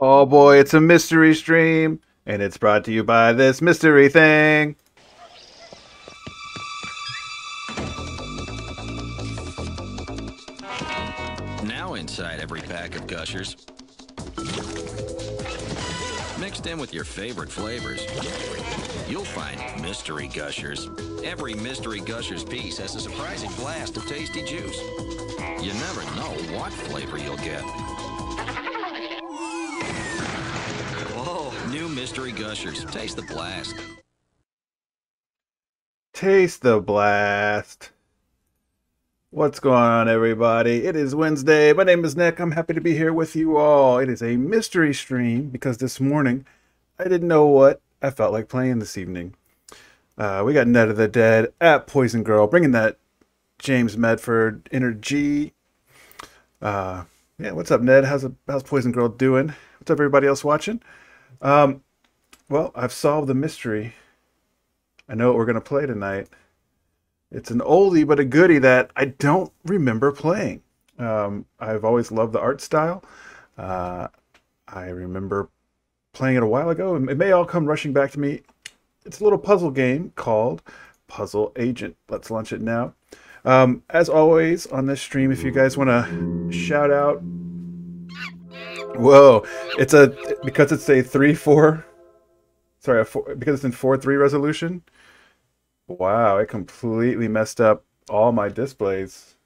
Oh boy, it's a mystery stream, and it's brought to you by this mystery thing. Now inside every pack of Gushers, mixed in with your favorite flavors, you'll find Mystery Gushers. Every Mystery Gushers piece has a surprising blast of tasty juice. You never know what flavor you'll get. Whoa, new Mystery Gushers. Taste the blast. Taste the blast. What's going on, everybody? It is Wednesday. My name is Nick. I'm happy to be here with you all. It is a mystery stream because this morning I didn't know what I felt like playing this evening. We got Net of the Dead at Poison Girl, bringing that James Medford energy. Yeah, what's up, Ned? How's Poison Girl doing? What's up, everybody else watching? Well, I've solved the mystery. I know what we're going to play tonight. It's an oldie but a goodie that I don't remember playing. I've always loved the art style. I remember playing it a while ago. It may all come rushing back to me. It's a little puzzle game called Puzzle Agent. Let's launch it now. As always on this stream, if you guys want to shout out, whoa! Because it's a 3-4. Sorry, because it's in 4-3 resolution. Wow, it completely messed up all my displays.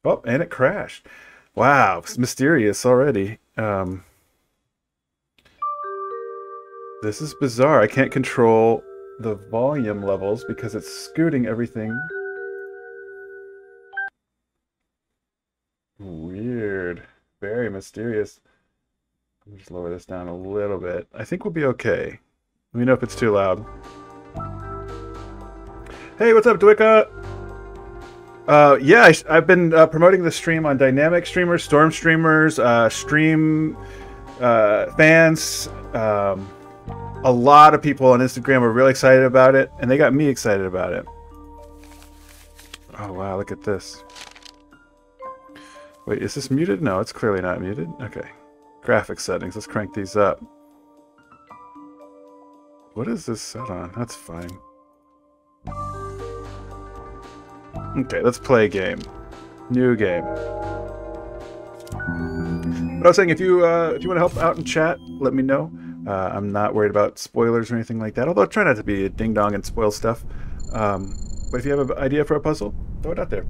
Oh, and it crashed. Wow, it's mysterious already. This is bizarre. I can't control the volume levels because it's scooting everything. Weird. Very mysterious. Let me just lower this down a little bit. I think we'll be okay. Let me know if it's too loud. Hey, what's up, Dwicka? Yeah, I've been promoting the stream on Dynamic Streamers, Storm Streamers, Stream fans. A lot of people on Instagram were really excited about it, and they got me excited about it. Oh, wow, look at this. Wait, is this muted? No, it's clearly not muted. Okay. Graphics settings. Let's crank these up. What is this set on? That's fine. Okay, let's play a game. New game. But I was saying, if you want to help out in chat, let me know. I'm not worried about spoilers or anything like that. Although I try not to be a ding dong and spoil stuff. But if you have an idea for a puzzle, throw it out there.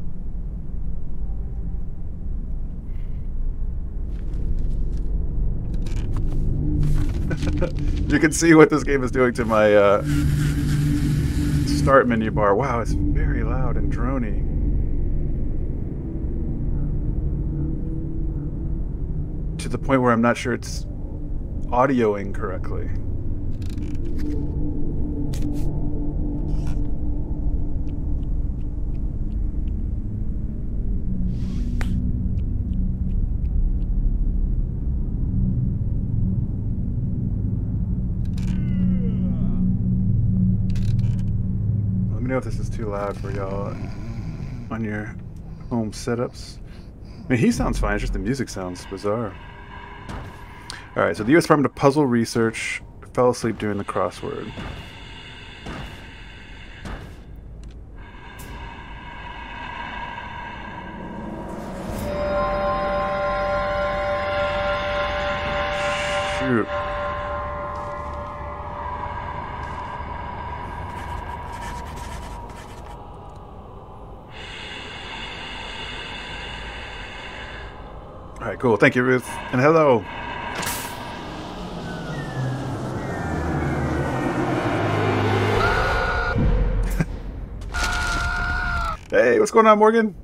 You can see what this game is doing to my start menu bar. Wow, it's very loud and drony. To the point where I'm not sure it's audioing correctly. Let me know if this is too loud for y'all on your home setups. I mean, he sounds fine, it's just the music sounds bizarre. Alright, so the U.S. Department of Puzzle Research fell asleep during the crossword. Shoot. Alright, cool. Thank you, Ruth. And hello. Hey, what's going on, Morgan?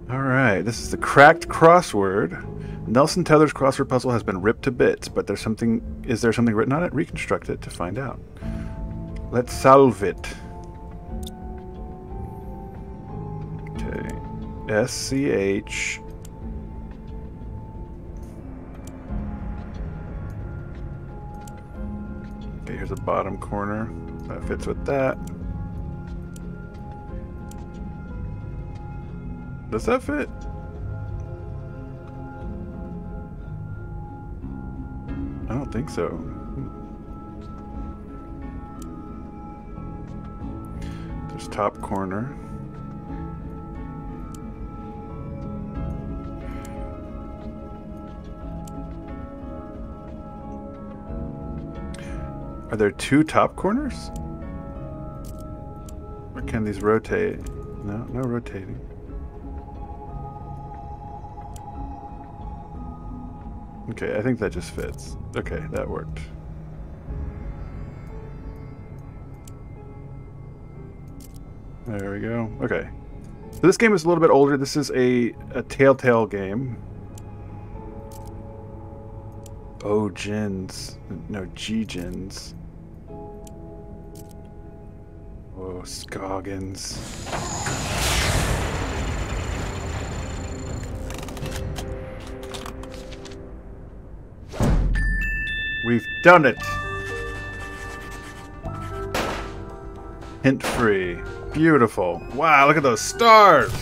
Alright, this is the cracked crossword. Nelson Tether's crossword puzzle has been ripped to bits, but is there something written on it? Reconstruct it to find out. Let's solve it. Okay. SCH. Okay, here's the bottom corner. That fits with that. Does that fit? I don't think so. There's top corner. Are there two top corners? Or can these rotate? No, no rotating. Okay, I think that just fits. Okay, that worked. There we go. Okay. So this game is a little bit older. This is a Telltale game. Oh, Gins. No, G-Gins. Oh, Scoggins. We've done it! Hint free. Beautiful. Wow, look at those stars!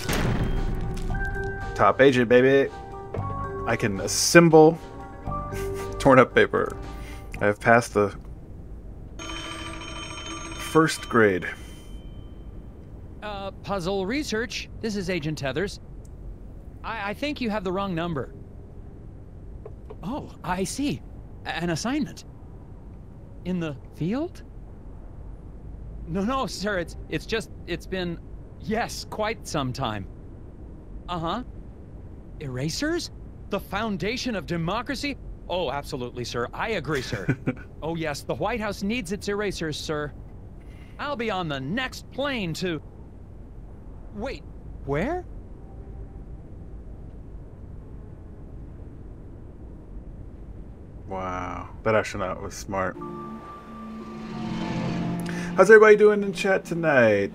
Top agent, baby. I can assemble torn up paper. I have passed the first grade. Puzzle research. This is Agent Tethers. I think you have the wrong number. Oh, I see. An assignment. In the field? No, sir. It's been, yes, quite some time. Uh-huh. Erasers? The foundation of democracy? Oh, absolutely, sir. I agree, sir. Oh, yes, the White House needs its erasers, sir. I'll be on the next plane to... Wait, where? Wow, that astronaut was smart. How's everybody doing in chat tonight?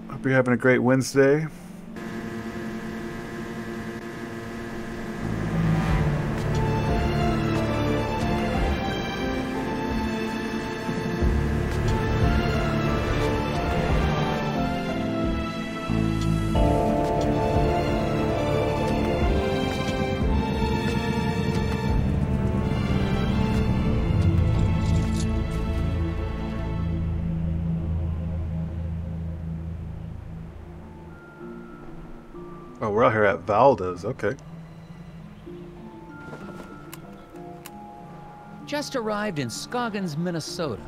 Hope you're having a great Wednesday. Oh, we're out here at Valda's. Okay. Just arrived in Scoggins, Minnesota.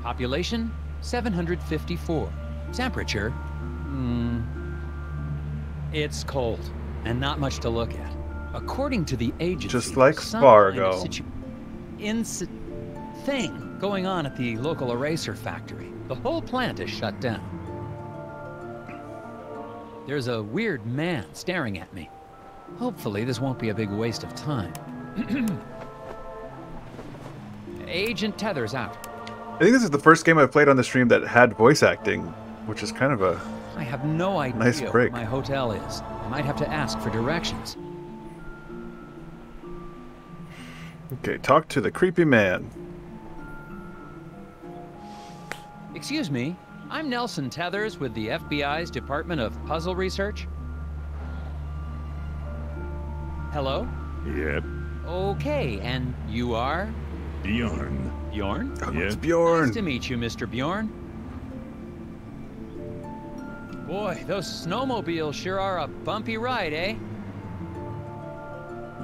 Population, 754. Temperature, it's cold, and not much to look at. According to the agency, just like some Fargo. Kind of thing going on at the local eraser factory. The whole plant is shut down. There's a weird man staring at me. Hopefully this won't be a big waste of time. Agent Tethers out. I think this is the first game I've played on the stream that had voice acting, which is kind of a I have no idea nice break. Where my hotel is. I might have to ask for directions. Okay, talk to the creepy man. Excuse me, I'm Nelson Tethers with the FBI's Department of Puzzle Research. Hello? Yep. Okay, and you are? Bjorn. Bjorn? Oh, Yeah. it's Bjorn. Nice to meet you, Mr. Bjorn. Boy, those snowmobiles sure are a bumpy ride, eh?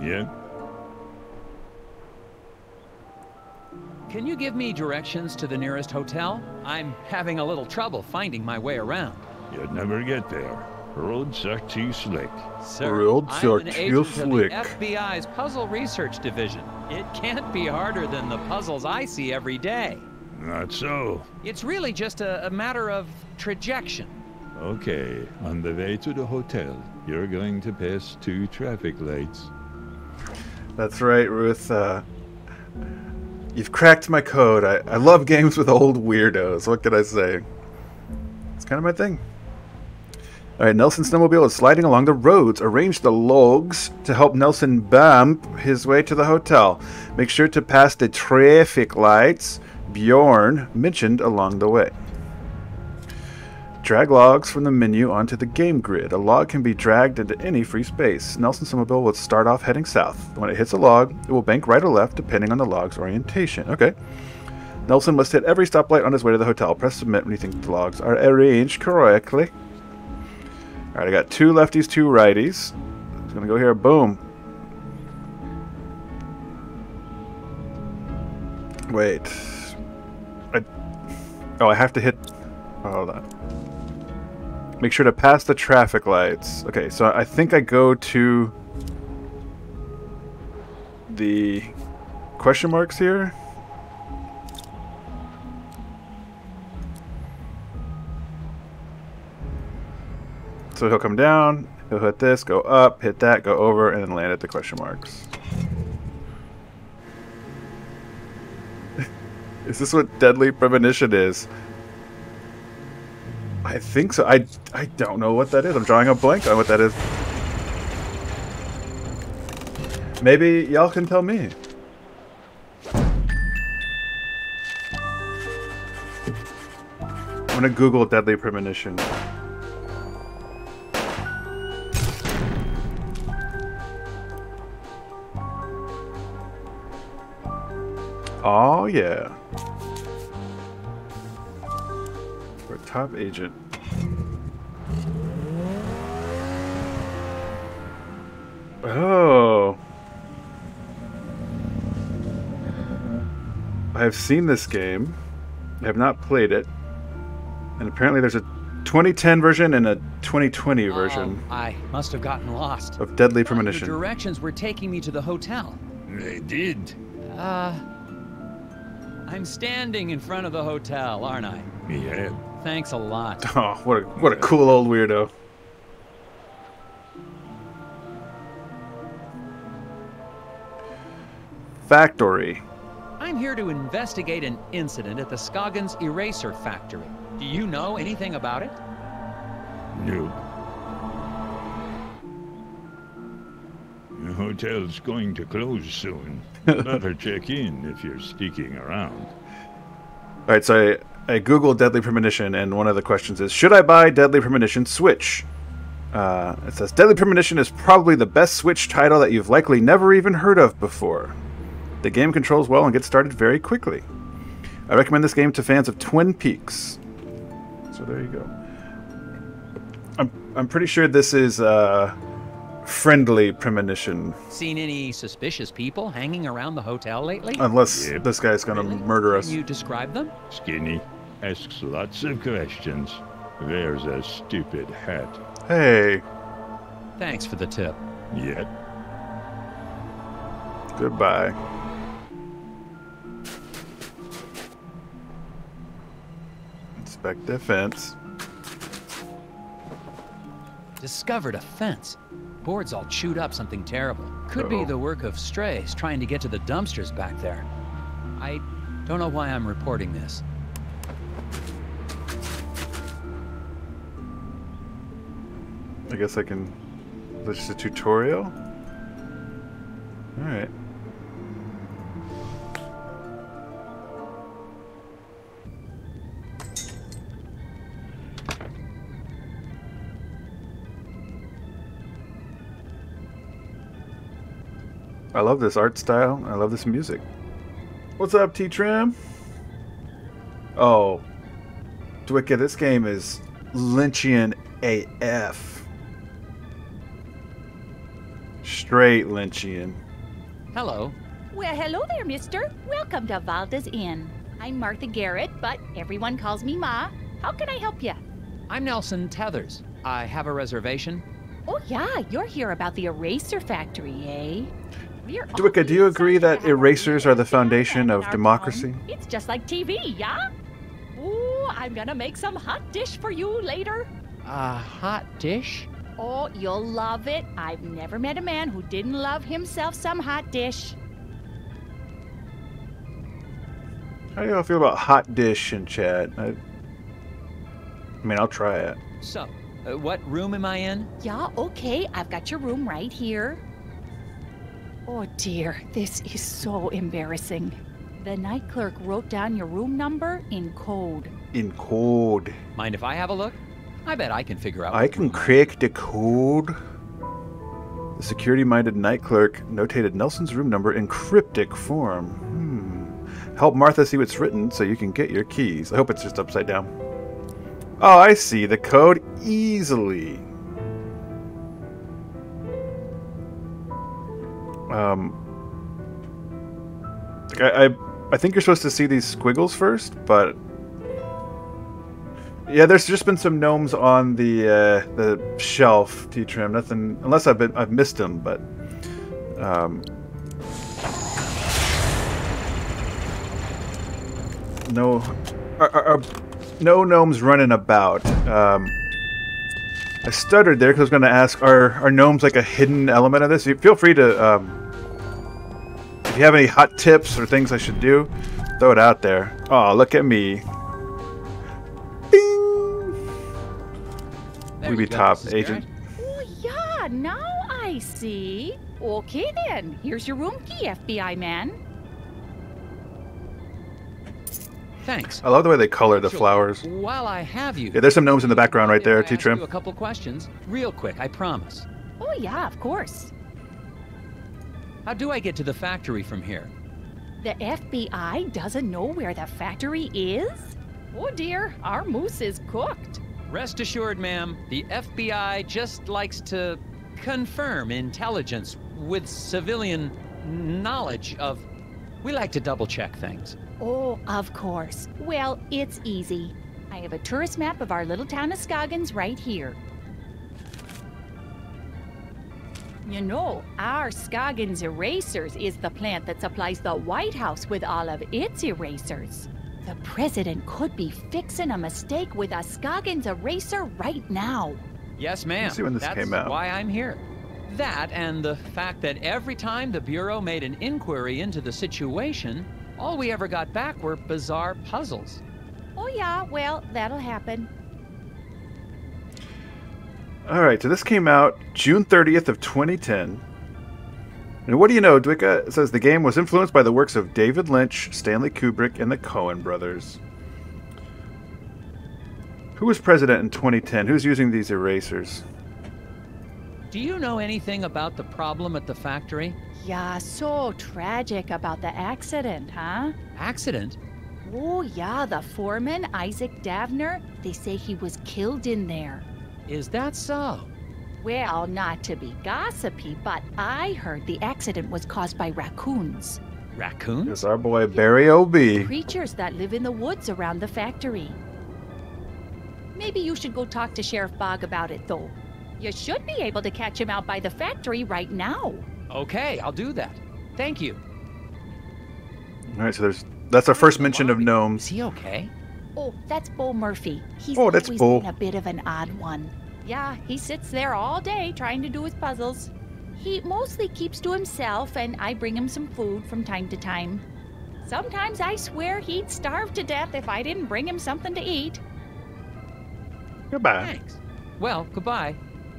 Yep. Can you give me directions to the nearest hotel? I'm having a little trouble finding my way around. You'd never get there. Roads are too slick. Sir, Roads I'm are an too agent of slick. the FBI's Puzzle Research Division. It can't be harder than the puzzles I see every day. Not so. It's really just a matter of trajection. Okay, on the way to the hotel, you're going to pass 2 traffic lights. That's right, Ruth. You've cracked my code. I love games with old weirdos. What can I say? It's kind of my thing. Alright, Nelson's snowmobile is sliding along the roads. Arrange the logs to help Nelson bump his way to the hotel. Make sure to pass the traffic lights Bjorn mentioned along the way. Drag logs from the menu onto the game grid. A log can be dragged into any free space. Nelson's snowmobile will start off heading south. When it hits a log, it will bank right or left depending on the log's orientation. Okay. Nelson must hit every stoplight on his way to the hotel. Press submit when you think the logs are arranged correctly. Alright, I got 2 lefties, 2 righties. It's gonna go here. Boom. Wait. I have to hit... Oh, hold on. Make sure to pass the traffic lights. Okay, so I think I go to the question marks here. So he'll come down, he'll hit this, go up, hit that, go over, and then land at the question marks. Is this what Deadly Premonition is? I think so. I don't know what that is. I'm drawing a blank on what that is. Maybe y'all can tell me. I'm gonna Google Deadly Premonition. Oh yeah. We're a top agent. Oh. I have seen this game. I have not played it. And apparently there's a 2010 version and a 2020 version. I must have gotten lost. Of Deadly Premonition. The directions were taking me to the hotel. They did. I'm standing in front of the hotel, aren't I? Yeah. Thanks a lot. Oh, what a cool old weirdo. Factory. I'm here to investigate an incident at the Scoggins Eraser Factory. Do you know anything about it? No. The hotel's going to close soon. Better check in if you're sticking around. Alright, so I googled Deadly Premonition, and one of the questions is, should I buy Deadly Premonition Switch? It says, Deadly Premonition is probably the best Switch title that you've likely never even heard of before. The game controls well and gets started very quickly. I recommend this game to fans of Twin Peaks. So there you go. I'm pretty sure this is Friendly Premonition. Seen any suspicious people hanging around the hotel lately? Unless Yep. this guy's gonna murder us. Can you describe them? Skinny asks lots of questions. Wears a stupid hat. Hey, Thanks for the tip. Yet. goodbye. Inspect the fence. Discovered a fence. Boards all chewed up, something terrible. Could be Uh-oh. the work of strays trying to get to the dumpsters back there. I don't know why I'm reporting this. I guess I can... This is a tutorial? Alright. I love this art style. I love this music. What's up, T-Trim? Oh. Dwicka, this game is Lynchian AF. Straight Lynchian. Hello. Well, hello there, mister. Welcome to Valda's Inn. I'm Martha Garrett, but everyone calls me Ma. How can I help you? I'm Nelson Tethers. I have a reservation. Oh, yeah, you're here about the eraser factory, eh? We're Dwicka, do you agree that erasers are the foundation of democracy? It's just like TV, yeah? Ooh, I'm gonna make some hot dish for you later. A hot dish? Oh, you'll love it. I've never met a man who didn't love himself some hot dish. How do y'all feel about hot dish in chat? I mean, I'll try it. So, what room am I in? Yeah, okay, I've got your room right here. Oh dear, this is so embarrassing. The night clerk wrote down your room number in code. In code. Mind if I have a look? I bet I can figure out. I can crack the code. The security-minded night clerk notated Nelson's room number in cryptic form. Help Martha see what's written so you can get your keys. I hope it's just upside down. Oh, I see the code easily. I think you're supposed to see these squiggles first, but yeah, there's just been some gnomes on the shelf, T-Trim. Nothing, unless I've missed them, but no, no gnomes running about. I stuttered there because I was going to ask, are gnomes like a hidden element of this? Feel free to, if you have any hot tips or things I should do, throw it out there. Oh, look at me. We be top agent. Oh, yeah, now I see. Okay, then. Here's your room key, FBI man. Thanks. I love the way they color the flowers. While I have you, yeah, there's some gnomes in the background right there, T-Trim. A couple questions, real quick, I promise. Oh, yeah, of course. How do I get to the factory from here? The FBI doesn't know where the factory is? Oh, dear, our moose is cooked. Rest assured, ma'am, the FBI just likes to confirm intelligence with civilian knowledge of... We like to double-check things. Oh, of course. Well, it's easy. I have a tourist map of our little town of Scoggins right here. You know, our Scoggins Erasers is the plant that supplies the White House with all of its erasers. The president could be fixing a mistake with a Scoggins eraser right now. Yes, ma'am. Let's see when this came out. That's why I'm here. That and the fact that every time the Bureau made an inquiry into the situation, all we ever got back were bizarre puzzles. Oh yeah, well, that'll happen. Alright, so this came out June 30th of 2010. And what do you know, Dwicka? It says the game was influenced by the works of David Lynch, Stanley Kubrick, and the Coen brothers. Who was president in 2010? Who's using these erasers? Do you know anything about the problem at the factory? Yeah, so tragic about the accident, huh? Accident? Oh yeah, the foreman, Isaac Davner, they say he was killed in there. Is that so? Well, not to be gossipy, but I heard the accident was caused by raccoons. Raccoons? It's our boy Barry O.B. Creatures that live in the woods around the factory. Maybe you should go talk to Sheriff Bogg about it, though. You should be able to catch him out by the factory right now. Okay, I'll do that. Thank you. Alright, so that's our first mention of gnomes. Is he okay? Oh, that's Bo Murphy. He's Oh, that's always Bo. been a bit of an odd one. Yeah, he sits there all day trying to do his puzzles. He mostly keeps to himself, and I bring him some food from time to time. Sometimes I swear he'd starve to death if I didn't bring him something to eat. Goodbye. Thanks. Well, goodbye.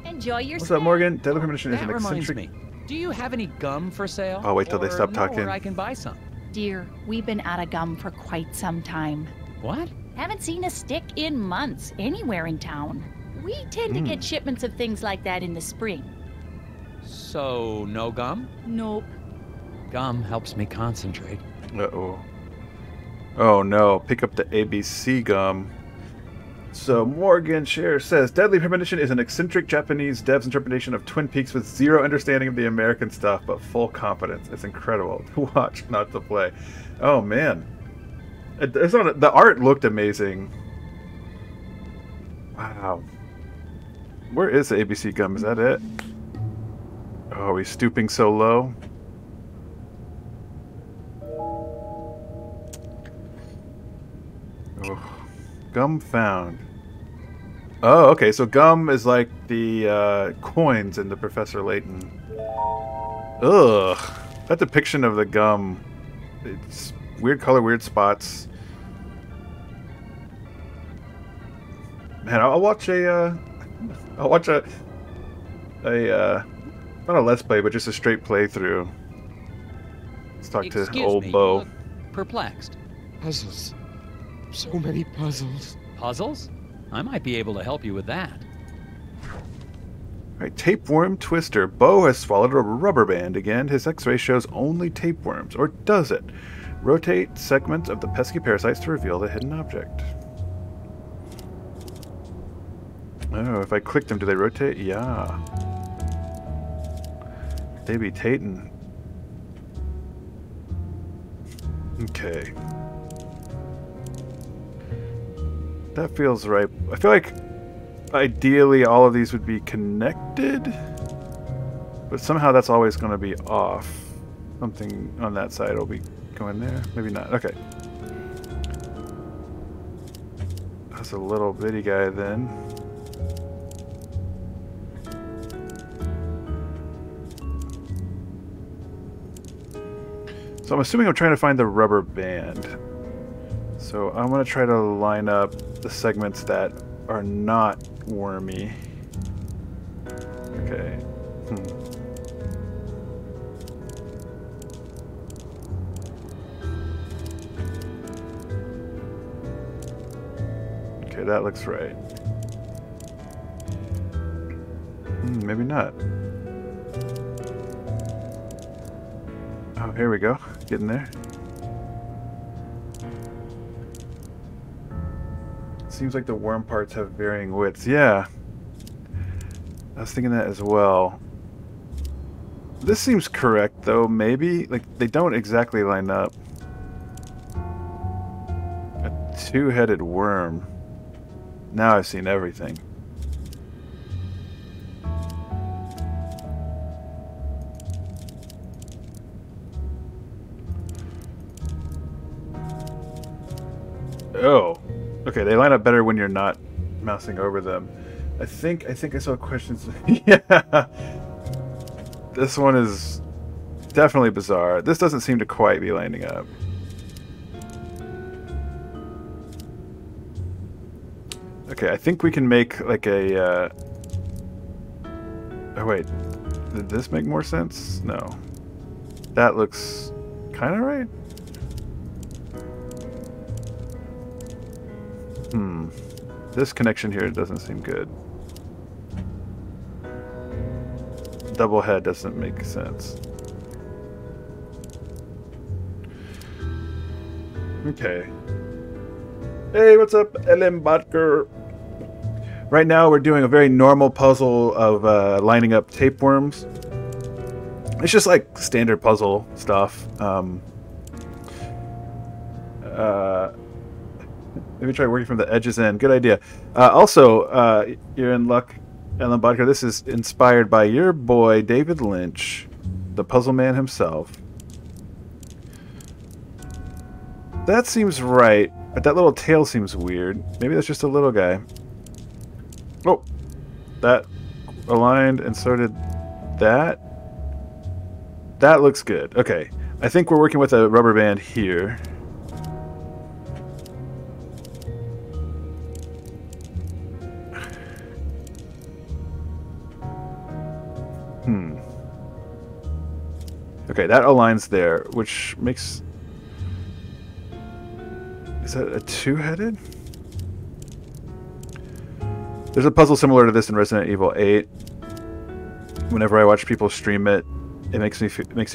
Enjoy your What's up, Morgan? Deadly Premonition is That an reminds eccentric... me. Do you have any gum for sale? Oh, wait till they stop know talking. where I can buy some. Dear, we've been out of gum for quite some time. What? Haven't seen a stick in months anywhere in town. We tend to get shipments of things like that in the spring. So, no gum? Nope. Gum helps me concentrate. Uh-oh. Oh, no. Pick up the ABC gum. So, Morgan Share says, Deadly Premonition is an eccentric Japanese dev's interpretation of Twin Peaks with zero understanding of the American stuff, but full competence. It's incredible to watch, not to play. Oh, man. The art looked amazing. Wow. Where is the ABC gum? Is that it? Oh, he's stooping so low. Oh. Gum found. Oh, okay. So gum is like the coins in the Professor Layton. Ugh. That depiction of the gum. It's weird color, weird spots. Man, I'll watch a not a let's play, but just a straight playthrough. Let's talk to Excuse old me, Bo. you look perplexed. Puzzles. So many puzzles. Puzzles? I might be able to help you with that. Alright, tapeworm twister. Bo has swallowed a rubber band again. His x-ray shows only tapeworms. Or does it? Rotate segments of the pesky parasites to reveal the hidden object. Oh, if I click them, do they rotate? Yeah. They be tatin'. Okay. That feels right. I feel like ideally all of these would be connected, but somehow that's always going to be off. Something on that side will be going there. Maybe not. Okay. That's a little bitty guy then. So I'm assuming I'm trying to find the rubber band. So I'm going to try to line up the segments that are not wormy. Okay. Okay, that looks right. Maybe not. Oh, here we go. Getting there. Seems like the worm parts have varying widths. Yeah. I was thinking that as well. This seems correct, though, maybe. Like, they don't exactly line up. A two-headed worm. Now I've seen everything. Oh. Okay, they line up better when you're not mousing over them. I think I saw questions. Yeah. This one is definitely bizarre. This doesn't seem to quite be lining up. Okay, I think we can make like a oh wait. Did this make more sense? No. That looks kind of right. This connection here doesn't seem good. Double head doesn't make sense. Okay. Hey, what's up, Ellen Botker? Right now we're doing a very normal puzzle of lining up tapeworms. It's just like standard puzzle stuff. Maybe try working from the edges in. Good idea. Also, you're in luck, Ellen Bodker. This is inspired by your boy, David Lynch, the puzzle man himself. That seems right, but that little tail seems weird. Maybe that's just a little guy. Oh, that aligned, and so did that. That looks good. Okay, I think we're working with a rubber band here. Okay, that aligns there, which makes... Is that a two-headed? There's a puzzle similar to this in Resident Evil 8. Whenever I watch people stream it, it makes me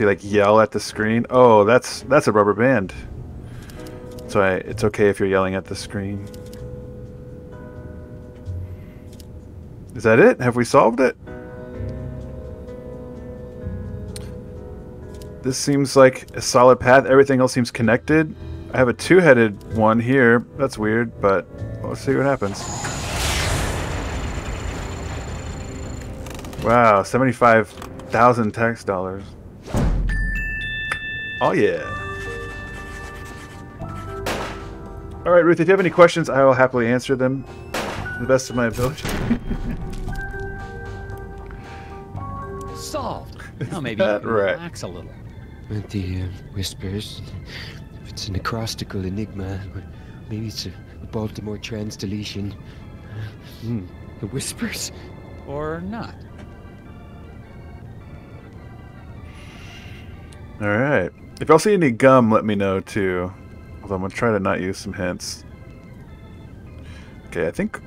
like yell at the screen. Oh, that's a rubber band. So it's okay if you're yelling at the screen. Is that it? Have we solved it? This seems like a solid path. Everything else seems connected. I have a two-headed one here. That's weird, but let's see what happens. Wow, 75,000 tax dollars. Oh yeah. All right, Ruth, if you have any questions, I will happily answer them to the best of my ability. Solved. Now maybe you can relax a little. The whispers. If it's an acrostical enigma, or maybe it's a Baltimore trans-deletion. The whispers? Or not. Alright. If y'all see any gum, let me know too. Although I'm going to try to not use some hints. Okay, I think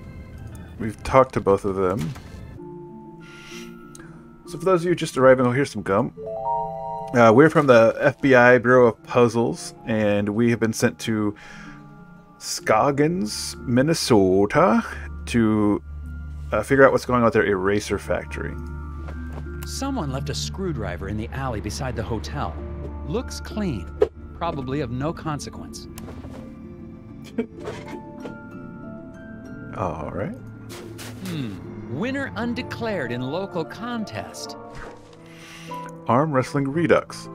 We've talked to both of them. So for those of you just arriving, oh, here's some gum. We're from the FBI Bureau of Puzzles, and we have been sent to Scoggins, Minnesota, to figure out what's going on with their eraser factory. Someone left a screwdriver in the alley beside the hotel. Looks clean. Probably of no consequence. All right. Winner undeclared in local contest. Arm Wrestling Redux.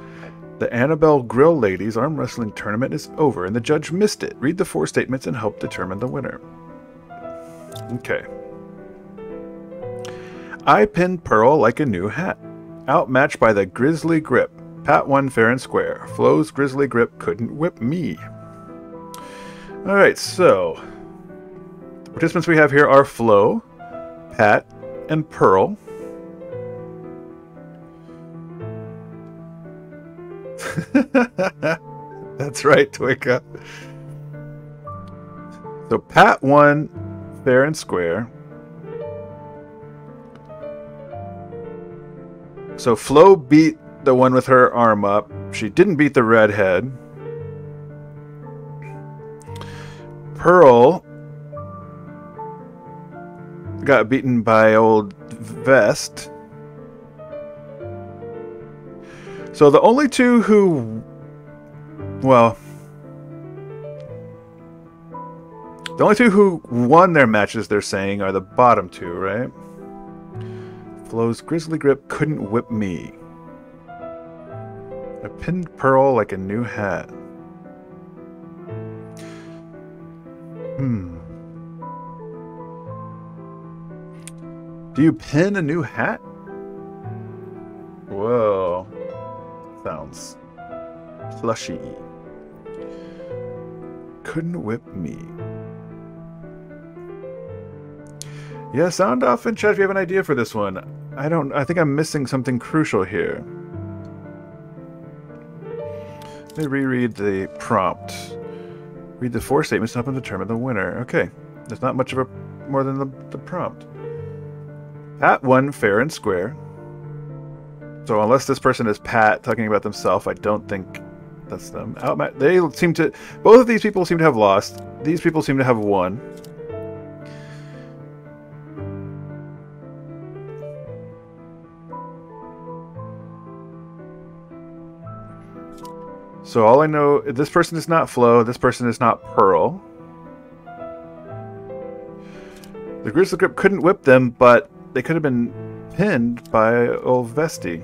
The Annabelle Grill Ladies Arm Wrestling Tournament is over, and the judge missed it. Read the 4 statements and help determine the winner. Okay. I pinned Pearl like a new hat. Outmatched by the Grizzly Grip. Pat won fair and square. Flo's Grizzly Grip couldn't whip me. Alright, so the participants we have here are Flo, Pat, and Pearl. That's right, Twika. So Pat won fair and square. So Flo beat the one with her arm up. She didn't beat the redhead. Pearl got beaten by old Vest. So the only two who... Well... The only two who won their matches, they're saying, are the bottom two, right? Flo's Grizzly Grip couldn't whip me. I pinned Pearl like a new hat. Do you pin a new hat? Whoa. Sounds plushy. Couldn't whip me. Yeah, sound off in chat if you have an idea for this one. I think I'm missing something crucial here. Let me reread the prompt. Read the 4 statements to help them determine the winner. Okay. There's not much of a more than the prompt. Pat won fair and square. So unless this person is Pat talking about themselves, I don't think that's them. They seem to... Both of these people seem to have lost. These people seem to have won. So all I know, this person is not Flo, this person is not Pearl. The Grizzly Grip couldn't whip them, but they could have been pinned by old Vesti.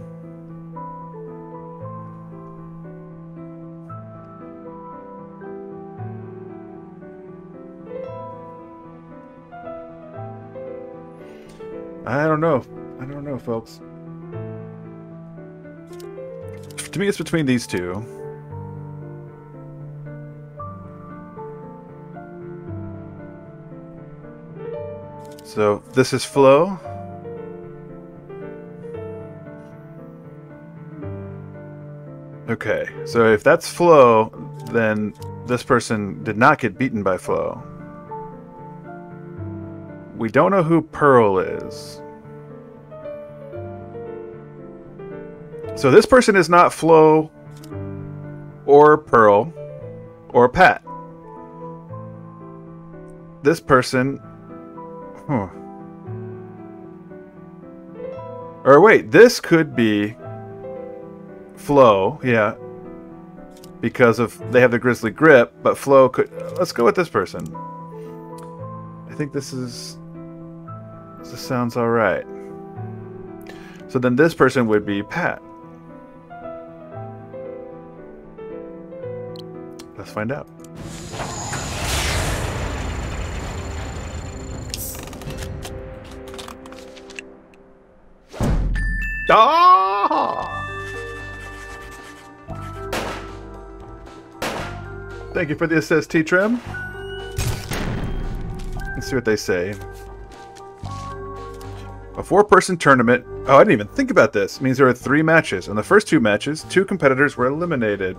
I don't know. I don't know, folks. To me, it's between these two. So this is Flo. Okay, so if that's Flo, then this person did not get beaten by Flo. We don't know who Pearl is. So this person is not Flo or Pearl or Pat. This person... Or wait, this could be Flo, yeah. Because of they have the Grizzly Grip, but Flo could... Let's go with this person. I think this sounds alright. So then this person would be Pat. Let's find out. Ah! Thank you for the assist, T-Trim. Let's see what they say. A 4-person tournament. Oh, I didn't even think about this. It means there are 3 matches. In the first 2 matches, 2 competitors were eliminated.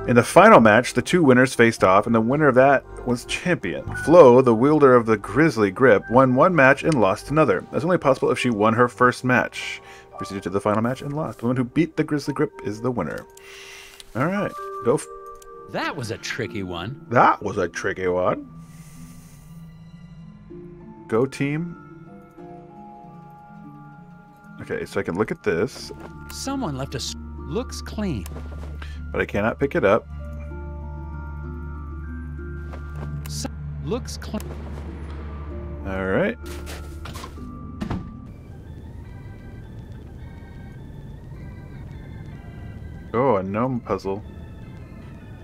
In the final match, the 2 winners faced off, and the winner of that was champion. Flo, the wielder of the Grizzly Grip, won one match and lost another. That's only possible if she won her first match. Proceeded to the final match and lost. The one who beat the Grizzly Grip is the winner. All right, go. That was a tricky one. That was a tricky one. Go team. Okay, so I can look at this. Someone left a... Looks clean. But I cannot pick it up. Looks clean. All right. Oh, a gnome puzzle.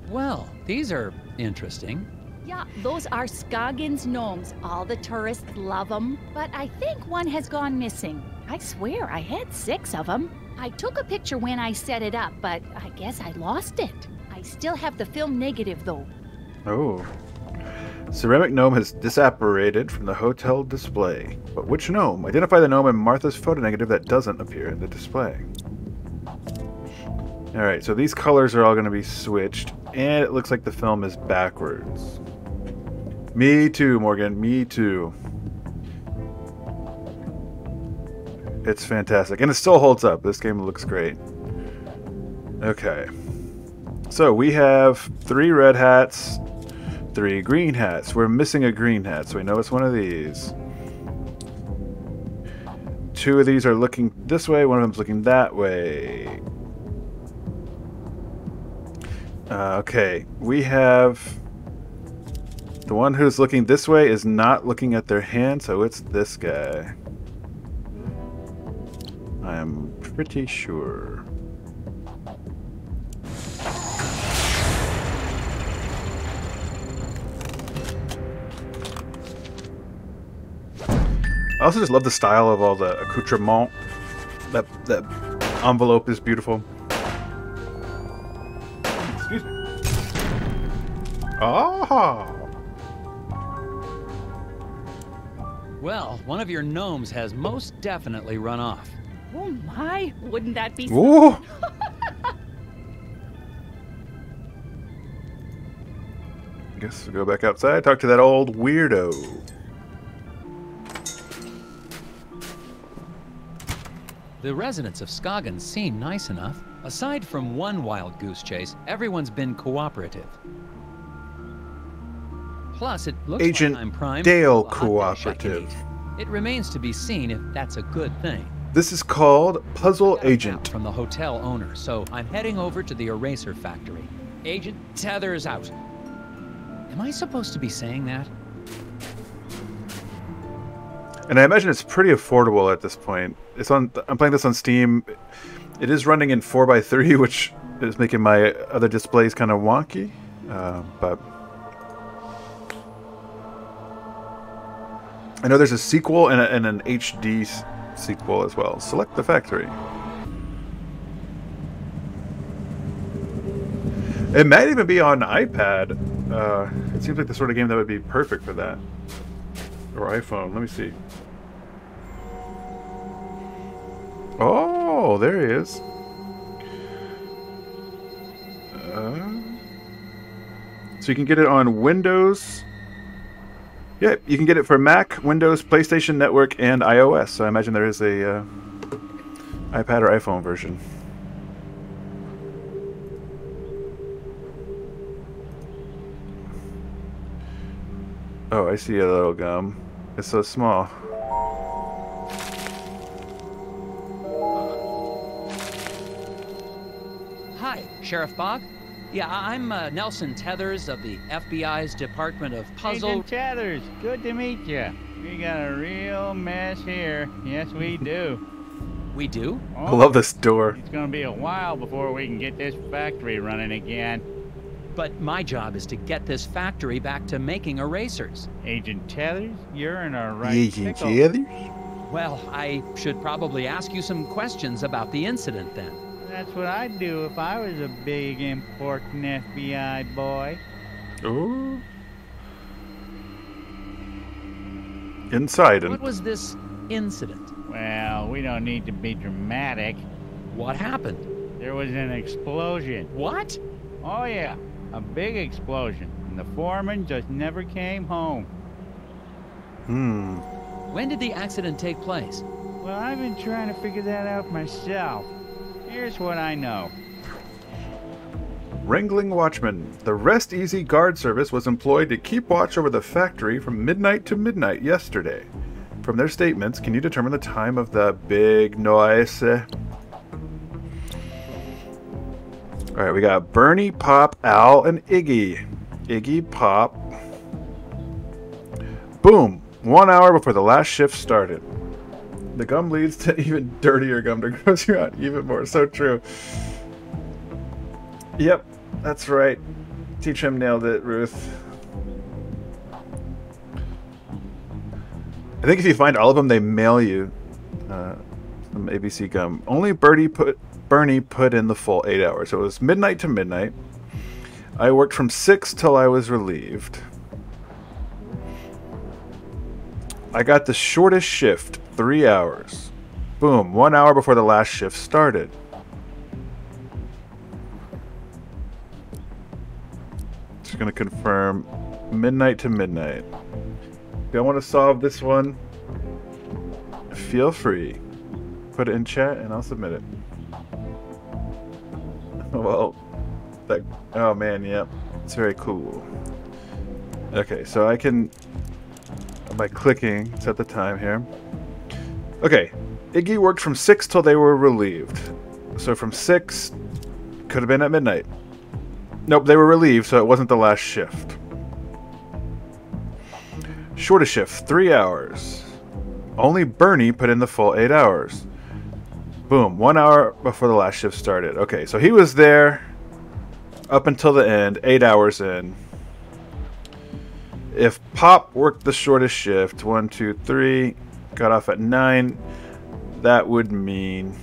Well, these are interesting. Yeah, those are Scoggins gnomes. All the tourists love them. But I think one has gone missing. I swear I had 6 of them. I took a picture when I set it up, but I guess I lost it. I still have the film negative, though. Oh. Ceramic gnome has disapparated from the hotel display. But which gnome? Identify the gnome in Martha's photo negative that doesn't appear in the display. Alright, so these colors are all going to be switched, and it looks like the film is backwards. Me too, Morgan. Me too. It's fantastic. And it still holds up. This game looks great. Okay. So we have 3 red hats, 3 green hats. We're missing a green hat, so we know it's one of these. 2 of these are looking this way, one of them's looking that way. Okay, we have... The one who's looking this way is not looking at their hand, so it's this guy. I am pretty sure. I also just love the style of all the accoutrement. That envelope is beautiful. Excuse me. Oh! Well, one of your gnomes has most definitely run off. Oh my, wouldn't that be Ooh! Guess we'll go back outside, talk to that old weirdo. The residents of Scoggins seem nice enough. Aside from one wild goose chase, everyone's been cooperative. Plus, it looks Agent like I'm primed Dale for a hot dish I can cooperative. eat. It remains to be seen if that's a good thing. This is called Puzzle Got a Agent. tap from the hotel owner, so I'm heading over to the eraser factory. Agent Tethers out. Am I supposed to be saying that? And I imagine it's pretty affordable at this point. It's on. I'm playing this on Steam. It is running in 4:3, which is making my other displays kind of wonky. But I know there's a sequel and an HD sequel as well. Select the factory. It might even be on iPad. It seems like the sort of game that would be perfect for that. Or iPhone. Let me see. Oh, there he is. So you can get it on Windows. Yeah, you can get it for Mac, Windows, PlayStation Network, and iOS. So I imagine there is a iPad or iPhone version. Oh, I see a little gum. It's so small. Hi, Sheriff Bog. Yeah, I'm Nelson Tethers of the FBI's Department of Puzzle... Agent Tethers, good to meet you. We got a real mess here. Yes, we do. We do? I love this door. It's gonna be a while before we can get this factory running again. But my job is to get this factory back to making erasers. Agent Tethers, you're in a right Agent pickle. Tethers? Well, I should probably ask you some questions about the incident then. That's what I'd do if I was a big, important FBI boy. Ooh. Inside. What was this incident? Well, we don't need to be dramatic. What happened? There was an explosion. What? Oh yeah, a big explosion. and the foreman just never came home. When did the accident take place? Well, I've been trying to figure that out myself. Here's what I know. Wrangling Watchman. The Rest Easy guard service was employed to keep watch over the factory from midnight to midnight yesterday. From their statements, can you determine the time of the big noise? Alright, we got Bernie, Pop, Al, and Iggy. Iggy, Pop. Boom! 1 hour before the last shift started. The gum leads to even dirtier gum to gross you out even more. So true. Yep, that's right. Teach him nailed it, Ruth. I think if you find all of them, they mail you some ABC gum. Only Bernie put in the full 8 hours. So it was midnight to midnight. I worked from 6 till I was relieved. I got the shortest shift, 3 hours. Boom, 1 hour before the last shift started. Just gonna confirm midnight to midnight. If you want to solve this one, feel free. Put it in chat and I'll submit it. Well, oh man, yep. It's very cool. Okay, so I can, by clicking, set the time here. Okay, Iggy worked from 6 till they were relieved. So from 6, could have been at midnight. Nope, they were relieved, so it wasn't the last shift. Shortest shift, 3 hours. Only Bernie put in the full 8 hours. Boom, 1 hour before the last shift started. Okay, so he was there up until the end, 8 hours in. If Pop worked the shortest shift, 1, 2, 3, got off at 9, that would mean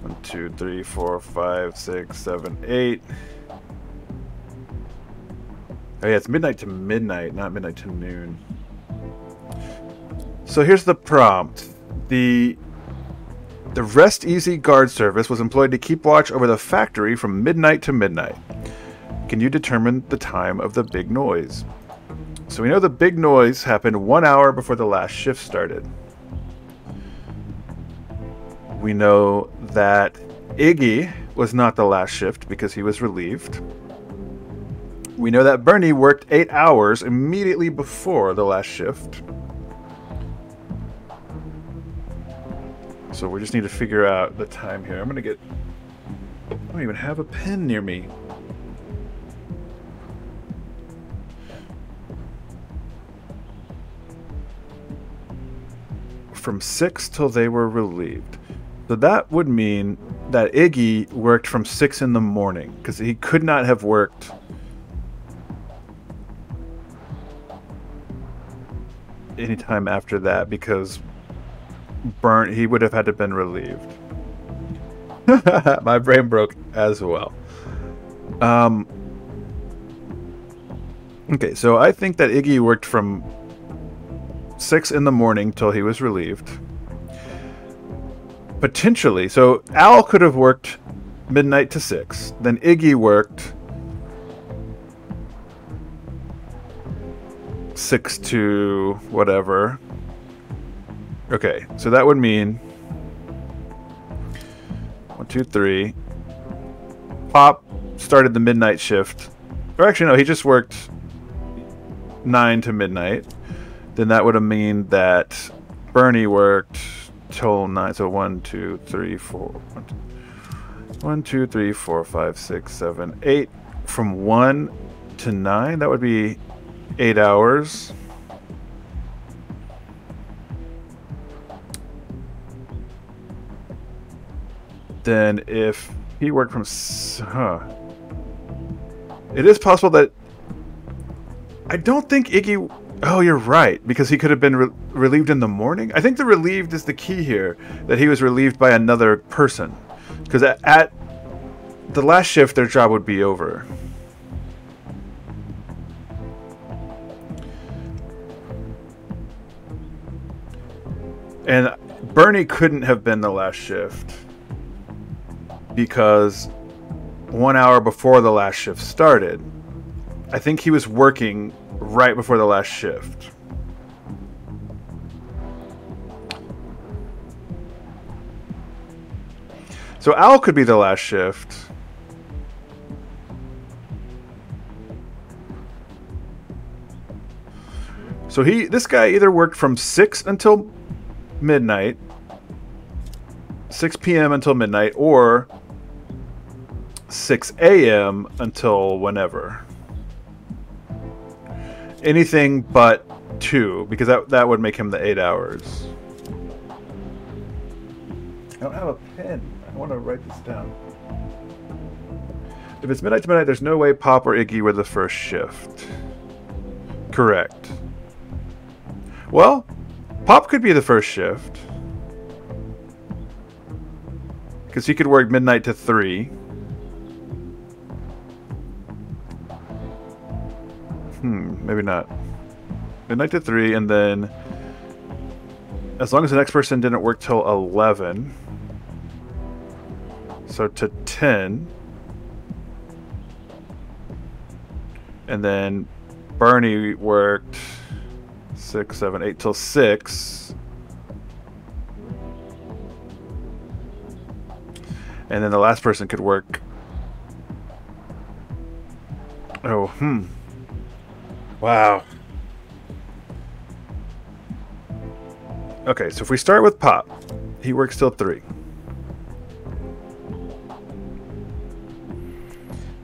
1, 2, 3, 4, 5, 6, 7, 8. Oh yeah, it's midnight to midnight, not midnight to noon. So here's the prompt. The Rest Easy guard service was employed to keep watch over the factory from midnight to midnight. Can you determine the time of the big noise? So we know the big noise happened 1 hour before the last shift started. We know that Iggy was not the last shift because he was relieved. We know that Bernie worked 8 hours immediately before the last shift. So we just need to figure out the time here. I don't even have a pen near me. From 6 till they were relieved. So that would mean that Iggy worked from 6 in the morning, because he could not have worked anytime after that, because he would have had to been relieved. My brain broke as well. Okay, so I think that Iggy worked from 6 in the morning till he was relieved. Potentially. So Al could have worked midnight to 6. Then Iggy worked 6 to whatever. Okay, so that would mean 1, 2, 3. Pop started the midnight shift. Or actually, no, he just worked 9 to midnight. Then that would have mean that Bernie worked till 9. So 1, 2, 3, 4. 1, 2, 3, 4, 5, 6, 7, 8. From 1 to 9, that would be 8 hours. Then if he worked from... It is possible that... I don't think Iggy... Oh, you're right, because he could have been relieved in the morning. I think the relieved is the key here, that he was relieved by another person. Because at the last shift, their job would be over. And Bernie couldn't have been the last shift, because 1 hour before the last shift started, I think he was working right before the last shift. So Al could be the last shift. So this guy either worked from 6 until midnight, 6 p.m. until midnight, or 6 a.m. until whenever. Anything but 2, because that would make him the 8 hours. I don't have a pen. I want to write this down. If it's midnight to midnight, there's no way Pop or Iggy were the first shift. Correct. Well, Pop could be the first shift. Because he could work midnight to 3. Maybe not. Midnight to 3, and then as long as the next person didn't work till 11. So to 10. And then Bernie worked 6, 7, 8 till 6. And then the last person could work. Oh, Wow. Okay, so if we start with Pop, he works till 3.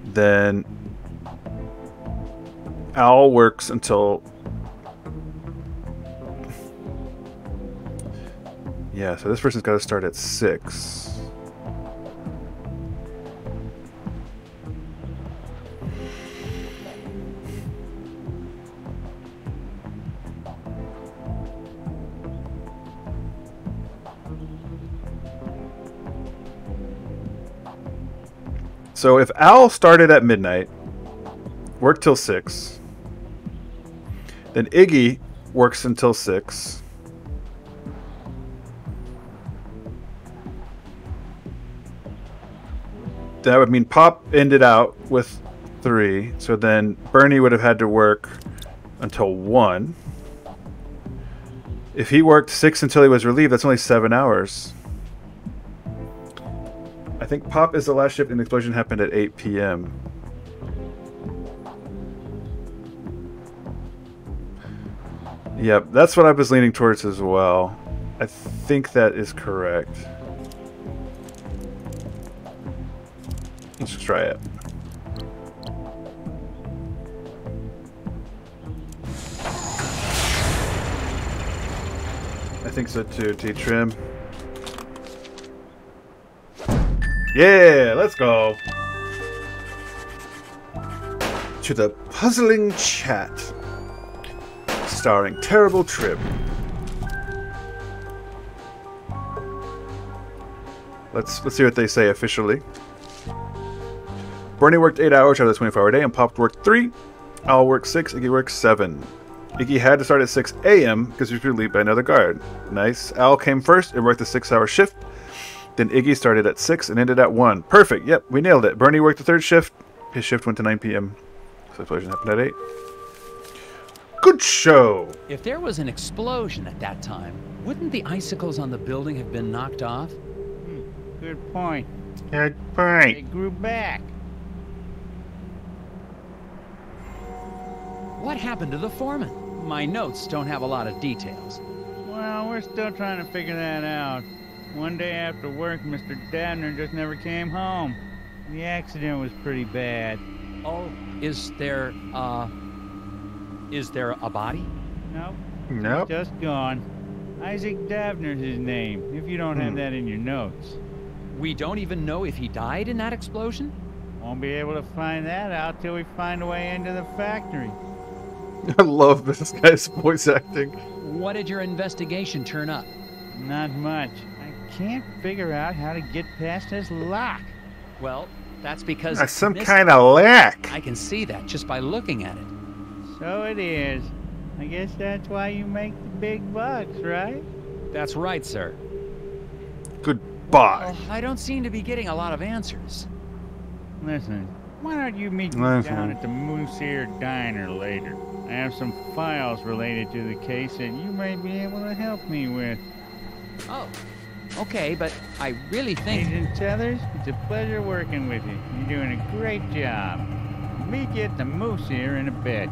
Then Al works until... Yeah, so this person's got to start at 6. So if Al started at midnight, worked till 6, then Iggy works until 6. That would mean Pop ended out with 3, so then Bernie would have had to work until 1. If he worked 6 until he was relieved, that's only 7 hours. I think Pop is the last shift and the explosion happened at 8 p.m. Yep, that's what I was leaning towards as well. I think that is correct. Let's just try it. I think so too, T-Trim. Yeah, let's go. To the puzzling chat. Starring Terrible Trib. Let's see what they say officially. Bernie worked 8 hours out of the 24-hour day and Pop worked 3. Al worked 6, Iggy worked 7. Iggy had to start at 6 a.m. because he was relieved by another guard. Nice. Al came first and worked the 6-hour shift. Then Iggy started at 6 and ended at 1. Perfect. Yep, we nailed it. Bernie worked the 3rd shift. His shift went to 9 p.m. So the explosion happened at 8. Good show. If there was an explosion at that time, wouldn't the icicles on the building have been knocked off? Good point. Good They point. grew back. What happened to the foreman? My notes don't have a lot of details. Well, we're still trying to figure that out. One day after work, Mr. Dabner just never came home. The accident was pretty bad. Oh, is there a body? Nope. Nope. Just gone. Isaac Dabner's his name, if you don't have that in your notes. We don't even know if he died in that explosion? Won't be able to find that out till we find a way into the factory. I love this guy's voice acting. What did your investigation turn up? Not much. I can't figure out how to get past this lock. Well, that's because That's some this- kind of lack. I can see that just by looking at it. So it is. I guess that's why you make the big bucks, right? That's right, sir. Goodbye. Well, I don't seem to be getting a lot of answers. Listen, Why don't you meet me down at the Moose Ear Diner later? I have some files related to the case that you may be able to help me with. Oh, okay, but I really think... Agent Tethers, it's a pleasure working with you. You're doing a great job. Meet you at the Moose Ear in a bit.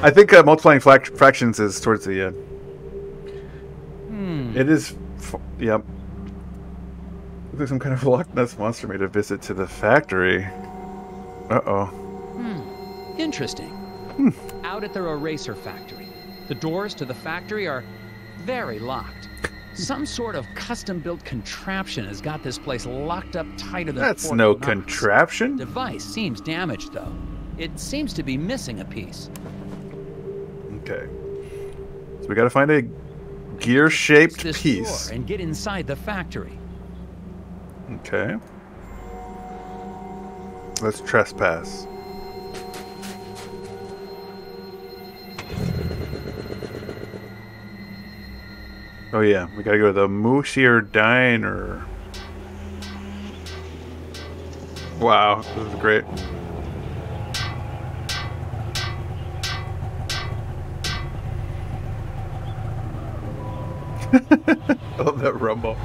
I think multiplying fractions is towards the end. It is... Yep. Looks like some kind of Loch Ness monster made a visit to the factory. Uh-oh. Interesting. Out at their eraser factory. The doors to the factory are very locked. Some sort of custom-built contraption has got this place locked up tighter than That's Fort no Knox. contraption. The device seems damaged, though. It seems to be missing a piece. Okay. So we gotta find a gear-shaped This piece. door and get inside the factory. Okay. Let's trespass. Oh yeah, we gotta go to the Moose Ear Diner. Wow, this is great. I love that rumble.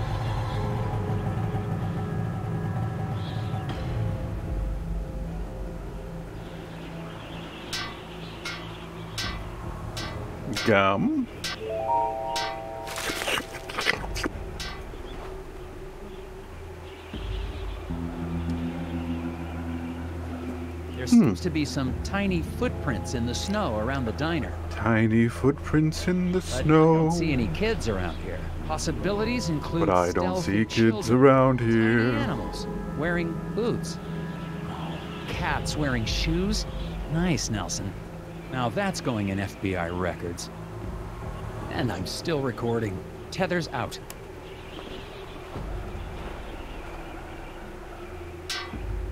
Gum. There seems to be some tiny footprints in the snow around the diner. Tiny footprints in the But I snow. don't see any kids around here. Possibilities include But I don't stealthy see kids children, around tiny here. animals wearing boots. Oh, cats wearing shoes. Nice, Nelson. Now that's going in FBI records. And I'm still recording. Tethers out.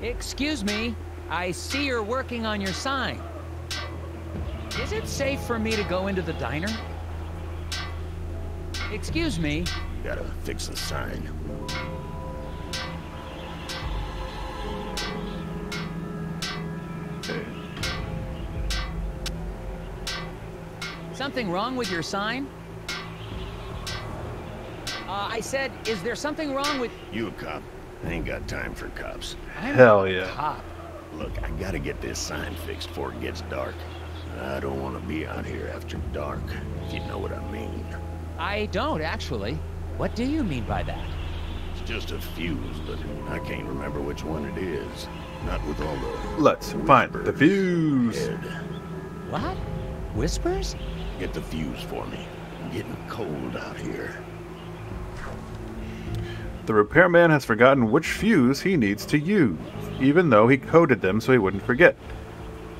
Excuse me. I see you're working on your sign. Is it safe for me to go into the diner? Excuse me. Gotta fix the sign. Okay. Something wrong with your sign? I said, is there something wrong with... You a cop? I ain't got time for cops. I'm Hell not a yeah. cop. Look, I gotta get this sign fixed before it gets dark. I don't want to be out here after dark, if you know what I mean. I don't, actually. What do you mean by that? It's just a fuse, but I can't remember which one it is. Not with all the... Let's find the fuse. Ed, What? Whispers? get the fuse for me. I'm getting cold out here. The repairman has forgotten which fuse he needs to use, even though he coded them so he wouldn't forget.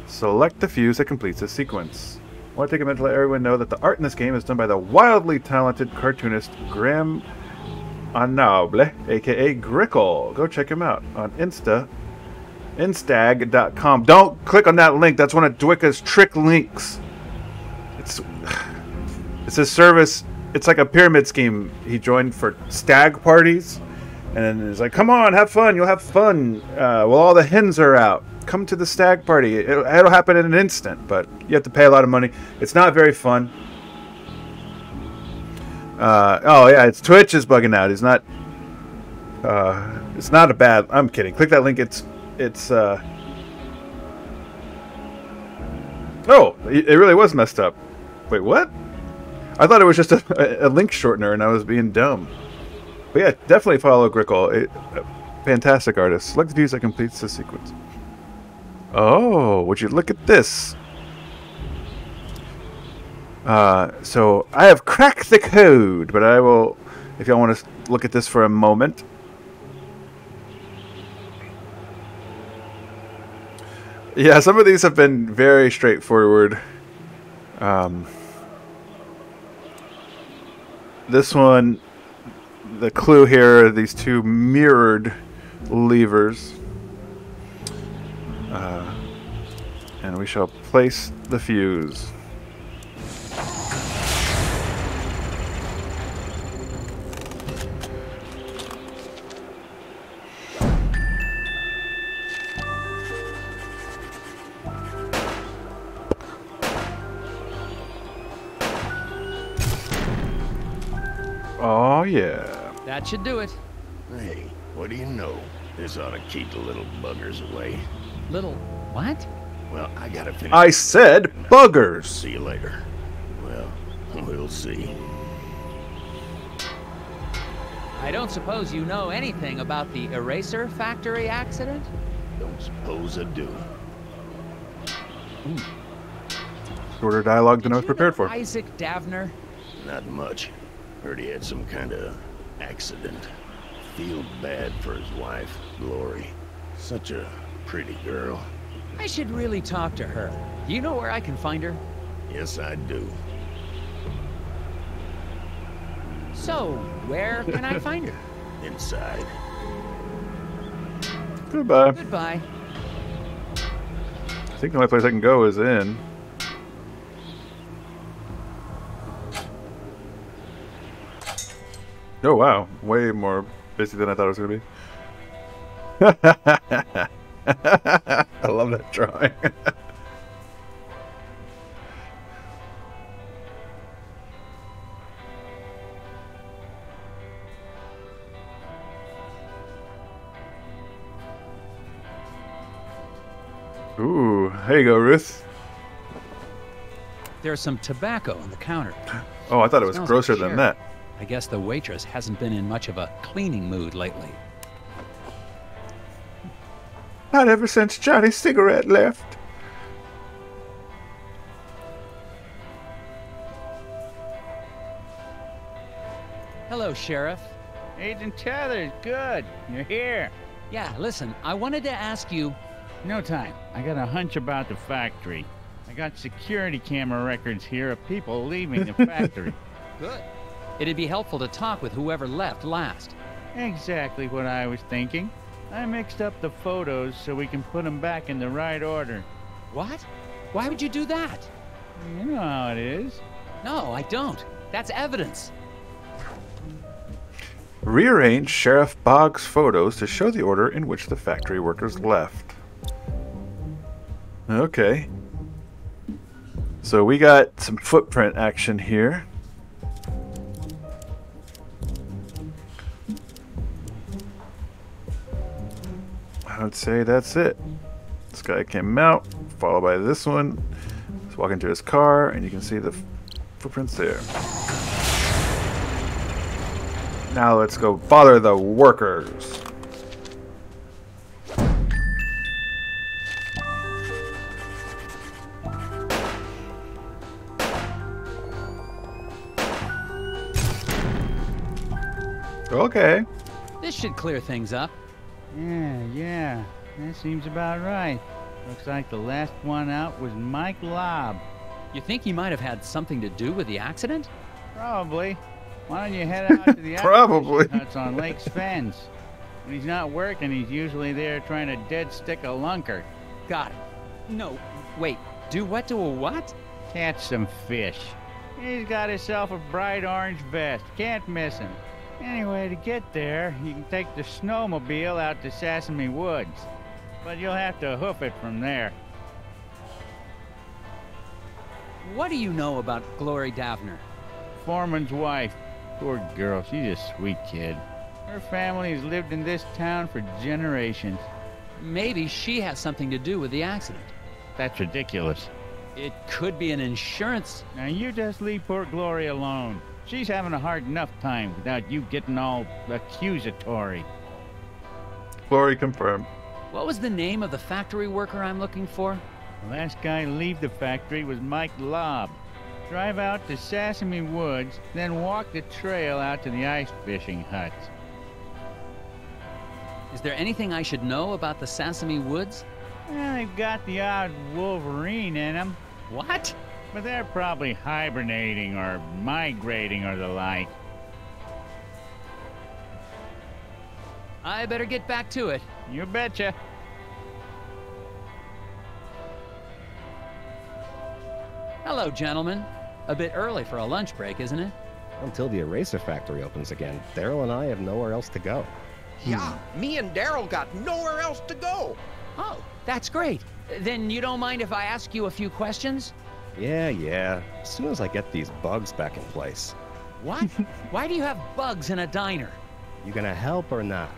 Select the fuse that completes the sequence. I want to take a minute to let everyone know that the art in this game is done by the wildly talented cartoonist Graham Anable, aka Grickle. Go check him out on instag.com. Don't click on that link. That's one of Dwicka's trick links. It's a service. It's like a pyramid scheme he joined for stag parties, and then he's like, "Come on, have fun. You'll have fun. Well, all the hens are out. Come to the stag party. It'll happen in an instant, but you have to pay a lot of money. It's not very fun." Oh yeah, it's Twitch is bugging out. It's not a bad. I'm kidding. Click that link. It's. Oh, it really was messed up. Wait, what? I thought it was just a link shortener, and I was being dumb. But yeah, definitely follow Grickle. Fantastic artist. Select the fuse that completes the sequence. Oh, would you look at this? So I have cracked the code, but I will, if y'all want to look at this for a moment. Yeah, some of these have been very straightforward. This one, the clue here are these two mirrored levers. And we shall place the fuse. Oh, yeah. That should do it. Hey, what do you know? This ought to keep the little buggers away. Little what? Well, I gotta finish. I said buggers. See you later. Well, we'll see. I don't suppose you know anything about the eraser factory accident? Don't suppose I do. Shorter dialogue than I was Did you prepared know for. Isaac Davner? Not much. Heard he had some kind of accident. Feel bad for his wife, Glory. Such a pretty girl. I should really talk to her. Do you know where I can find her? Yes, I do. So, where can I find her? Inside. Goodbye. Goodbye. I think the only place I can go is in. Oh, wow. Way more busy than I thought it was going to be. I love that drawing. Ooh, here you go, Ruth. There's some tobacco on the counter. Oh, I thought it was Smells grosser like than sheriff. that. I guess the waitress hasn't been in much of a cleaning mood lately. Not ever since Johnny's cigarette left. Hello, Sheriff. Agent Tethers, good. You're here. Yeah, listen, I wanted to ask you... No time. I got a hunch about the factory. I got security camera records here of people leaving the factory. Good. It'd be helpful to talk with whoever left last. Exactly what I was thinking. I mixed up the photos so we can put them back in the right order. What? Why would you do that? You know how it is. No, I don't. That's evidence. Rearrange Sheriff Boggs' photos to show the order in which the factory workers left. Okay. So we got some footprint action here. I would say that's it. This guy came out, followed by this one. He's walking to his car, and you can see the footprints there. Now let's go bother the workers. Okay. This should clear things up. Yeah. That seems about right. Looks like the last one out was Mike Lobb. You think he might have had something to do with the accident? Probably. Why don't you head out to the Probably. huts on Lake's Fens? When he's not working, he's usually there trying to dead stick a lunker. Got it. No, wait. Do what to a what? Catch some fish. He's got himself a bright orange vest. Can't miss him. Anyway, to get there, you can take the snowmobile out to Sesame Woods. But you'll have to hoof it from there. What do you know about Glory Davner? Foreman's wife. Poor girl, she's a sweet kid. Her family has lived in this town for generations. Maybe she has something to do with the accident. That's ridiculous. It could be an insurance... Now you just leave poor Glory alone. She's having a hard enough time without you getting all accusatory. Glory confirmed. What was the name of the factory worker I'm looking for? The last guy to leave the factory was Mike Lobb. Drive out to Sesame Woods, then walk the trail out to the ice fishing huts. Is there anything I should know about the Sesame Woods? Well, they've got the odd wolverine in them, What? but they're probably hibernating or migrating or the like. I better get back to it. You betcha. Hello, gentlemen. A bit early for a lunch break, isn't it? Until the eraser factory opens again, Daryl and I have nowhere else to go. Yeah, me and Daryl got nowhere else to go. Oh, that's great. Then you don't mind if I ask you a few questions? Yeah. As soon as I get these bugs back in place. What? Why do you have bugs in a diner? You gonna help or not?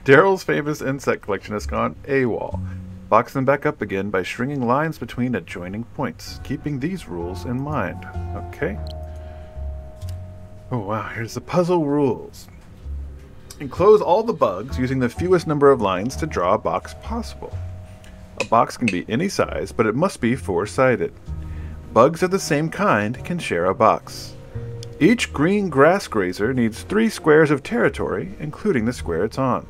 Daryl's famous insect collection has gone AWOL. Box them back up again by stringing lines between adjoining points, keeping these rules in mind. Okay. Oh wow, here's the puzzle rules. Enclose all the bugs using the fewest number of lines to draw a box possible. A box can be any size, but it must be four-sided. Bugs of the same kind can share a box. Each green grass grazer needs 3 squares of territory, including the square it's on.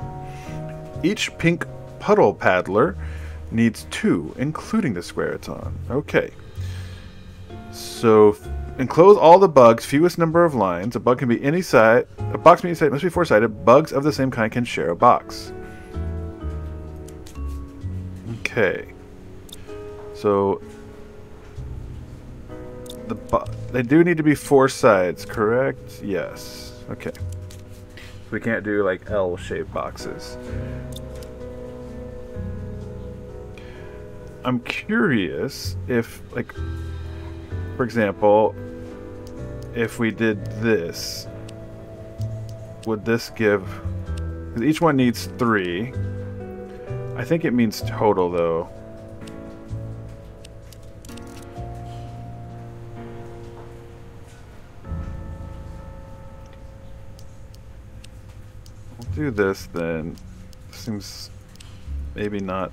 Each pink puddle paddler needs 2, including the square it's on. Okay. So, enclose all the bugs, fewest number of lines. A bug can be any size. A box can be any size, must be four-sided. Bugs of the same kind can share a box. Okay. So, they do need to be 4 sides, correct? Yes. Okay. We can't do like L-shaped boxes. I'm curious if, like, for example, if we did this, would this give... 'cause each one needs 3. I think it means total, though. We'll do this, then. Seems maybe not...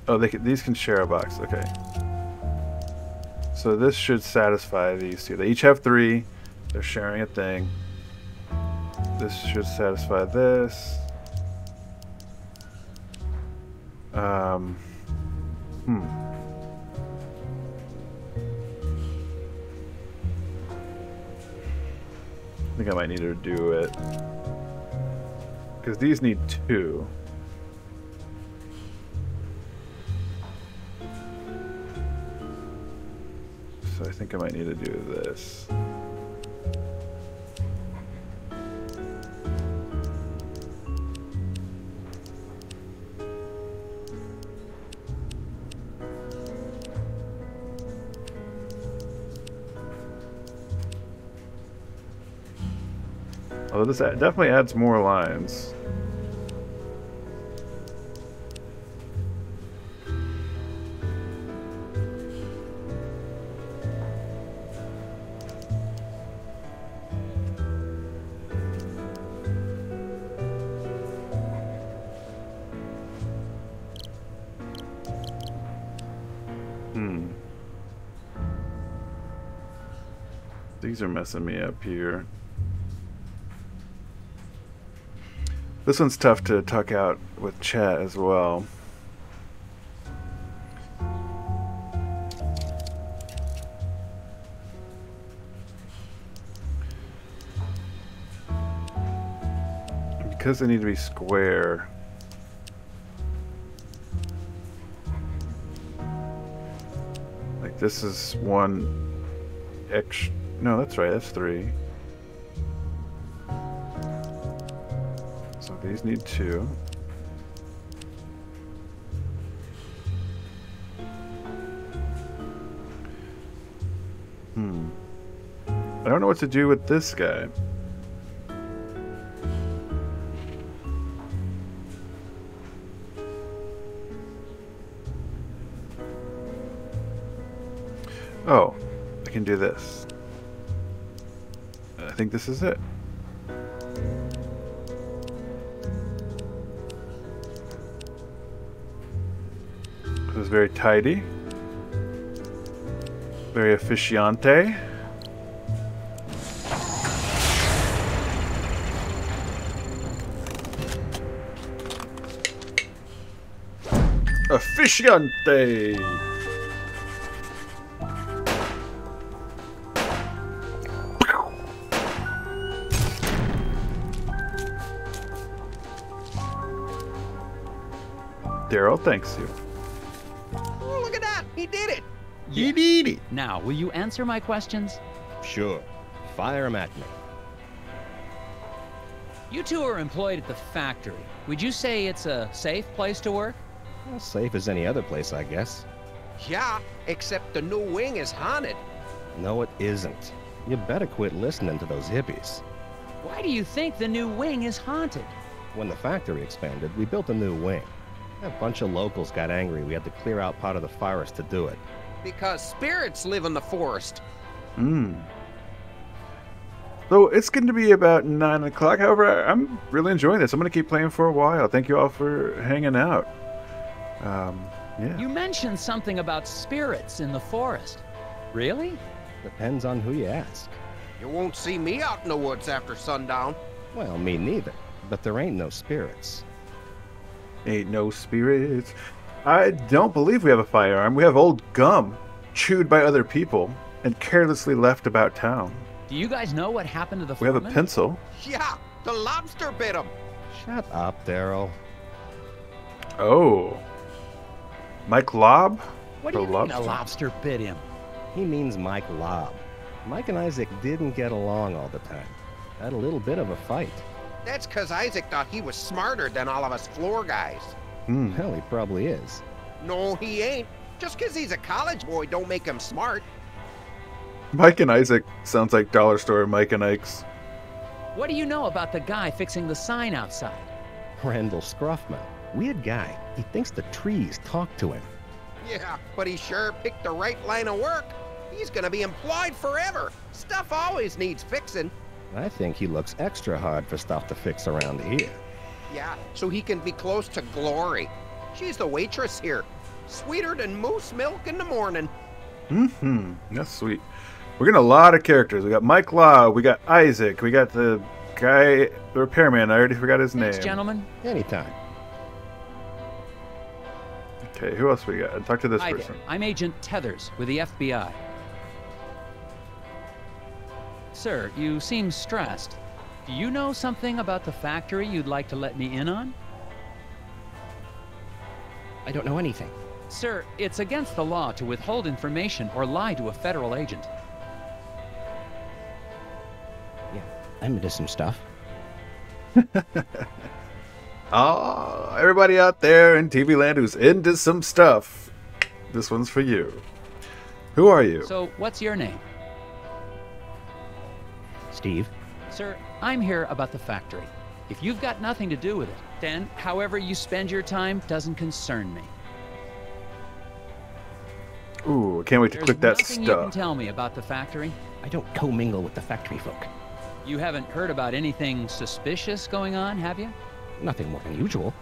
Oh, these can share a box. Okay. So this should satisfy these two. They each have 3. They're sharing a thing. This should satisfy this. I think I might need to do it. Because these need 2. So I think I might need to do this. Although this definitely adds more lines. These are messing me up here. This one's tough to tuck out with chat as well. Because they need to be square. Like this is 1 extra. No, that's right, that's 3. So these need 2. I don't know what to do with this guy. Oh, I can do this. I think this is it. It was very tidy. Very efficiente. Efficiente! Daryl, thanks you. Oh, look at that! He did it! He did it! Now, will you answer my questions? Sure. Fire 'em at me. You two are employed at the factory. Would you say it's a safe place to work? Well, safe as any other place, I guess. Yeah, except the new wing is haunted. No, it isn't. You better quit listening to those hippies. Why do you think the new wing is haunted? When the factory expanded, we built a new wing. A bunch of locals got angry. We had to clear out part of the forest to do it. Because spirits live in the forest. So it's going to be about 9 o'clock. However, I'm really enjoying this. I'm going to keep playing for a while. Thank you all for hanging out. Yeah. You mentioned something about spirits in the forest. Really? Depends on who you ask. You won't see me out in the woods after sundown. Well, me neither. But there ain't no spirits. Ain't no spirits. I don't believe we have a firearm. We have old gum chewed by other people and carelessly left about town. Do you guys know what happened to the We have foreman? a pencil. Yeah, the lobster bit him. Shut up, Daryl. Oh. Mike Lobb? What do The you mean a lobster? lobster bit him? He means Mike Lobb. Mike and Isaac didn't get along all the time. Had a little bit of a fight. That's because Isaac thought he was smarter than all of us floor guys. Hell, he probably is. No, he ain't. Just because he's a college boy don't make him smart. Mike and Isaac sounds like dollar store Mike and Ike's. What do you know about the guy fixing the sign outside? Randall Scruffman. Weird guy. He thinks the trees talk to him. Yeah, but he sure picked the right line of work. He's gonna be employed forever. Stuff always needs fixing. I think he looks extra hard for stuff to fix around here. Yeah, so he can be close to Glory. She's the waitress here. Sweeter than moose milk in the morning. That's sweet. We're getting a lot of characters. We got Mike Law, we got Isaac, we got the guy, the repairman. I already forgot his Thanks, name. gentlemen. Anytime. Okay, who else we got? Talk to this Hi there. person. I'm Agent Tethers with the FBI. Sir, you seem stressed. Do you know something about the factory you'd like to let me in on? I don't know anything. Sir, it's against the law to withhold information or lie to a federal agent. Yeah, I'm into some stuff. Oh, everybody out there in TV land who's into some stuff, this one's for you. Who are you? So, what's your name? Steve? Sir, I'm here about the factory. If you've got nothing to do with it, then however you spend your time doesn't concern me. Ooh, I can't wait to There's click that nothing you can stuff. tell me about the factory. I don't commingle with the factory folk. You haven't heard about anything suspicious going on, have you? Nothing more than usual.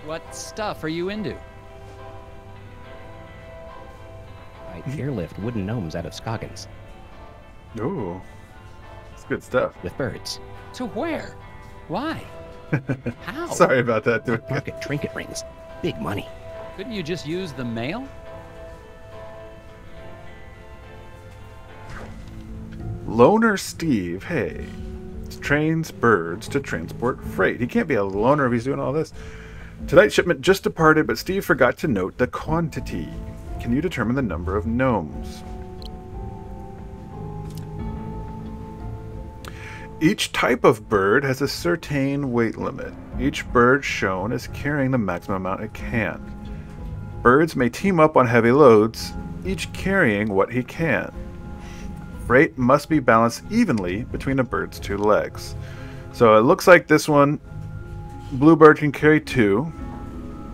What stuff are you into? I airlift wooden gnomes out of Scoggins. Ooh, it's good stuff. With birds. To where? Why? How? Sorry about that, dude. Market trinket rings. Big money. Couldn't you just use the mail? Loner Steve, hey, trains birds to transport freight. He can't be a loner if he's doing all this. Tonight's shipment just departed, but Steve forgot to note the quantity. Can you determine the number of gnomes? Each type of bird has a certain weight limit. Each bird shown is carrying the maximum amount it can. Birds may team up on heavy loads, each carrying what he can. Freight must be balanced evenly between a bird's two legs. So it looks like this one, bluebird can carry 2.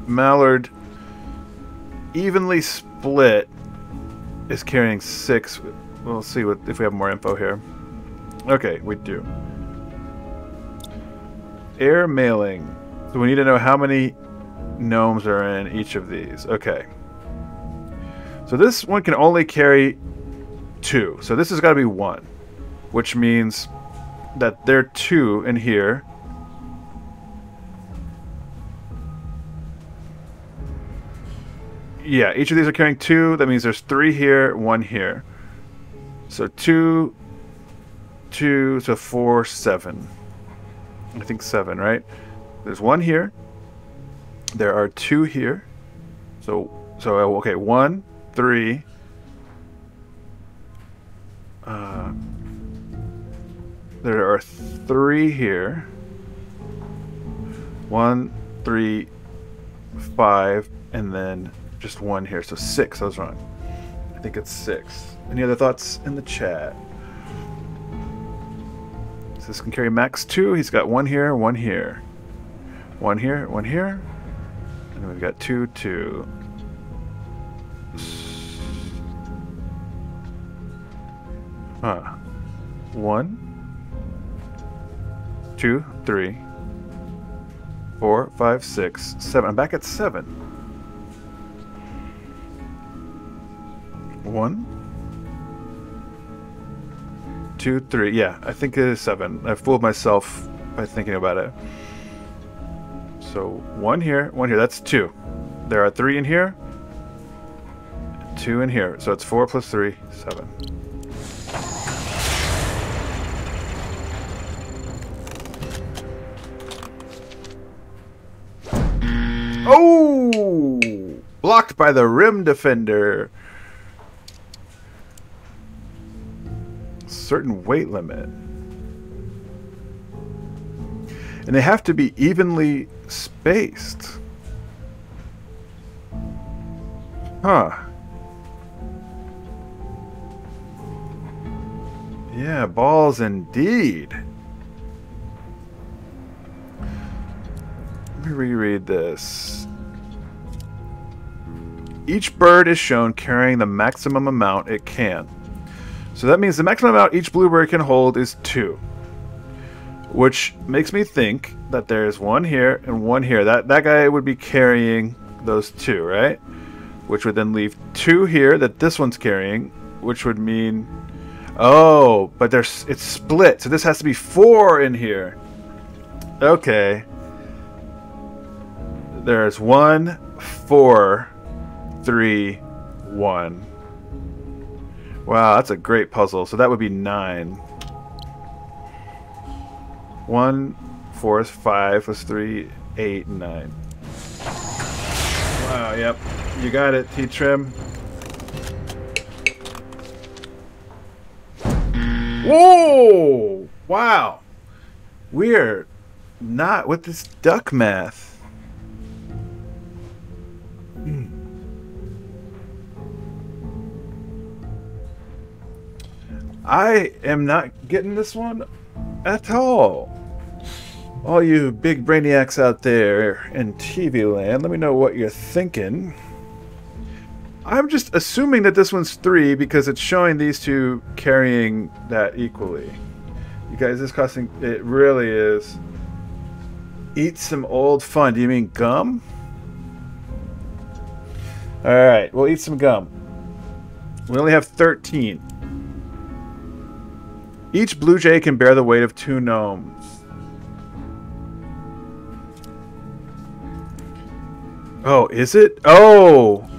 Mallard, evenly split, is carrying 6. We'll see if we have more info here. Okay, we do. Air mailing. So we need to know how many gnomes are in each of these. Okay. So this one can only carry 2. So this has got to be 1. Which means that there are 2 in here. Yeah, each of these are carrying 2. That means there's 3 here, 1 here. So 2, so 4, 7. I think 7, right? There's 1 here. There are 2 here. So okay, 1, 3. There are 3 here. 1, 3, 5, and then just 1 here, so 6. I was wrong. I think it's 6. Any other thoughts in the chat? So this can carry max 2. He's got 1 here, 1 here. 1 here, 1 here. And then we've got 2, 2. Huh. 1, 2, 3, 4, 5, 6, 7. I'm back at 7. 1, 2, 3. Yeah, I think it is 7. I fooled myself by thinking about it. So 1 here, 1 here. That's 2. There are 3 in here, 2 in here. So it's 4 plus 3, 7. Oh! Blocked by the rim defender. Certain weight limit. And they have to be evenly spaced. Huh. Yeah, balls indeed. Let me reread this. Each bird is shown carrying the maximum amount it can. So that means the maximum amount each bluebird can hold is 2. Which makes me think that there's 1 here and 1 here. That guy would be carrying those 2, right? Which would then leave 2 here that this one's carrying, which would mean... Oh, but it's split. So this has to be 4 in here. Okay. There's 1, 4, 3, 1. Wow, that's a great puzzle. So that would be 9. 1, 4 is 5 plus 3, 8, 9. Wow, yep. You got it, T-Trim. Whoa! Wow. We're not with this duck math. I am not getting this one at all. All you big brainiacs out there in TV land, let me know what you're thinking. I'm just assuming that this one's 3 because it's showing these two carrying that equally. You guys, this costing, it really is. Eat some old fun. Do you mean gum? Alright, we'll eat some gum. We only have 13. Each blue jay can bear the weight of 2 gnomes. Oh, is it? Oh!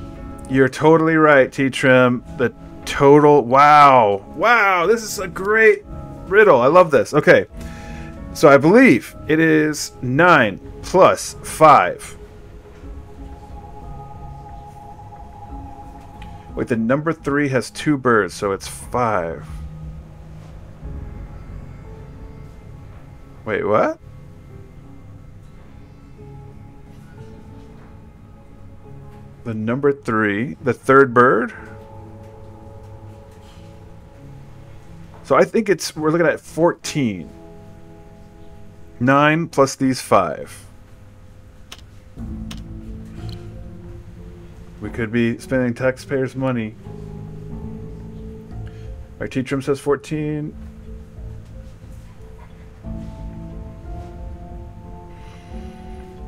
You're totally right, T-Trim. The total... Wow! Wow! This is a great riddle. I love this. Okay. So I believe it is 9 plus 5. Wait, the number 3 has 2 birds, so it's 5. Wait, what? The number 3, the 3rd bird? So I think we're looking at 14. 9 plus these 5. We could be spending taxpayers' money. Our T-Trim says 14.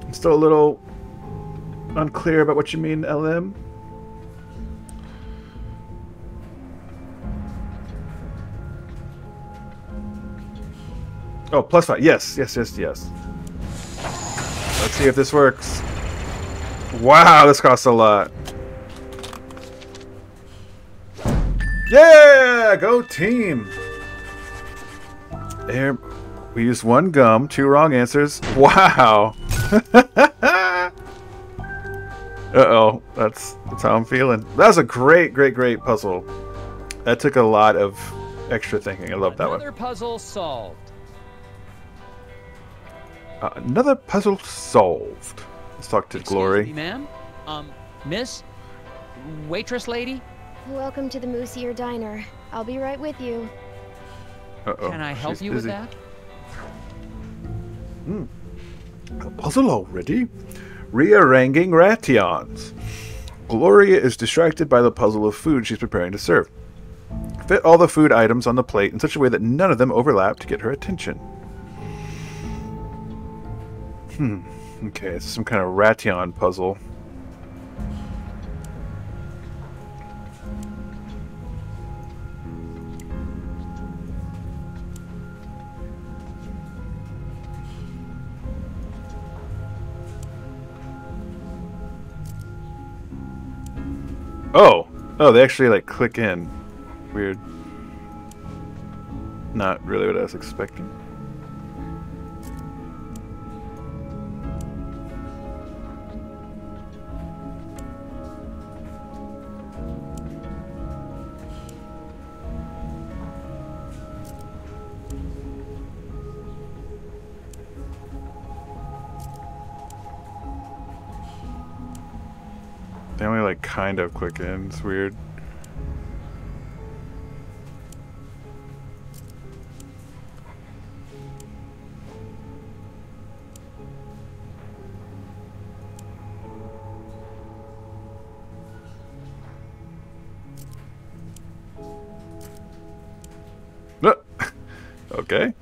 I'm still a little unclear about what you mean, LM. Oh, plus 5. Yes, yes, yes, yes. Let's see if this works. Wow, this costs a lot. Yeah, go team. There, we used 1 gum, 2 wrong answers. Wow. Uh-oh, that's how I'm feeling. That was a great puzzle. That took a lot of extra thinking. I love that one. Another puzzle solved. Another puzzle solved. Let's talk to Glory. Excuse me, ma'am. Miss, waitress lady? Welcome to the Moosier Diner. I'll be right with you. Uh-oh. Can I help She's you with busy. that? A puzzle already? Rearranging rations. Gloria is distracted by the puzzle of food she's preparing to serve. Fit all the food items on the plate in such a way that none of them overlap to get her attention. Okay, it's some kind of ration puzzle. Oh, they actually like click in. Weird. Not really what I was expecting. They only like kind of click in. It's weird. Okay.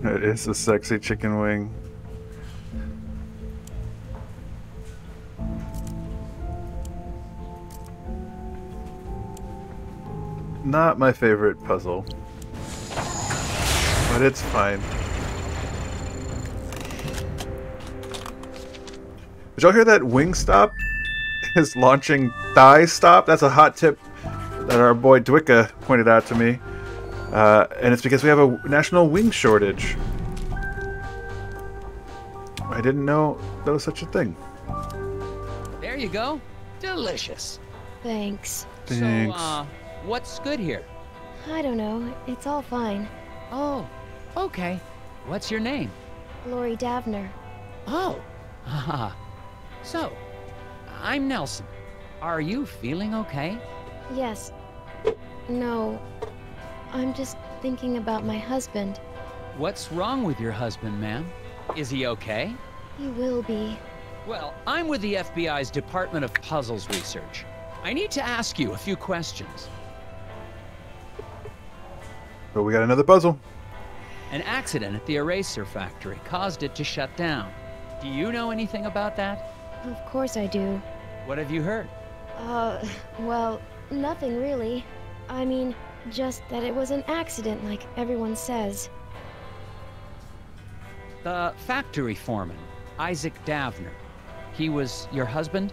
It is a sexy chicken wing. Not my favorite puzzle, but it's fine. Did y'all hear that Wingstop is launching Thigh Stop? That's a hot tip that our boy Dwicka pointed out to me. And it's because we have a national wing shortage. I didn't know there was such a thing. There you go. Delicious. Thanks. Thanks. So, what's good here? I don't know. It's all fine. Oh, okay. What's your name? Lori Davner. Oh, haha. So, I'm Nelson. Are you feeling okay? Yes. No. I'm just thinking about my husband. What's wrong with your husband, ma'am? Is he okay? He will be. Well, I'm with the FBI's Department of Puzzles Research. I need to ask you a few questions. But we got another puzzle. An accident at the eraser factory caused it to shut down. Do you know anything about that? Of course I do. What have you heard? Well, nothing really. I mean, just that it was an accident like everyone says. The factory foreman, Isaac Davner. He was your husband?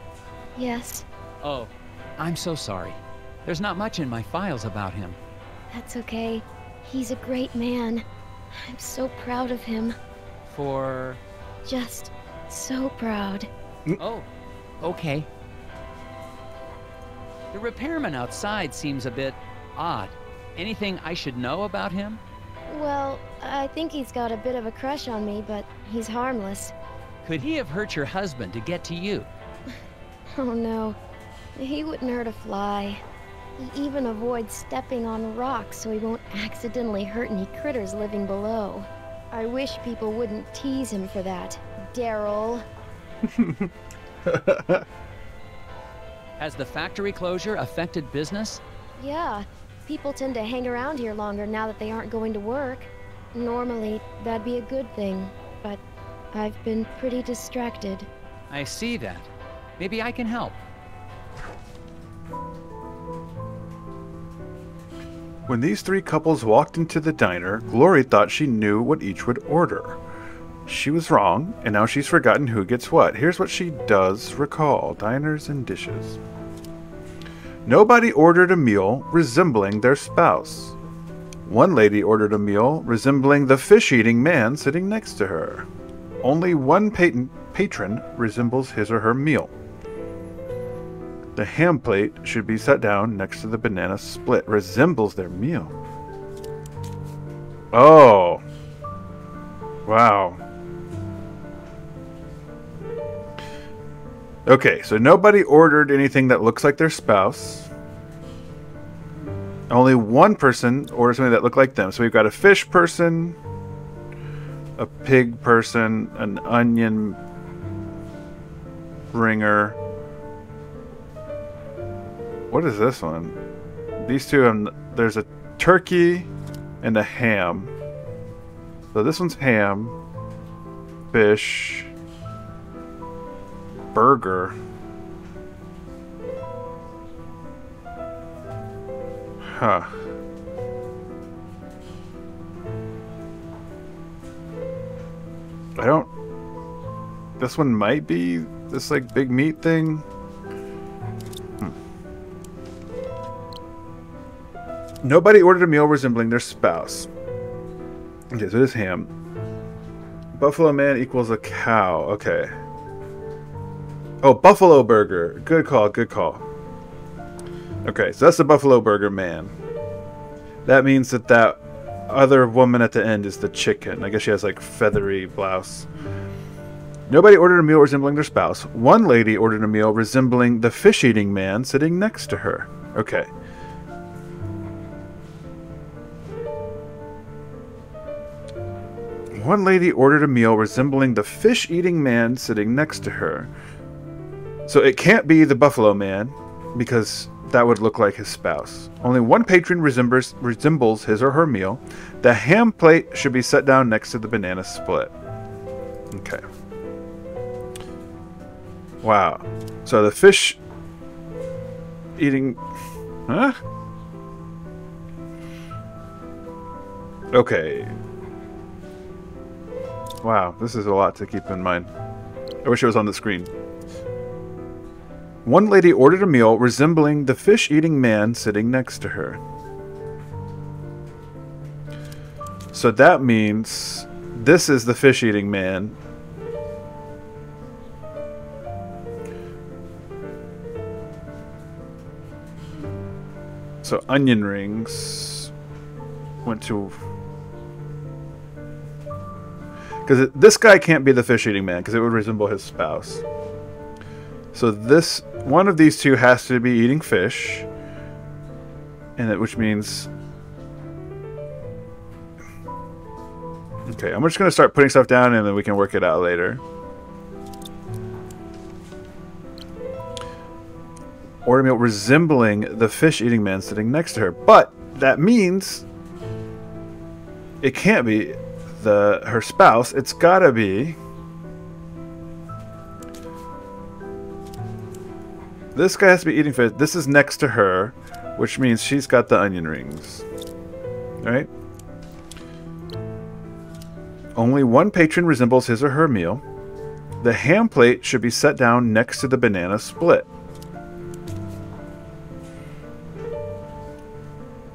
Yes. Oh, I'm so sorry. There's not much in my files about him. That's okay. He's a great man. I'm so proud of him. For... Just so proud. Oh, okay. The repairman outside seems a bit odd. Anything I should know about him? Well, I think he's got a bit of a crush on me, but he's harmless. Could he have hurt your husband to get to you? Oh no. He wouldn't hurt a fly. He even avoids stepping on rocks so he won't accidentally hurt any critters living below. I wish people wouldn't tease him for that, Daryl. Has the factory closure affected business? Yeah, people tend to hang around here longer now that they aren't going to work. Normally, that'd be a good thing, but I've been pretty distracted. I see that. Maybe I can help. When these three couples walked into the diner, Glory thought she knew what each would order. She was wrong, and now she's forgotten who gets what. Here's what she does recall. Diners and dishes. Nobody ordered a meal resembling their spouse. One lady ordered a meal resembling the fish-eating man sitting next to her. Only one patron resembles his or her meal. The ham plate should be set down next to the banana split. Resembles their meal. Oh. Wow. Okay, so nobody ordered anything that looks like their spouse. Only one person ordered something that looked like them. So we've got a fish person, a pig person, an onion ringer. What is this one? These two, there's a turkey and a ham. So this one's ham, fish, burger. Huh. I don't... This one might be this, like, big meat thing. Nobody ordered a meal resembling their spouse. Okay, so it is ham. Buffalo man equals a cow. Okay. Oh, buffalo burger. Good call, good call. Okay, so that's the buffalo burger man. That means that that other woman at the end is the chicken. I guess she has like feathery blouse. Nobody ordered a meal resembling their spouse. One lady ordered a meal resembling the fish-eating man sitting next to her. Okay. One lady ordered a meal resembling the fish-eating man sitting next to her. So it can't be the buffalo man, because that would look like his spouse. Only one patron resembles his or her meal. The ham plate should be set down next to the banana split. Okay. Wow. So the fish eating... Huh? Okay. Wow, this is a lot to keep in mind. I wish it was on the screen. One lady ordered a meal resembling the fish-eating man sitting next to her. So that means this is the fish-eating man. So onion rings went to... Because this guy can't be the fish-eating man, because it would resemble his spouse. So this, one of these two has to be eating fish, and which means... Okay, I'm just going to start putting stuff down, and then we can work it out later. Order meal resembling the fish-eating man sitting next to her. But that means it can't be her spouse. It's gotta be this guy has to be eating fish. This is next to her, which means she's got the onion rings. Right? Only one patron resembles his or her meal. The ham plate should be set down next to the banana split.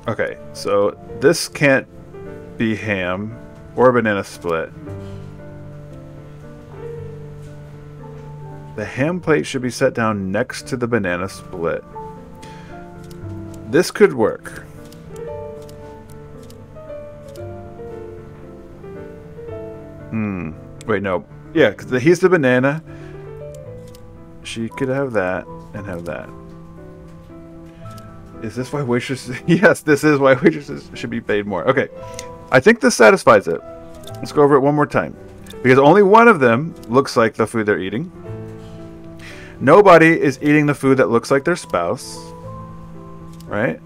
Okay, so this can't be ham or banana split. The ham plate should be set down next to the banana split. This could work. Wait, no. Yeah, because he's the banana. She could have that and have that. Is this why waitresses... Yes, this is why waitresses should be paid more. Okay. I think this satisfies it. Let's go over it one more time. Because only one of them looks like the food they're eating. Nobody is eating the food that looks like their spouse. Right?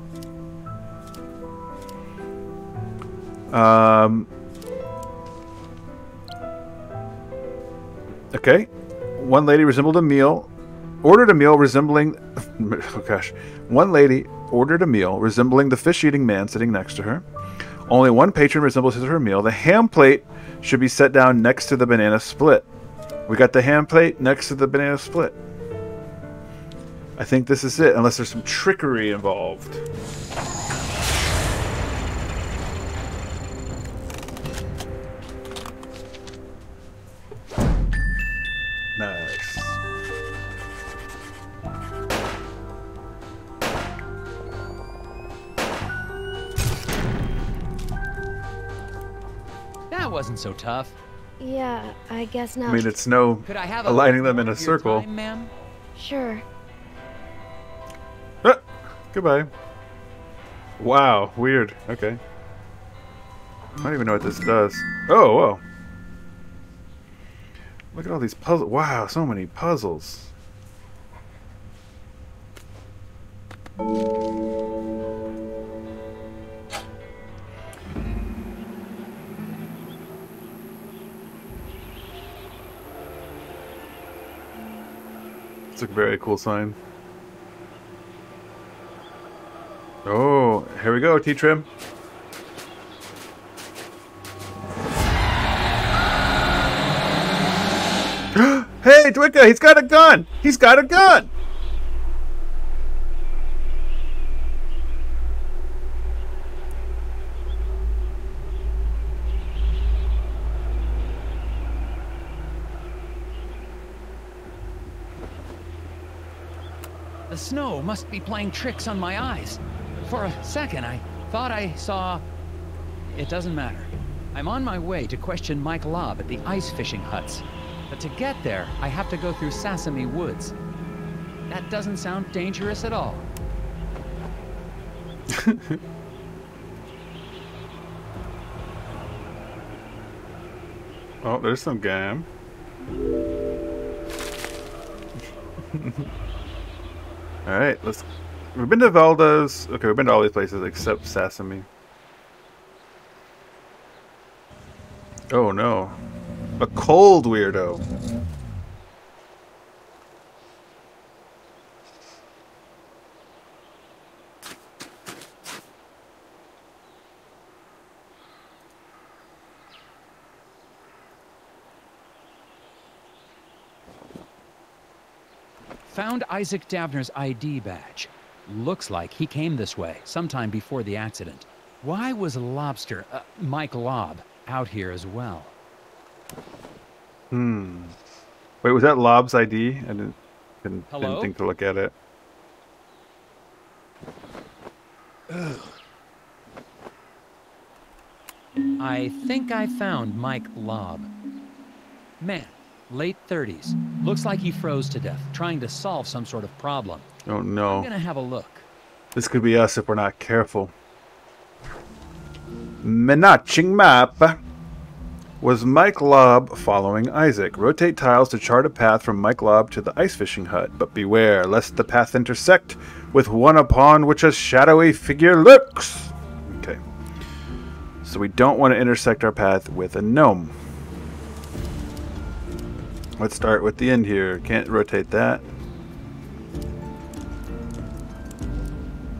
Okay. One lady resembled a meal. Ordered a meal resembling... Oh gosh. One lady ordered a meal resembling the fish-eating man sitting next to her. Only one patron resembles his or her meal. The ham plate should be set down next to the banana split. We got the ham plate next to the banana split. I think this is it, unless there's some trickery involved. Nice. That wasn't so tough. Yeah, I guess not. I mean, it's no Could I have aligning them in a circle. Time, ma'am? Sure. Ah, goodbye. Wow, weird. Okay. I don't even know what this does. Oh, whoa. Look at all these puzzles. Wow, so many puzzles. It's a very cool sign. Oh, here we go, T-Trim. Hey, Dwicka, he's got a gun! He's got a gun! The snow must be playing tricks on my eyes. For a second, I thought I saw... It doesn't matter. I'm on my way to question Mike Lobb at the ice fishing huts. But to get there, I have to go through Sesame Woods. That doesn't sound dangerous at all. Oh, there's some game. Alright, let's... We've been to Valdo's... Okay, we've been to all these places except Sesame. Oh no. A cold weirdo. Found Isaac Davner's ID badge. Looks like he came this way sometime before the accident. Why was Mike Lobb, out here as well? Wait, was that Lobb's ID? I didn't think to look at it. Ugh. I think I found Mike Lobb. Man, late 30s. Looks like he froze to death, trying to solve some sort of problem. Oh no. I'm gonna have a look. This could be us if we're not careful. Menaching map. Was Mike Lobb following Isaac? Rotate tiles to chart a path from Mike Lobb to the ice fishing hut, but beware lest the path intersect with one upon which a shadowy figure lurks. Okay. So we don't want to intersect our path with a gnome. Let's start with the end here. Can't rotate that.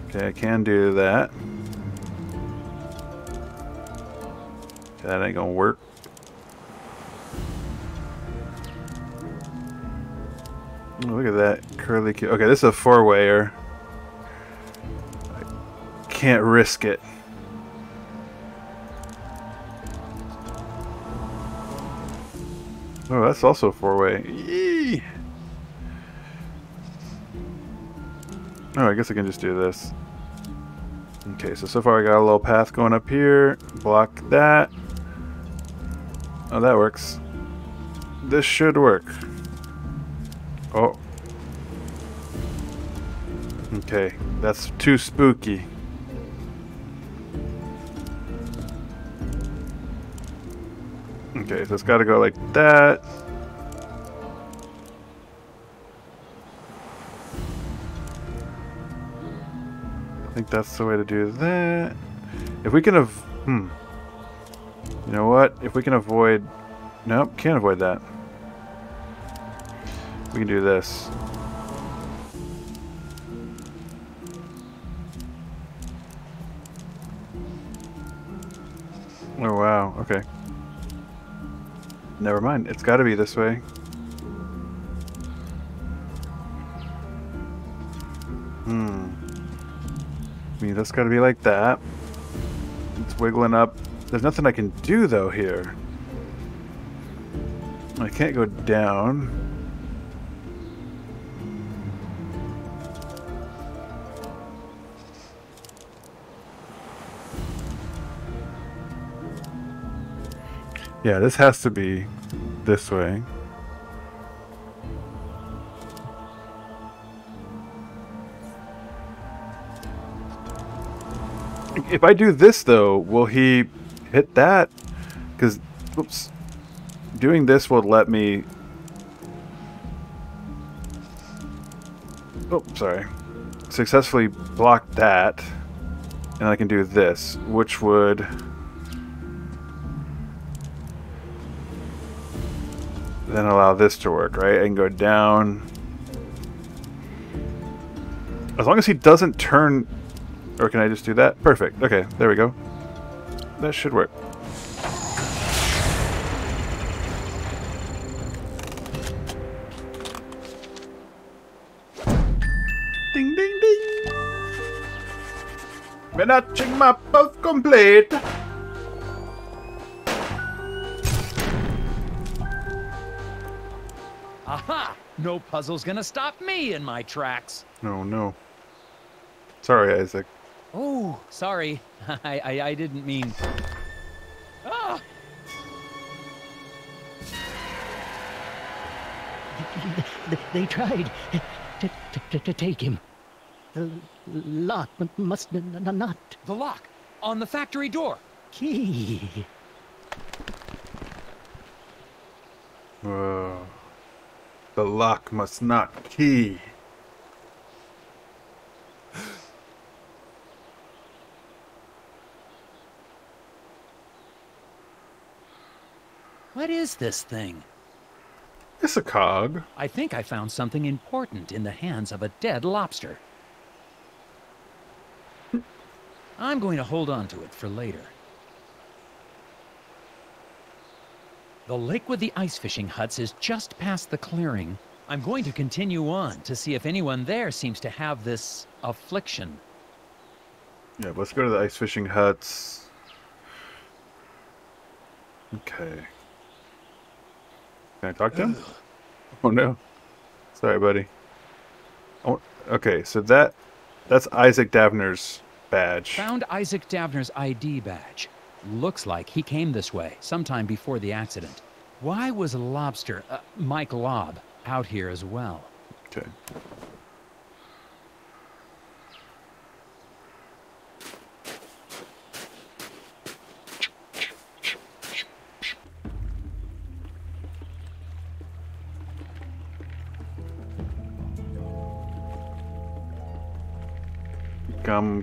Okay, I can do that. Okay, that ain't gonna work. Oh, look at that curly kid. Okay, this is a four-wayer. I can't risk it. Oh, that's also a four-way. Yee! Oh, I guess I can just do this. Okay, so far I got a little path going up here. Block that. Oh, that works. This should work. Oh. Okay, that's too spooky. Okay, so it's got to go like that. I think that's the way to do that. If we can you know what? If we can avoid... Nope, can't avoid that. We can do this. Oh wow, okay. Never mind, it's gotta be this way. I mean, that's gotta be like that. It's wiggling up. There's nothing I can do though here. I can't go down. Yeah, this has to be this way. If I do this, though, will he hit that? Because, whoops, doing this will let me... Oh, sorry. Successfully block that. And I can do this, which would... then allow this to work, right? I can go down. As long as he doesn't turn... Or can I just do that? Perfect. Okay, there we go. That should work. Ding, ding, ding! Matching map of complete! Aha! No puzzle's gonna stop me in my tracks. Oh, no. Sorry, Isaac. Oh, sorry. I didn't mean... Ah! They tried to take him. The lock must not... The lock! On the factory door! Key. The lock must not key. What is this thing? It's a cog. I think I found something important in the hands of a dead lobster. I'm going to hold on to it for later. The lake with the ice fishing huts is just past the clearing. I'm going to continue on to see if anyone there seems to have this affliction. Yeah, let's go to the ice fishing huts. Okay. Can I talk to him? Oh no. Sorry, buddy. Oh, okay, so that's Isaac Davner's badge. Found Isaac Davner's ID badge. Looks like he came this way sometime before the accident. Why was Lobster, Mike Lobb, out here as well? Okay.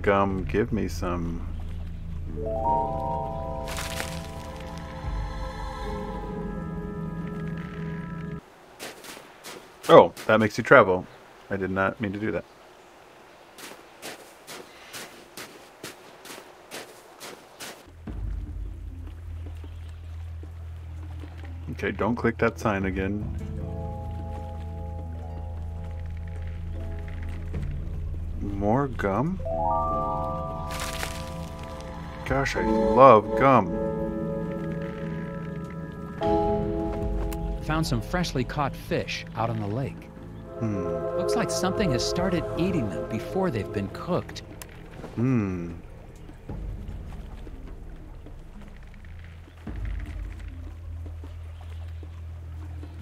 Gum, give me some. Oh, that makes you travel. I did not mean to do that. Okay, don't click that sign again. More gum? Gosh, I love gum. Found some freshly caught fish out on the lake. Looks like something has started eating them before they've been cooked.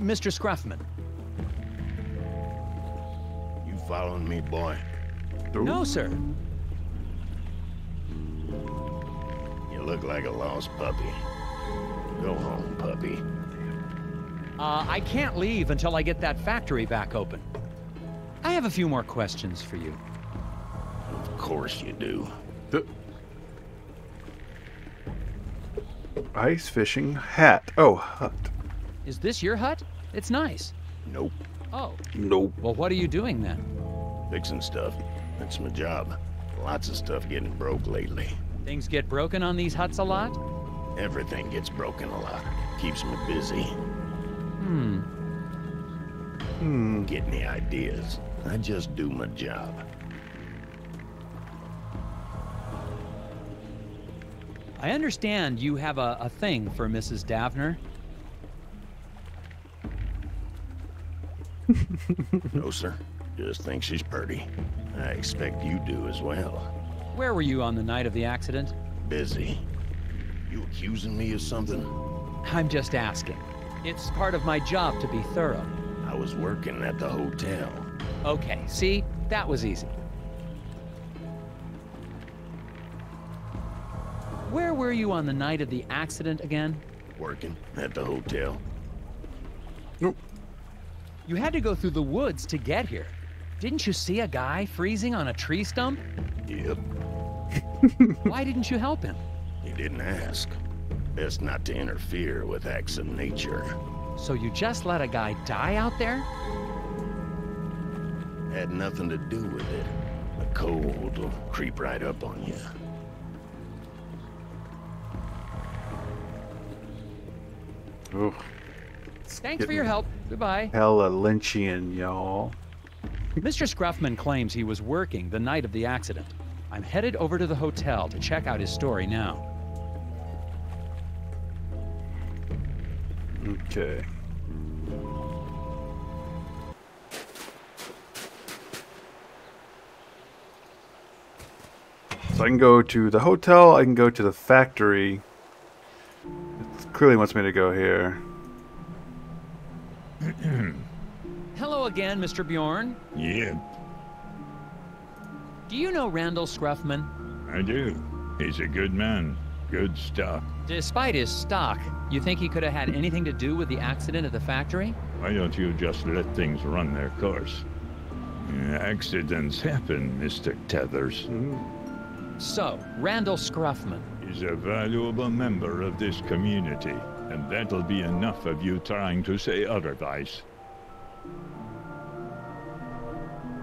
Mr. Scruffman. You following me, boy? No, sir. You look like a lost puppy. Go home, puppy. I can't leave until I get that factory back open. I have a few more questions for you. Of course you do. Ice fishing hat. Oh, hut. Is this your hut? It's nice. Nope. Oh. Nope. Well, what are you doing then? Fixing stuff. That's my job. Lots of stuff getting broke lately. Things get broken on these huts a lot? Everything gets broken a lot. Keeps me busy. Get any ideas? I just do my job. I understand you have a thing for Mrs. Davner. No, sir. Just think she's pretty. I expect you do as well. Where were you on the night of the accident? Busy. You accusing me of something? I'm just asking. It's part of my job to be thorough. I was working at the hotel. Okay, see? That was easy. Where were you on the night of the accident again? Working at the hotel. Nope. You had to go through the woods to get here. Didn't you see a guy freezing on a tree stump? Yep. Why didn't you help him? He didn't ask. Best not to interfere with acts of nature. So you just let a guy die out there? Had nothing to do with it. The cold will creep right up on you. Ooh. Thanks for your help. Goodbye. Hella Lynchian, y'all. Mr. Scruffman claims he was working the night of the accident. I'm headed over to the hotel to check out his story now. Okay. So I can go to the hotel, I can go to the factory. It clearly wants me to go here. Hello again, Mr. Bjorn. Yeah, Do you know Randall Scruffman? I do. He's a good man. Good stuff. Despite his stock, you think he could have had anything to do with the accident at the factory? Why don't you just let things run their course? Accidents happen, Mr. Tethers. So, Randall Scruffman. He's a valuable member of this community, and that'll be enough of you trying to say otherwise.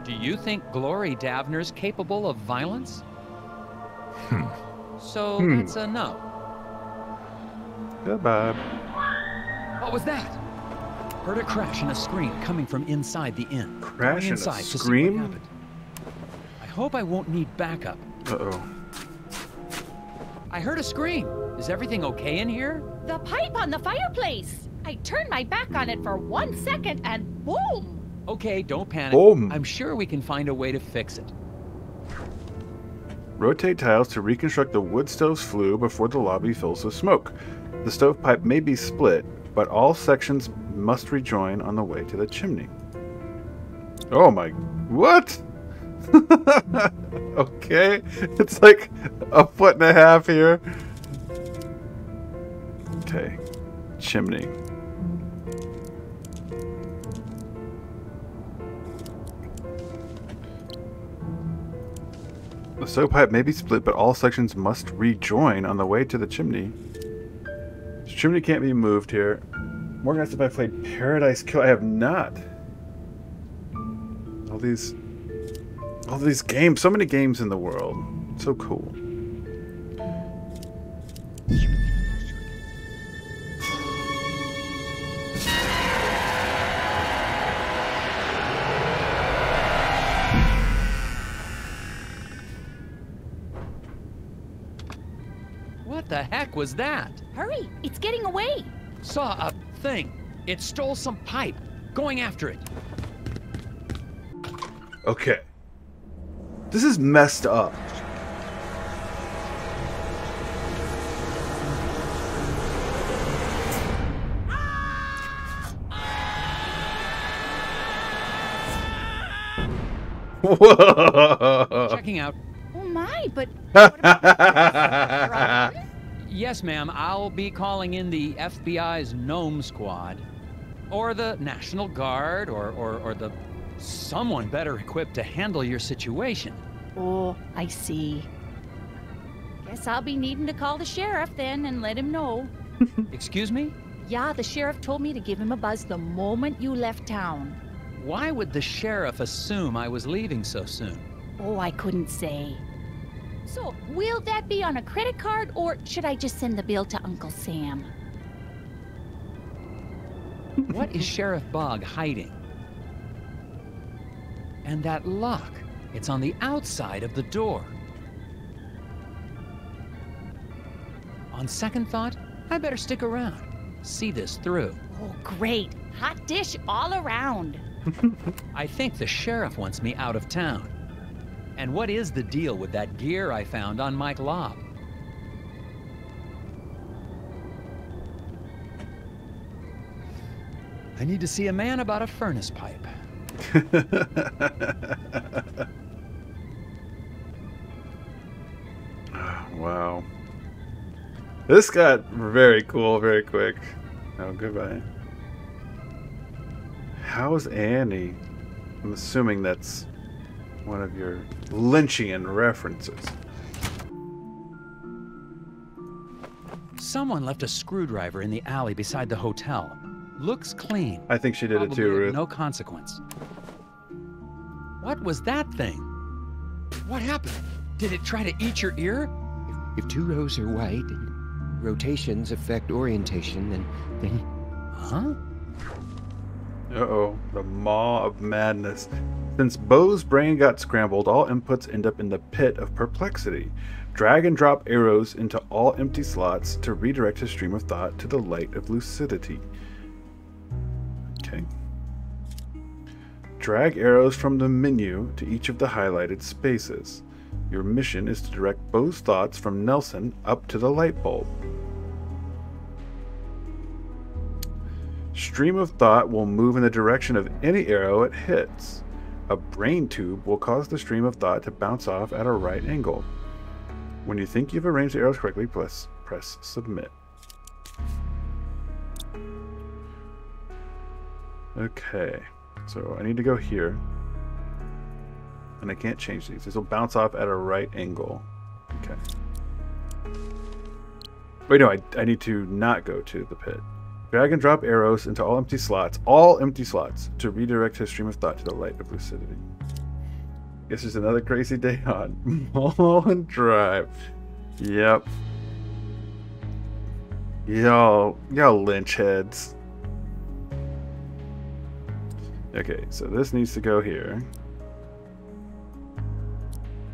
Do you think Glory Davner's capable of violence? So that's a no. Goodbye. What was that? Heard a crash and a scream coming from inside the inn. Crash and a inside to see what scream? happened. I hope I won't need backup. Uh-oh. I heard a scream. Is everything okay in here? The pipe on the fireplace. I turned my back on it for 1 second and boom! Okay, don't panic. Boom. I'm sure we can find a way to fix it. Rotate tiles to reconstruct the wood stove's flue before the lobby fills with smoke. The stovepipe may be split, but all sections must rejoin on the way to the chimney. Oh my... What? Okay. It's like 1.5 feet here. Okay. Chimney. The stovepipe may be split, but all sections must rejoin on the way to the chimney. The chimney can't be moved here. Morgan asked if I played Paradise Kill. I have not. All these games. So many games in the world. So cool. What the heck was that? Hurry, it's getting away. Saw a thing. It stole some pipe. Going after it. Okay. This is messed up. Whoa. Checking out. Oh my, but... Yes, ma'am. I'll be calling in the FBI's Gnome Squad. Or the National Guard, or the... someone better equipped to handle your situation. Oh, I see. Guess I'll be needing to call the sheriff then and let him know. Excuse me? Yeah, the sheriff told me to give him a buzz the moment you left town. Why would the sheriff assume I was leaving so soon? Oh, I couldn't say. So, will that be on a credit card, or should I just send the bill to Uncle Sam? What is Sheriff Bog hiding? And that lock, it's on the outside of the door. On second thought, I better stick around. See this through. Oh, great. Hot dish all around. I think the sheriff wants me out of town. And what is the deal with that gear I found on Mike Lobb? I need to see a man about a furnace pipe. Wow. This got very cool very quick. Oh, goodbye. How's Annie? I'm assuming that's one of your Lynchian references. Someone left a screwdriver in the alley beside the hotel. Looks clean. I think she did it too, Probably of Ruth. no consequence. What was that thing? What happened? Did it try to eat your ear? If two rows are white and rotations affect orientation, then... Huh? Uh-oh, the maw of madness. Since Bo's brain got scrambled, all inputs end up in the pit of perplexity. Drag and drop arrows into all empty slots to redirect his stream of thought to the light of lucidity. Okay. Drag arrows from the menu to each of the highlighted spaces. Your mission is to direct Bo's thoughts from Nelson up to the light bulb. Stream of thought will move in the direction of any arrow it hits. A brain tube will cause the stream of thought to bounce off at a right angle. When you think you've arranged the arrows correctly, press submit. Okay, so I need to go here. And I can't change these. These will bounce off at a right angle. Okay. Wait, no, I need to not go to the pit. Drag and drop arrows into all empty slots, to redirect his stream of thought to the light of lucidity. Guess there's another crazy day on Mulholland Drive. Yep. Y'all lynch heads. Okay, so this needs to go here.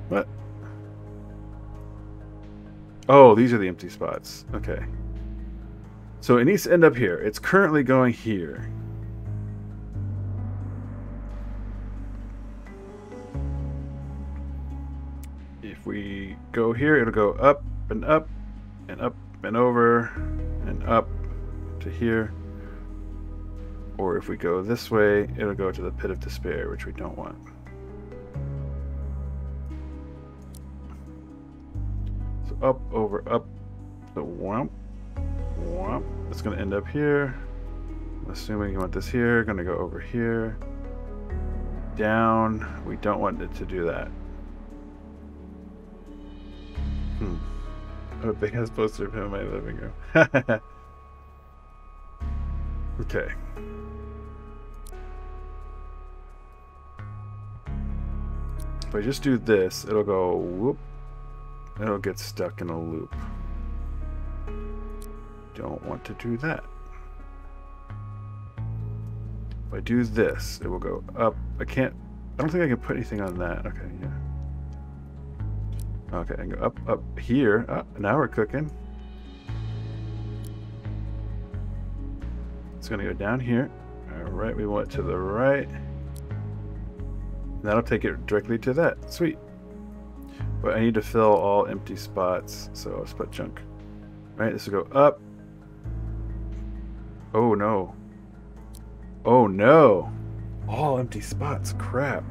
What? Oh, these are the empty spots. Okay. So it needs to end up here. It's currently going here. If we go here, it'll go up and up and up and over and up to here. Or if we go this way, it'll go to the pit of despair, which we don't want. So up, over, up, so whomp. It's going to end up here. Assuming you want this here, going to go over here. Down. We don't want it to do that. A big ass poster of him in my living room. Okay. If I just do this, it'll go whoop. It'll get stuck in a loop. Don't want to do that. If I do this, it will go up. I don't think I can put anything on that. Okay, yeah. Okay, I can go up here. Now we're cooking. It's gonna go down here. Alright, we want it to the right. That'll take it directly to that. Sweet. But I need to fill all empty spots, so I'll split chunk. Alright, this will go up. Oh no. Oh no. All empty spots. Crap.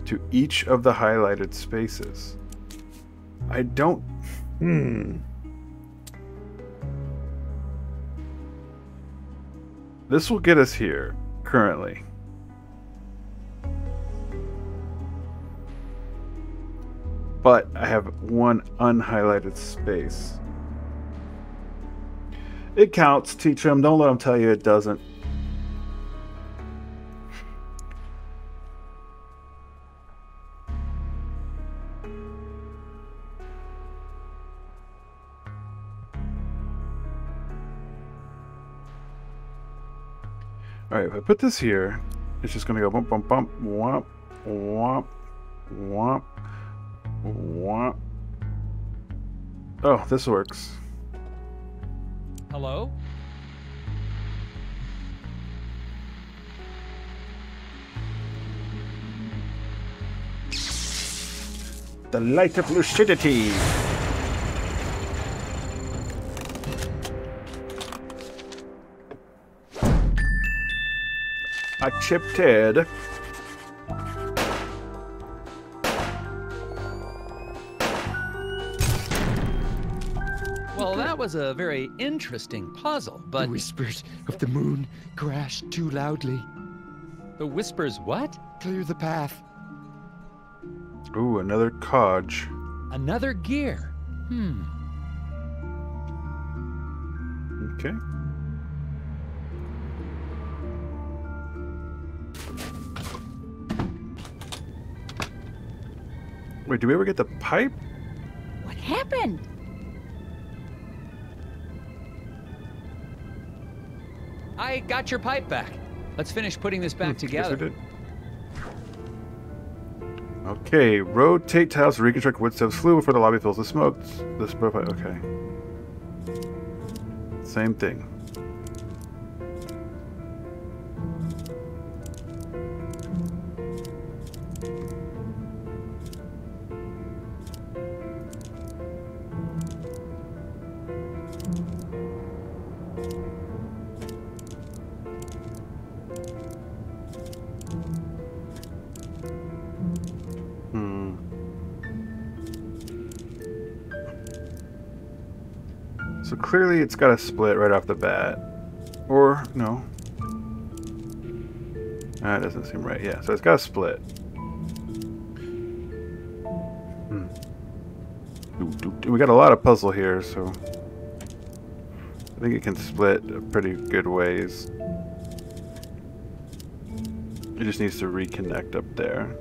To each of the highlighted spaces. I don't... This will get us here, currently. But I have one unhighlighted space. It counts, teach him. Don't let him tell you it doesn't. Alright, if I put this here, it's just going to go bump, bump, bump, womp, womp, womp, womp. Oh, this works. Hello? The light of lucidity. Chip Ted. Well, that was a very interesting puzzle, but... The whispers of the moon crashed too loudly. The whispers what? Clear the path. Ooh, another codge. Another gear. Okay. Wait, did we ever get the pipe? What happened? I got your pipe back. Let's finish putting this back together. Yes, we did. Okay, rotate tiles to reconstruct wood steps flue before the lobby fills with smoke. This profile, okay. Same thing. So clearly it's got a split right off the bat. Or, no. That doesn't seem right. Yeah, so it's got a split. We got a lot of puzzle here, so... I think it can split pretty good ways. It just needs to reconnect up there.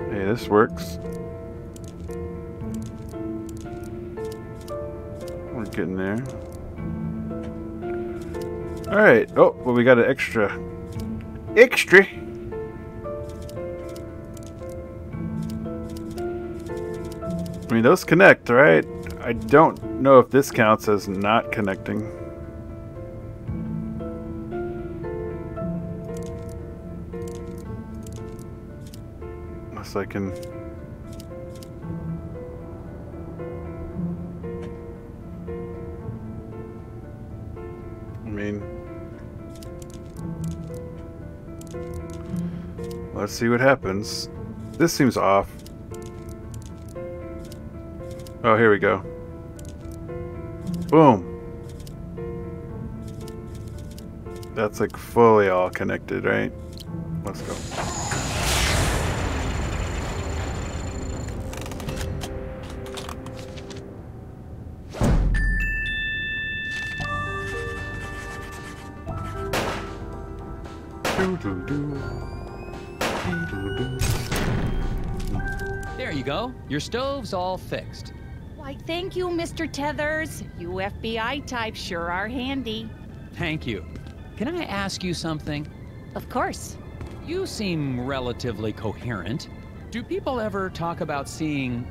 Hey, this works. We're getting there. Alright. Oh, well, we got an extra. Extra! I mean, those connect, right? I don't know if this counts as not connecting. Unless I can... I mean... Let's see what happens. This seems off. Oh, here we go. Boom. That's like fully all connected, right? Let's go. There you go. Your stove's all fixed. Why, thank you, Mr. Tethers. You FBI types sure are handy. Thank you. Can I ask you something? Of course. You seem relatively coherent. Do people ever talk about seeing,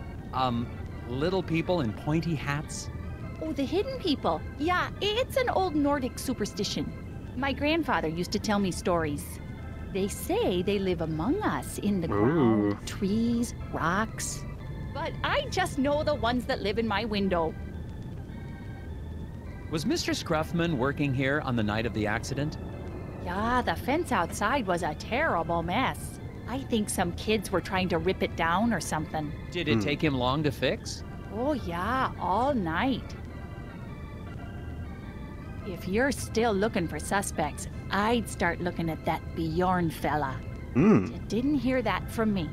little people in pointy hats? Oh, the hidden people. Yeah, it's an old Nordic superstition. My grandfather used to tell me stories. They say they live among us in the ground, trees, rocks. But I just know the ones that live in my window. Was Mr. Scruffman working here on the night of the accident? Yeah, the fence outside was a terrible mess. I think some kids were trying to rip it down or something. Did it take him long to fix? Oh yeah, all night. If you're still looking for suspects, I'd start looking at that Bjorn fella. You didn't hear that from me.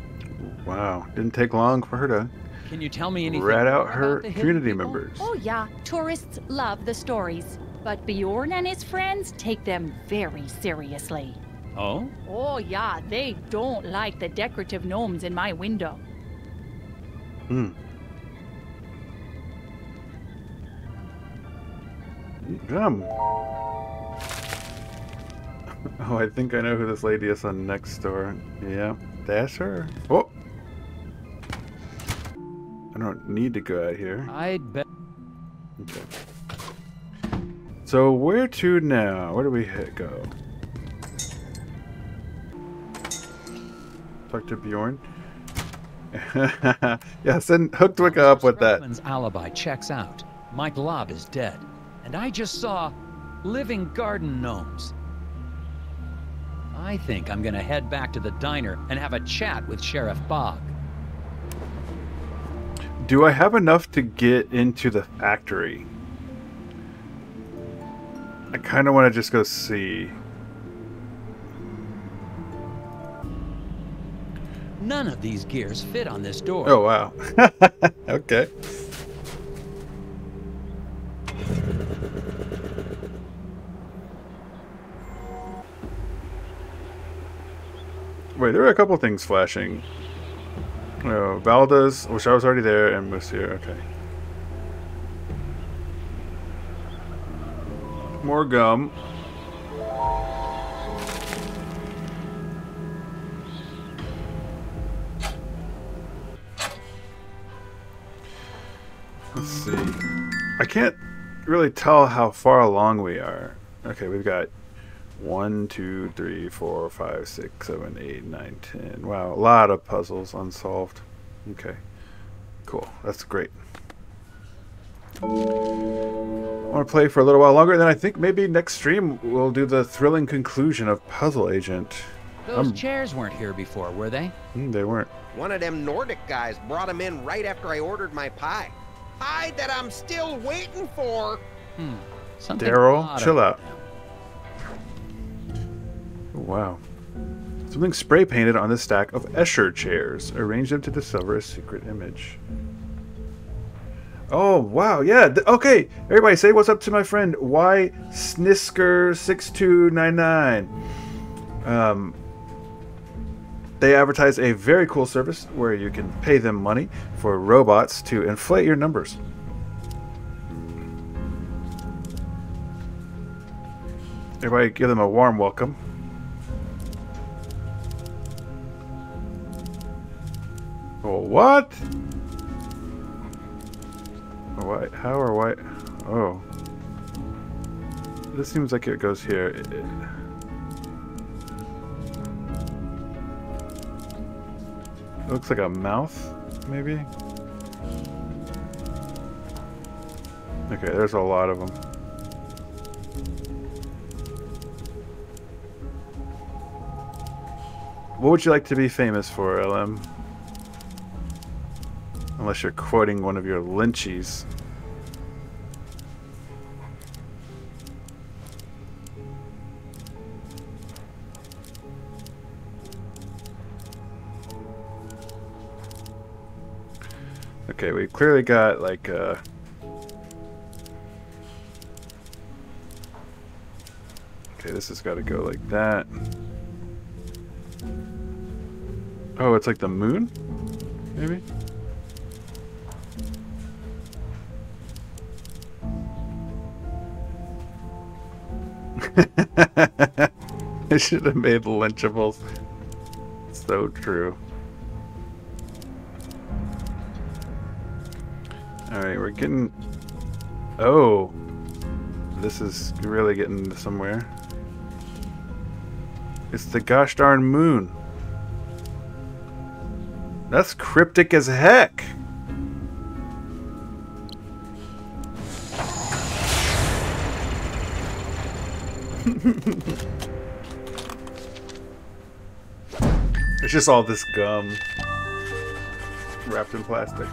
Wow, didn't take long for her to Can you tell me anything rat out more her about the hidden community people? members. Oh yeah, tourists love the stories. But Bjorn and his friends take them very seriously. Oh? Oh yeah, they don't like the decorative gnomes in my window. Gum. Oh, I think I know who this lady is on next door. Yeah, that's her. Oh! I don't need to go out here. I'd bet. Okay. So where to now? Where do we go? Talk to Bjorn. Yeah, send hooked Wicca up with that. Strutman's alibi checks out. Mike Lobb is dead. And I just saw living garden gnomes. I think I'm gonna head back to the diner and have a chat with Sheriff Bog. Do I have enough to get into the factory? I kind of want to just go see. None of these gears fit on this door. Oh, wow. Okay. Wait, there are a couple things flashing. Oh, Valdez, which I was already there, and Monsieur. Okay. More gum. Let's see. I can't really tell how far along we are. Okay, we've got 1, 2, 3, 4, 5, 6, 7, 8, 9, 10. Wow, a lot of puzzles unsolved. Okay, cool. That's great. I want to play for a little while longer, and then I think maybe next stream we'll do the thrilling conclusion of Puzzle Agent. Those chairs weren't here before, were they? They weren't. One of them Nordic guys brought him in right after I ordered my pie. Pie that I'm still waiting for. Daryl, chill out. Wow. Something spray painted on the stack of Escher chairs. Arrange them to discover a secret image. Oh, wow. Yeah. Okay. Everybody say what's up to my friend Y Snisker6299. They advertise a very cool service where you can pay them money for robots to inflate your numbers. Everybody give them a warm welcome. Oh, what? Why? How or why? Oh. This seems like it goes here. It looks like a mouth, maybe? Okay, there's a lot of them. What would you like to be famous for, LM? Unless you're quoting one of your Lynchies. Okay, we clearly got like okay, this has got to go like that. Oh, it's like the moon? Maybe? I should have made Lynchables. So true. Alright, we're getting... Oh! This is really getting somewhere. It's the gosh darn moon. That's cryptic as heck! It's just all this gum wrapped in plastic.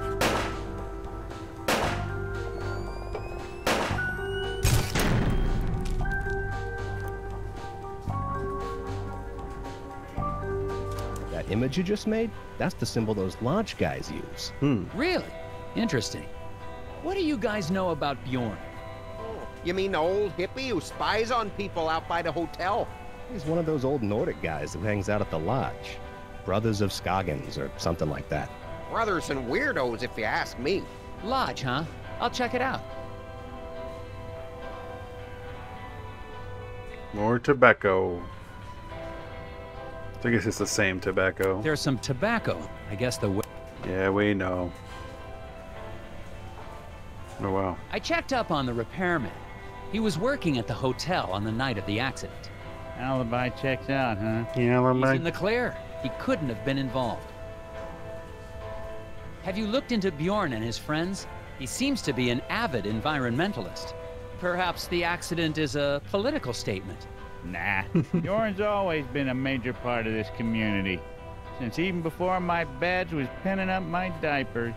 That image you just made? That's the symbol those lodge guys use. Really? Interesting. What do you guys know about Bjorn? You mean the old hippie who spies on people out by the hotel? He's one of those old Nordic guys who hangs out at the lodge. Brothers of Scoggins or something like that. Brothers and weirdos, if you ask me. Lodge, huh? I'll check it out. More tobacco. I guess it's the same tobacco. There's some tobacco. I guess the... Yeah, we know. Oh, wow. I checked up on the repairman. He was working at the hotel on the night of the accident. Alibi checks out, huh? Yeah, He's in the clear. He couldn't have been involved. Have you looked into Bjorn and his friends? He seems to be an avid environmentalist. Perhaps the accident is a political statement. Nah, Bjorn's always been a major part of this community. Since even before my badge was pinning up my diapers.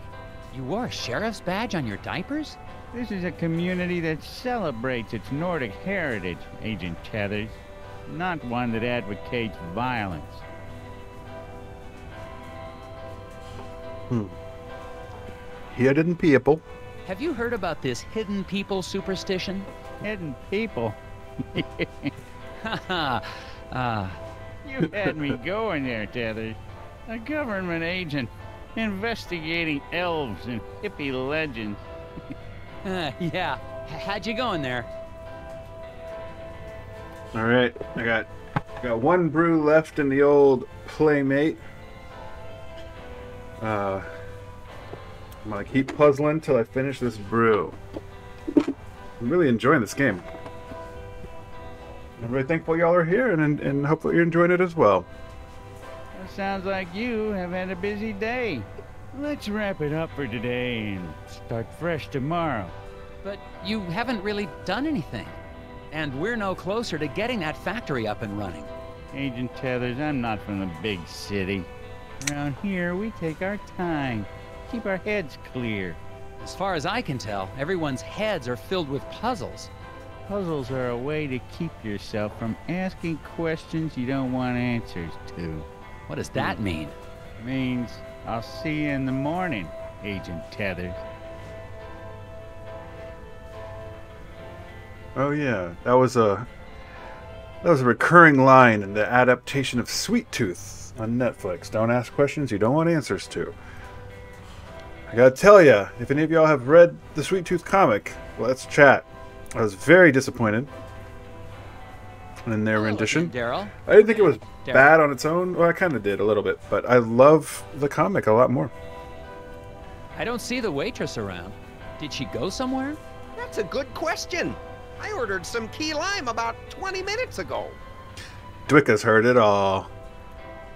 You wore a sheriff's badge on your diapers? This is a community that celebrates its Nordic heritage, Agent Tethers. Not one that advocates violence. Hidden people. Have you heard about this hidden people superstition? Hidden people? Haha. You had me going there, Tethers. A government agent investigating elves and hippie legends. Yeah, how'd you going there? All right, I got one brew left in the old Playmate. I'm gonna keep puzzling till I finish this brew. I'm really enjoying this game. I'm really thankful y'all are here, and hopefully you're enjoying it as well. That sounds like you have had a busy day. Let's wrap it up for today and start fresh tomorrow. But you haven't really done anything. And we're no closer to getting that factory up and running. Agent Tethers, I'm not from the big city. Around here, we take our time. Keep our heads clear. As far as I can tell, everyone's heads are filled with puzzles. Puzzles are a way to keep yourself from asking questions you don't want answers to. What does that mean? Means I'll see you in the morning, Agent Tethers. Oh yeah, that was a recurring line in the adaptation of Sweet Tooth on Netflix. Don't ask questions you don't want answers to. I gotta tell ya, if any of y'all have read the Sweet Tooth comic, let's chat. I was very disappointed in their rendition. Daryl. I didn't think it was Daryl. bad on its own. Well, I kind of did a little bit, but I love the comic a lot more. I don't see the waitress around. Did she go somewhere? That's a good question. I ordered some key lime about 20 minutes ago. Dwicka's heard it all.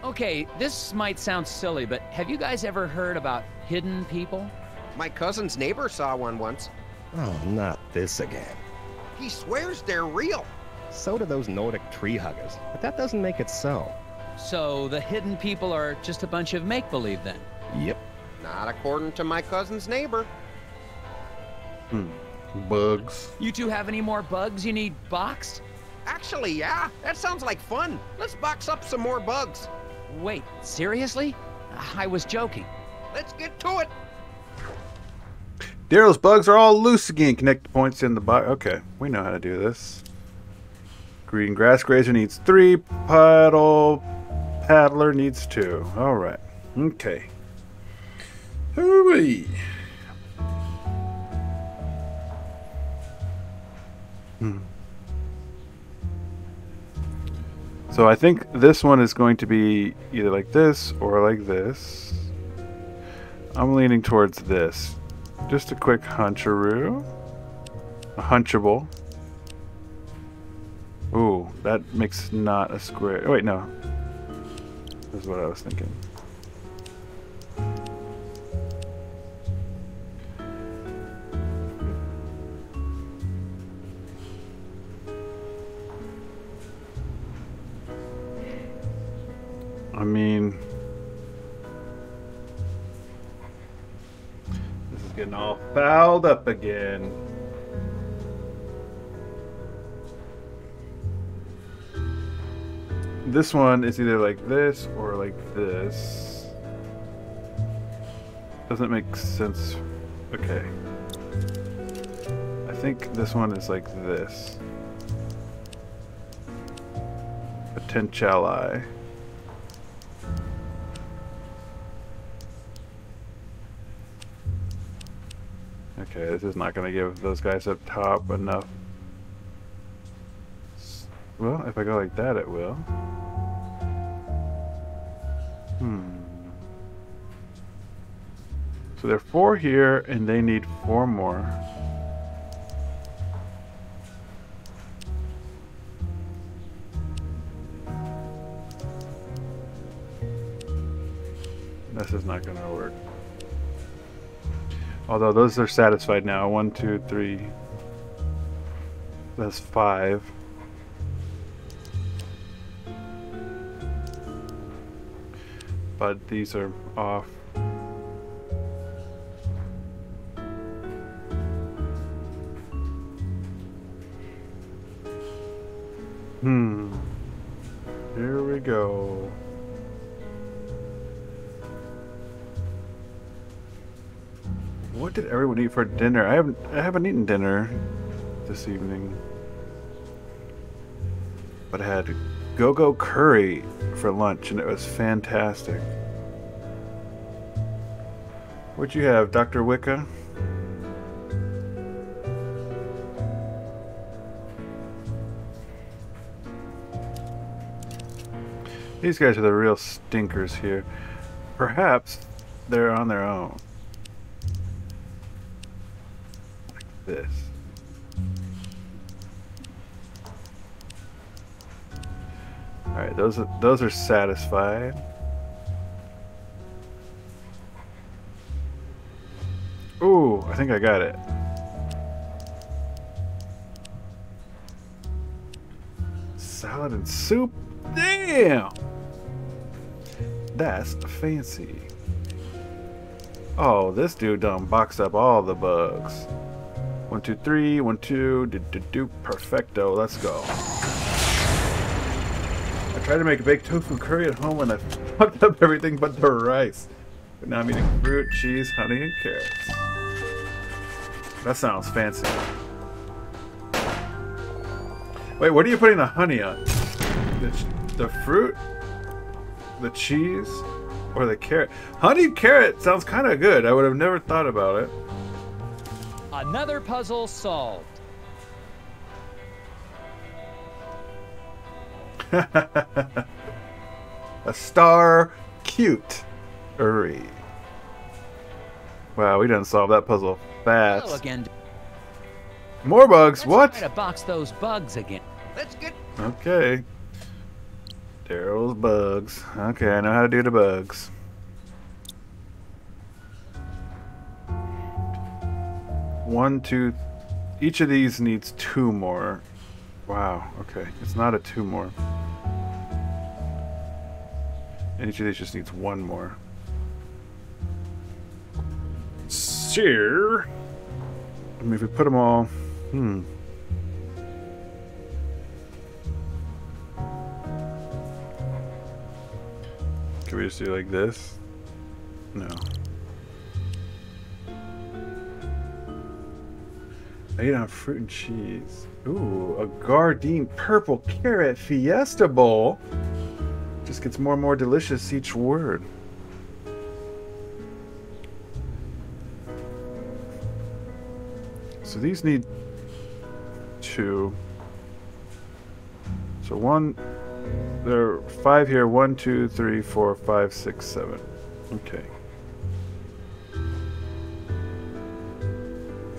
Okay, this might sound silly, but have you guys ever heard about hidden people? My cousin's neighbor saw one once. Oh, not this again. He swears they're real. So do those Nordic tree huggers, but that doesn't make it so. So the hidden people are just a bunch of make-believe then? Yep. Not according to my cousin's neighbor. Bugs. You two have any more bugs you need boxed? Actually, yeah. That sounds like fun. Let's box up some more bugs. Wait, seriously? I was joking. Let's get to it. Daryl's bugs are all loose again. Connect the points in the box. Okay, we know how to do this. Green grass grazer needs 3. Paddler needs 2. All right. Okay. Hooray. So I think this one is going to be either like this or like this. I'm leaning towards this. Just a quick huncharoo. A hunchable. Ooh, that makes not a square. Oh, wait, no. This is what I was thinking. I mean, this is getting all fouled up again. This one is either like this or like this. Doesn't make sense. Okay. I think this one is like this. Potentiali. Okay, this is not going to give those guys up top enough. Well, if I go like that, it will. So there are 4 here, and they need 4 more. This is not going to work. Although those are satisfied now. 1, 2, 3. That's 5. But these are off. Here we go. What did everyone eat for dinner? I haven't eaten dinner this evening. But I had go-go curry for lunch and it was fantastic. What'd you have, Dr. Wicca? These guys are the real stinkers here. Perhaps they're on their own. Like this. Alright, those are satisfied. Ooh, I think I got it. Salad and soup? Damn! That's fancy. Oh, this dude done boxed up all the bugs. 1, 2, 3, 1, 2, perfecto, let's go. I tried to make a baked tofu curry at home and I fucked up everything but the rice. But now I'm eating fruit, cheese, honey, and carrots. That sounds fancy. Wait, what are you putting the honey on? The fruit? The cheese? Or the carrot? Honeyed carrot sounds kind of good. I would have never thought about it. Another puzzle solved. A star cute. Hurry. Wow, we done solved that puzzle fast. Hello again. More bugs? Let's what? try to box those bugs again. Let's get... Okay. Daryl's bugs. Okay, I know how to do the bugs. One, two. Each of these needs 2 more. Wow, okay. It's not a 2 more. And each of these just needs 1 more. Sure. I mean, if we put them all... Can we just do like this? No. I eat on fruit and cheese. Ooh, a Gardein purple carrot fiesta bowl. Just gets more and more delicious each word. So these need 2. So 1. There are 5 here. 1, 2, 3, 4, 5, 6, 7. Okay.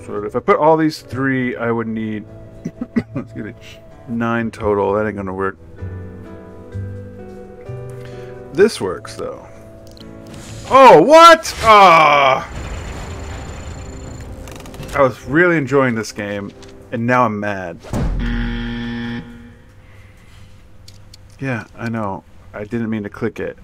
So if I put all these 3, I would need excuse me, 9 total. That ain't gonna work. This works though. Oh, what? Ah! I was really enjoying this game, and now I'm mad. Yeah, I know. I didn't mean to click it.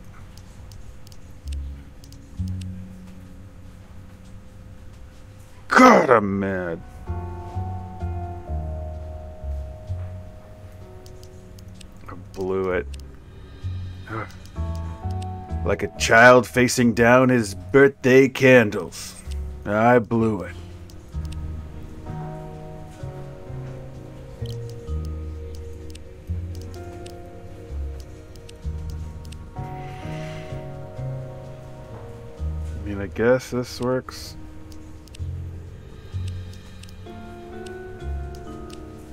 God, I'm mad. I blew it. Ugh. Like a child facing down his birthday candles. I blew it. I mean, I guess this works.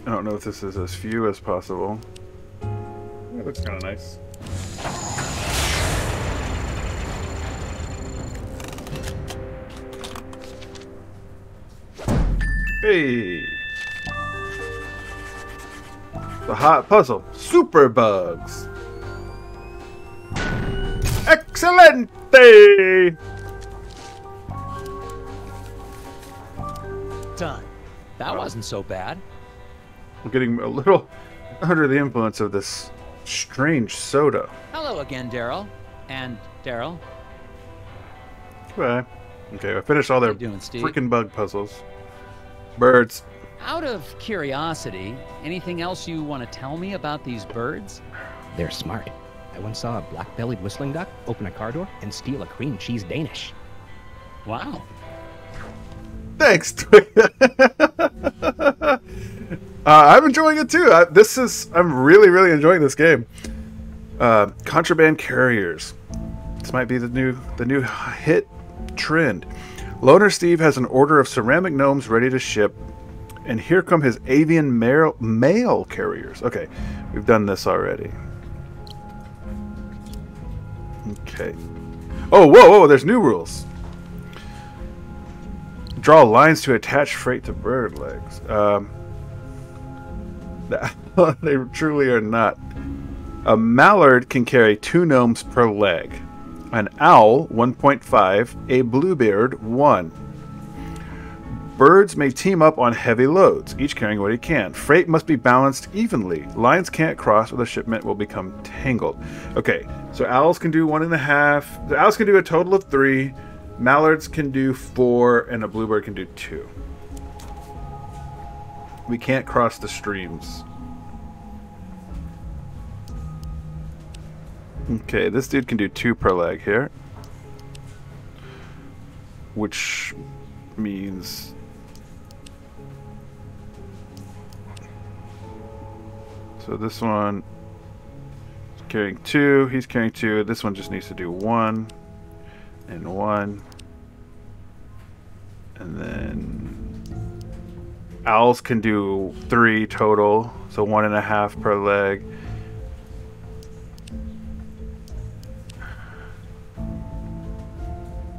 I don't know if this is as few as possible. It looks kind of nice. Hey! The hot puzzle. Super bugs. Excelente! Done. That wasn't so bad. I'm getting a little under the influence of this strange soda. Hello again, Daryl. And Daryl. Bye. Okay, I finished all their freaking bug puzzles. Birds. Out of curiosity, anything else you want to tell me about these birds? They're smart. I once saw a black-bellied whistling duck open a car door and steal a cream cheese Danish. Wow. Thanks. I'm enjoying it too. I'm really enjoying this game. Contraband carriers. This might be the new hit trend. Loner Steve has an order of ceramic gnomes ready to ship, and here come his avian mail carriers. Okay, we've done this already. Okay. Oh, whoa, there's new rules. Draw lines to attach freight to bird legs. They truly are not. A mallard can carry 2 gnomes per leg. An owl, 1.5. A bluebird, 1. Birds may team up on heavy loads, each carrying what he can. Freight must be balanced evenly. Lines can't cross or the shipment will become tangled. Okay, so owls can do 1.5. The owls can do a total of 3. Mallards can do 4, and a bluebird can do 2. We can't cross the streams. Okay, this dude can do 2 per leg here. Which means... So this one is carrying 2, he's carrying 2. This one just needs to do 1 and 1. And then owls can do 3 total, so 1.5 per leg.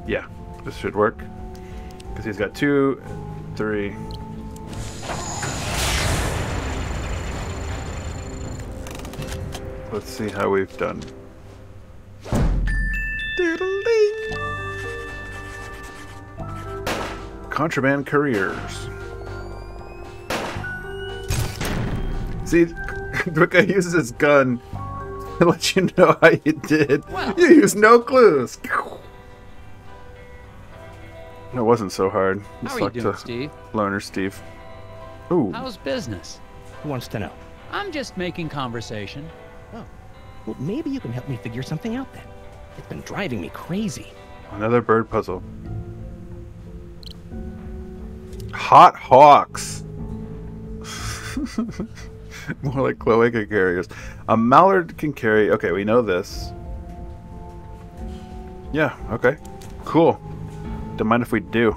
Yeah, this should work because he's got 2, 3. Let's see how we've done. Contraband couriers. See, Brooke uses his gun to let you know how you did. Wow. You use no clues. It wasn't so hard. How are you doing, Steve? Loner Steve. Ooh. How's business? Who wants to know? I'm just making conversation. Oh. Well, maybe you can help me figure something out then. It's been driving me crazy. Another bird puzzle. Hot hawks. More like cloaca carriers. A mallard can carry... Okay, we know this. Yeah, okay. Cool. Don't mind if we do.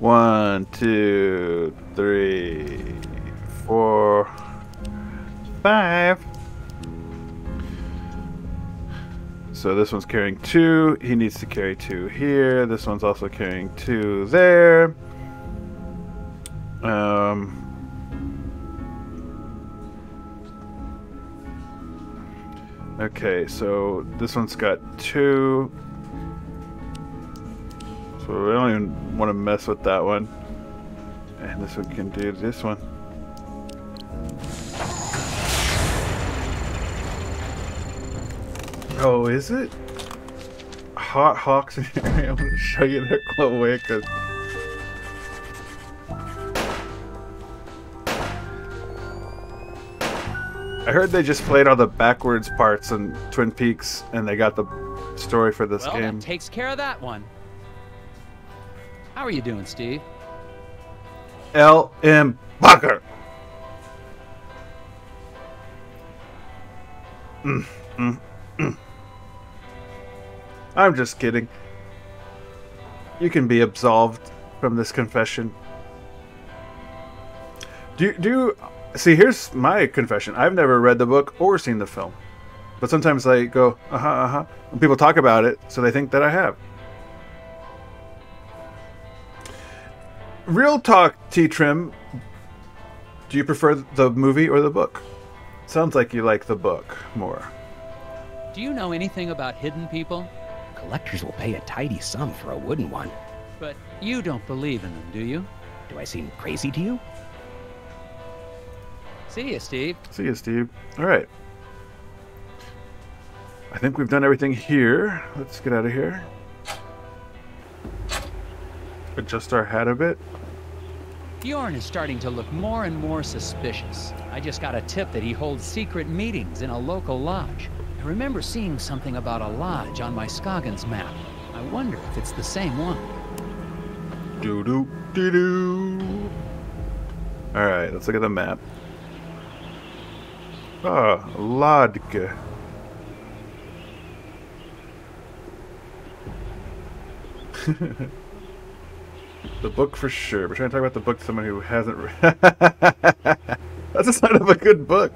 1, 2, 3, 4, 5. So this one's carrying 2. He needs to carry 2 here. This one's also carrying 2 there. Okay, so this one's got 2. So we don't even want to mess with that one. And this one can do this one. Oh, is it? Hot hawks in here. I'm going to show you their cloacas. I heard they just played all the backwards parts in Twin Peaks and they got the story for this game. That takes care of that one. How are you doing, Steve? L.M. Bucker. I'm just kidding. You can be absolved from this confession. See, here's my confession. I've never read the book or seen the film. But sometimes I go, when people talk about it, so they think that I have. Real talk, T-Trim. Do you prefer the movie or the book? Sounds like you like the book more. Do you know anything about hidden people? Collectors will pay a tidy sum for a wooden one. But you don't believe in them, do you? Do I seem crazy to you? See you, Steve. See you, Steve. All right. I think we've done everything here. Let's get out of here. Adjust our hat a bit. Bjorn is starting to look more and more suspicious. I just got a tip that he holds secret meetings in a local lodge. I remember seeing something about a lodge on my Scoggins map. I wonder if it's the same one. Doo-doo, doo-doo. Alright, let's look at the map. Ah, Lodge. The book for sure. We're trying to talk about the book to someone who hasn't read. That's a sign of a good book.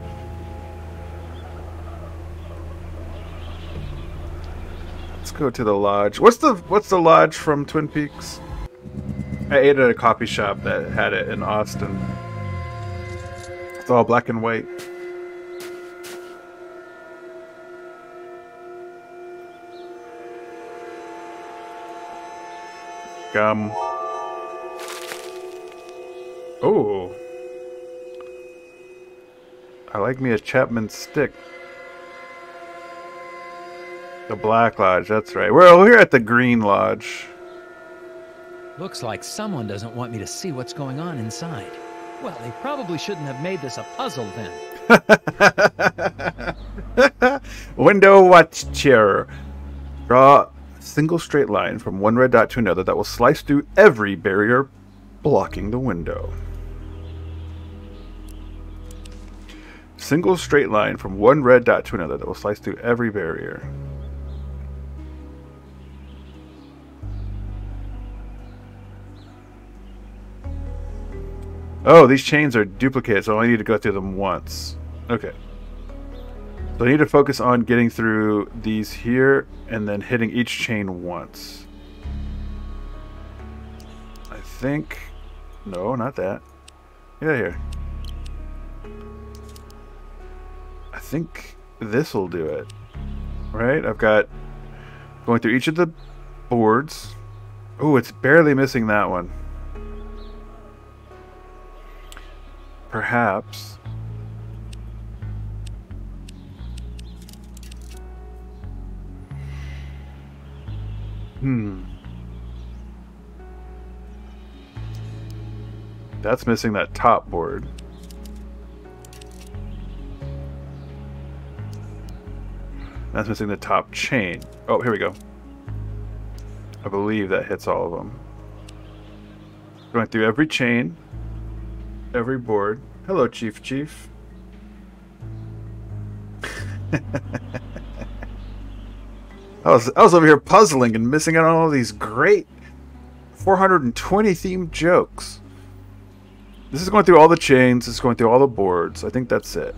Let's go to the lodge. What's the lodge from Twin Peaks? I ate at a coffee shop that had it in Austin. It's all black and white. Gum. Oh. I like me a Chapman stick. The Black Lodge, that's right. We're at the Green Lodge. Looks like someone doesn't want me to see what's going on inside. Well, they probably shouldn't have made this a puzzle then. Window watcher. Draw a single straight line from one red dot to another that will slice through every barrier blocking the window. Single straight line from one red dot to another that will slice through every barrier. Oh, these chains are duplicated, so I only need to go through them once. Okay. So I need to focus on getting through these here and then hitting each chain once. I think... No, not that. Get out of here. I think this will do it. Right? I've got... Going through each of the boards. Oh, it's barely missing that one. Perhaps. That's missing that top board. That's missing the top chain. Oh, here we go. I believe that hits all of them. Going through every chain. Every board. Hello, Chief. I was over here puzzling and missing out on all these great 420 themed jokes. This is going through all the chains. This is going through all the boards. I think that's it.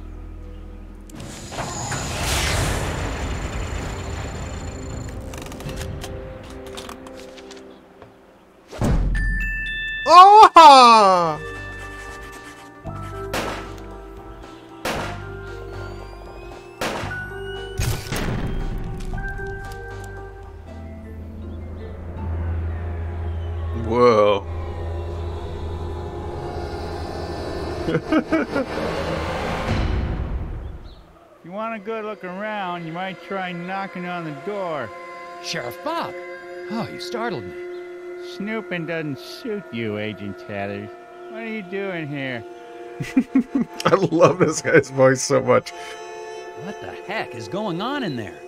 Oh! Whoa. If you want a good look around, you might try knocking on the door. Sheriff Bob! Oh, you startled me. Snooping doesn't suit you, Agent Tatters. What are you doing here? I love this guy's voice so much. What the heck is going on in there?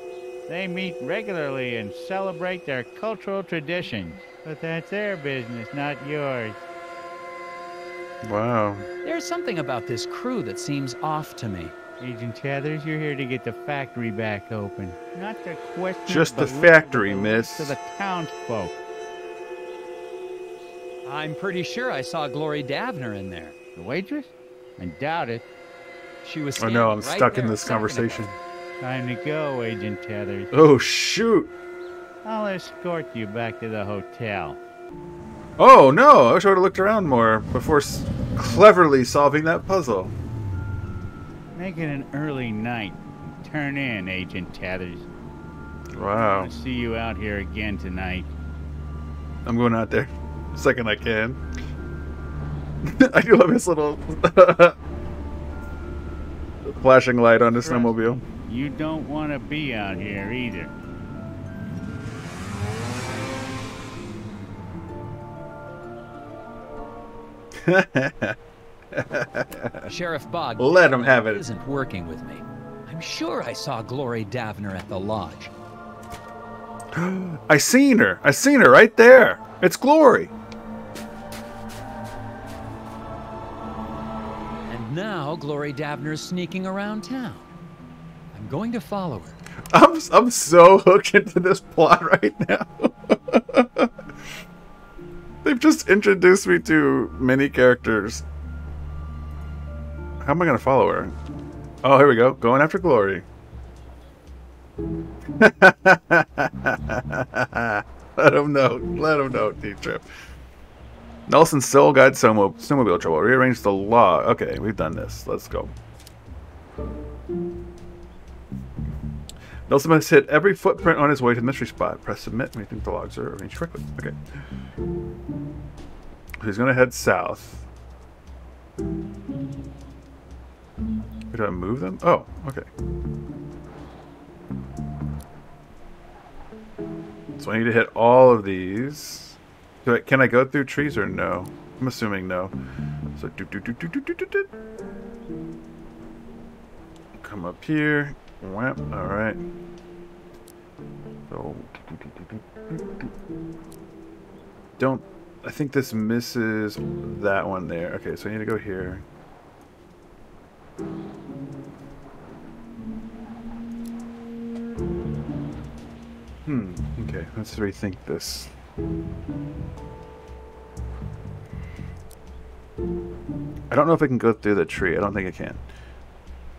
They meet regularly and celebrate their cultural traditions. But that's their business, not yours. Wow. There's something about this crew that seems off to me. Agent Tathers, you're here to get the factory back open. Not to question just the factory, miss. To the townsfolk. I'm pretty sure I saw Glory Davner in there. The waitress? I doubt it. She was Oh no, I'm stuck in this conversation. Time to go, Agent Tathers. Oh shoot. I'll escort you back to the hotel. Oh no, I wish I would have looked around more before cleverly solving that puzzle. Make it an early night. Turn in, Agent Tathers. Wow. I'll see you out here again tonight. I'm going out there the second I can. I do love his little flashing light on his snowmobile. You don't want to be out here either. Sheriff Bog. Let him have it. Isn't working with me. I'm sure I saw Glory Davner at the lodge. I seen her. I seen her right there. It's Glory. And now Glory Davner's sneaking around town. I'm going to follow her. I'm so hooked into this plot right now. They've just introduced me to many characters. How am I going to follow her? Oh, here we go. Going after Glory. Let him know. Let him know, T-Trip. Nelson still got snowmobile trouble. Rearrange the law. Okay, we've done this. Let's go. Nelson must hit every footprint on his way to the mystery spot. Press submit when you think the logs are arranged correctly. Okay. He's going to head south. Do I move them? Oh, okay. So I need to hit all of these. Can I go through trees or no? I'm assuming no. So come up here. Wham. All right. So don't. I think this misses that one there. Okay, so I need to go here. Okay, let's rethink this. I don't know if I can go through the tree. I don't think I can.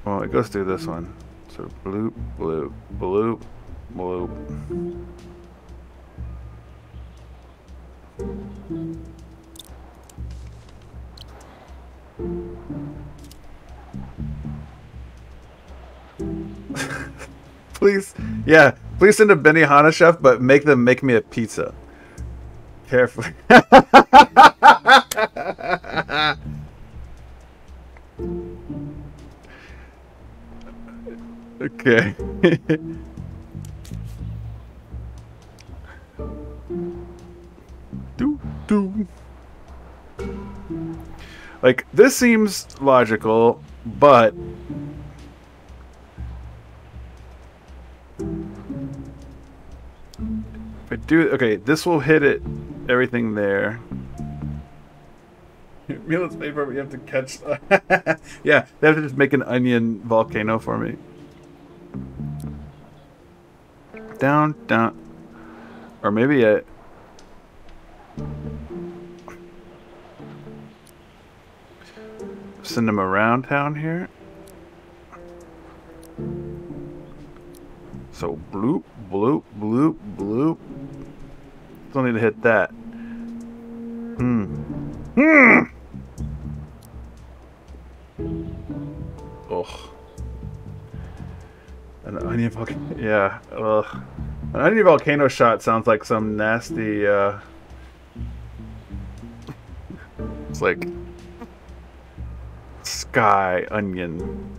Well, it goes through this one. So bloop, bloop, bloop, bloop. Please, yeah, please send a Benihana chef, but make them make me a pizza. Carefully. Okay. Like, this seems logical, but if I do, okay, this will hit it, everything there. Mila's favorite, you have to catch. Yeah, they have to just make an onion volcano for me. Down, down. Or maybe a. Send them around town here. So bloop, bloop, bloop, bloop. Still need to hit that. Oh. An onion volcano. Yeah. Ugh. An onion volcano shot sounds like some nasty. It's like sky onion.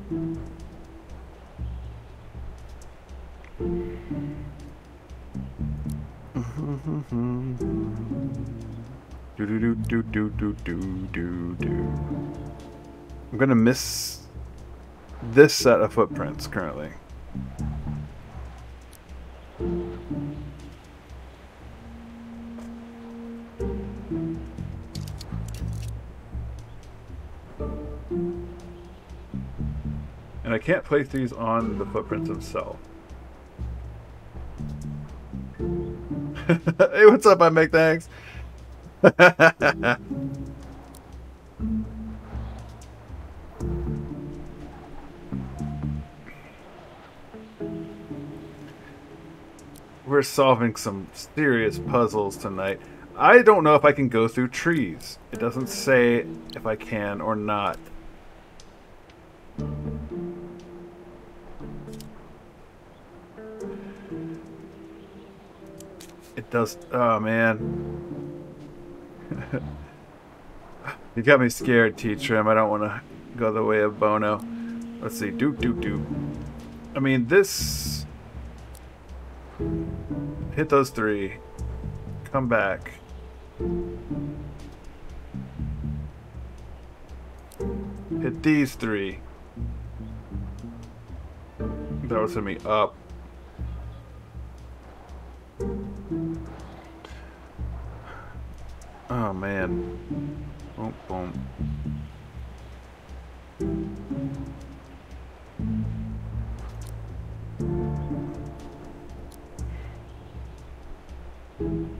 Do do do do do do do do. I'm gonna miss this set of footprints currently. And I can't place these on the footprints themselves. Hey, what's up, I make thanks. We're solving some serious puzzles tonight. I don't know if I can go through trees. It doesn't say if I can or not. It It does. Oh, man. You got me scared, T-Trim. I don't want to go the way of Bono. Let's see. Do. I mean, this... Hit those 3. Come back. Hit these 3. That was send me up. Oh man. Boom, boom.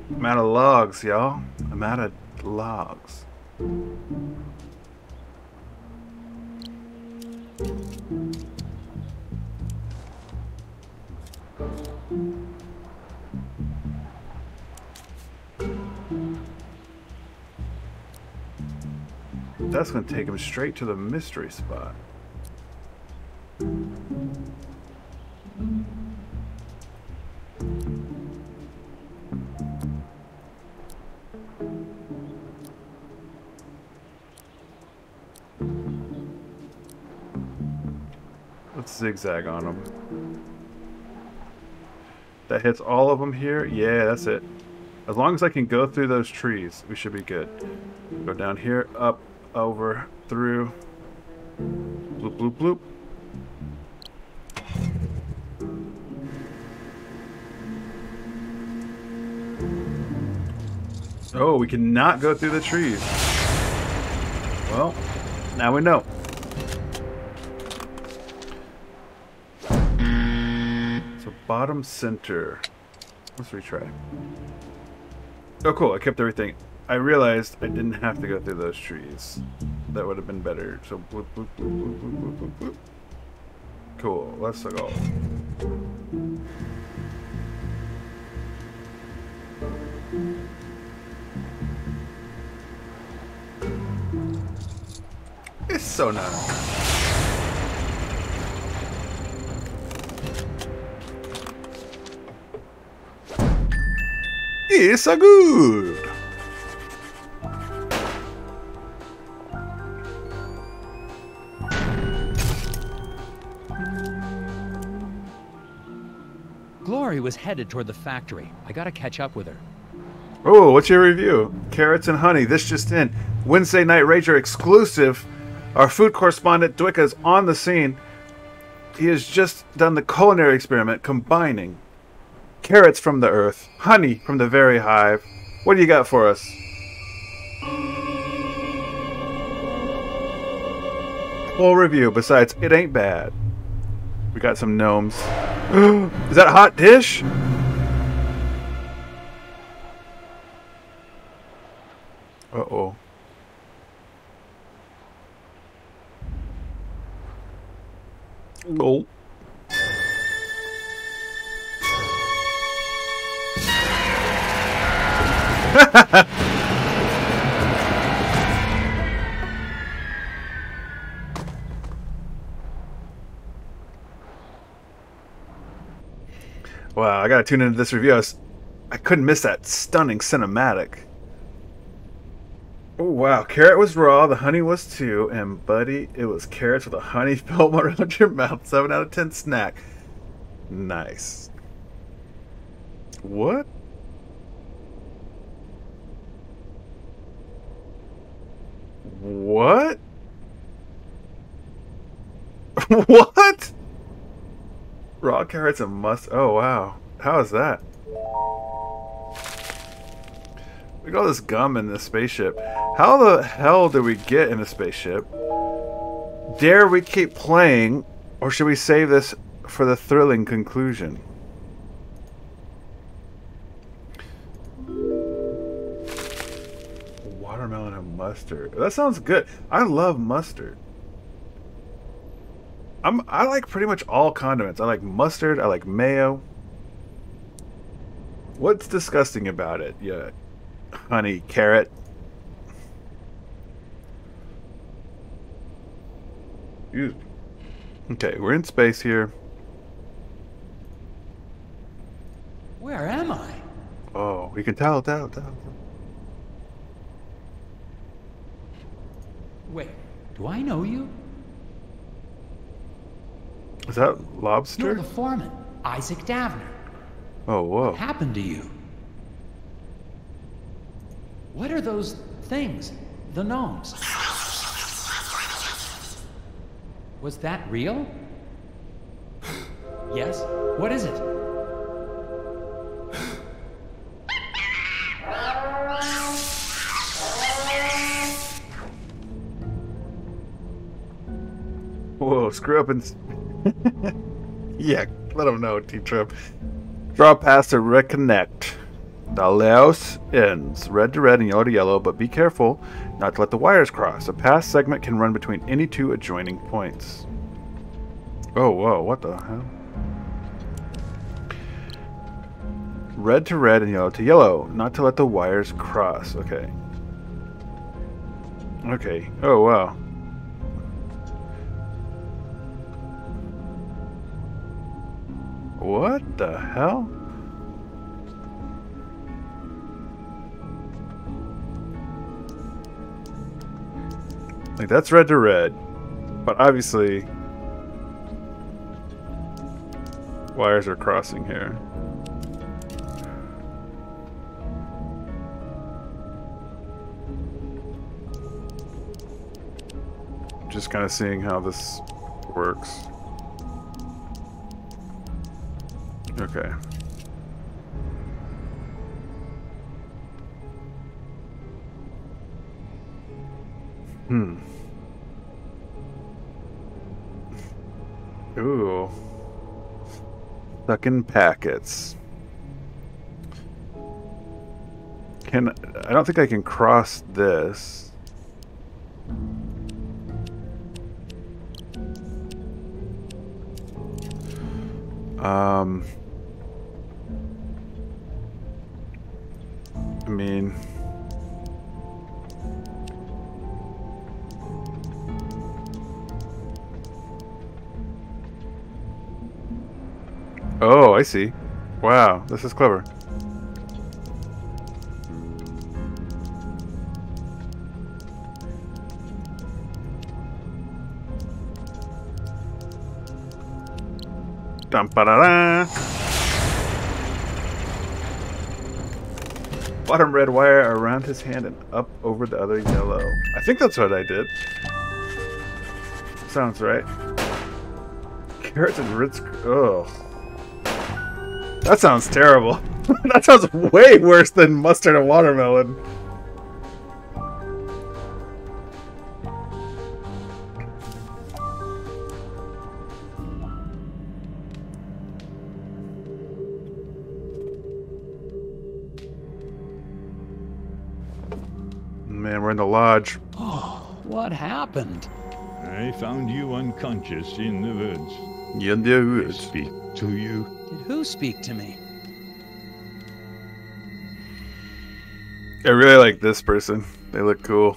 I'm out of logs, y'all. I'm out of logs. That's going to take him straight to the mystery spot. Let's zigzag on him. That hits all of them here? Yeah, that's it. As long as I can go through those trees, we should be good. Go down here, up, over, through. Bloop, bloop, bloop. Oh, we cannot go through the trees. Well, now we know. So bottom center. Let's retry. Oh cool, I kept everything. I realized I didn't have to go through those trees. That would have been better. So bloop, bloop, bloop, bloop, bloop, bloop, bloop, bloop. Cool, let's go. It's so nice. It's so good. Glory was headed toward the factory. I gotta catch up with her. Oh, what's your review? Carrots and honey. This just in. Wednesday Night Rager exclusive. Our food correspondent Dwicka is on the scene. He has just done the culinary experiment combining carrots from the earth, honey from the very hive. What do you got for us? Full review. Besides, it ain't bad. We got some gnomes. Is that a hot dish? Uh-oh. Oh. Wow, I gotta tune into this review. I couldn't miss that stunning cinematic. Oh wow, carrot was raw, the honey was too, and buddy, it was carrots with a honey film around your mouth. 7 out of 10 snack. Nice. What? What? What? Raw carrots and mustard. Oh wow. How is that? Look at all this gum in this spaceship. How the hell did we get in a spaceship? Dare we keep playing, or should we save this for the thrilling conclusion? Watermelon and mustard. That sounds good. I love mustard. I like pretty much all condiments. I like mustard. I like mayo. What's disgusting about it? Yeah, honey, carrot. Okay, we're in space here. Where am I? Oh We can tell. Wait, do I know you? Is that Lobster? You're the foreman, Isaac Davner. Oh, whoa. What happened to you? What are those things? The gnomes? Was that real? Yes? What is it? Whoa, screw up and... Yeah, let him know, T-Trip. Draw past to reconnect. The layout ends red to red and yellow to yellow, but be careful not to let the wires cross. A pass segment can run between any two adjoining points. Oh, whoa, what the hell? Red to red and yellow to yellow, not to let the wires cross. Okay. Okay. Oh, wow. What the hell? Like, that's red to red, but obviously wires are crossing here. Just kind of seeing how this works. Okay. Ooh. Stuck in packets. I don't think I can cross this. I mean, oh, I see. Wow, this is clever. Dum-ba-da-da. Bottom red wire around his hand and up over the other yellow. I think that's what I did. Sounds right. Carrots and Ritz. Oh. That sounds terrible. That sounds way worse than mustard and watermelon. Man, we're in the lodge. Oh, what happened? I found you unconscious in the woods. In the woods. I speak to you. Did who speak to me? I really like this person. They look cool.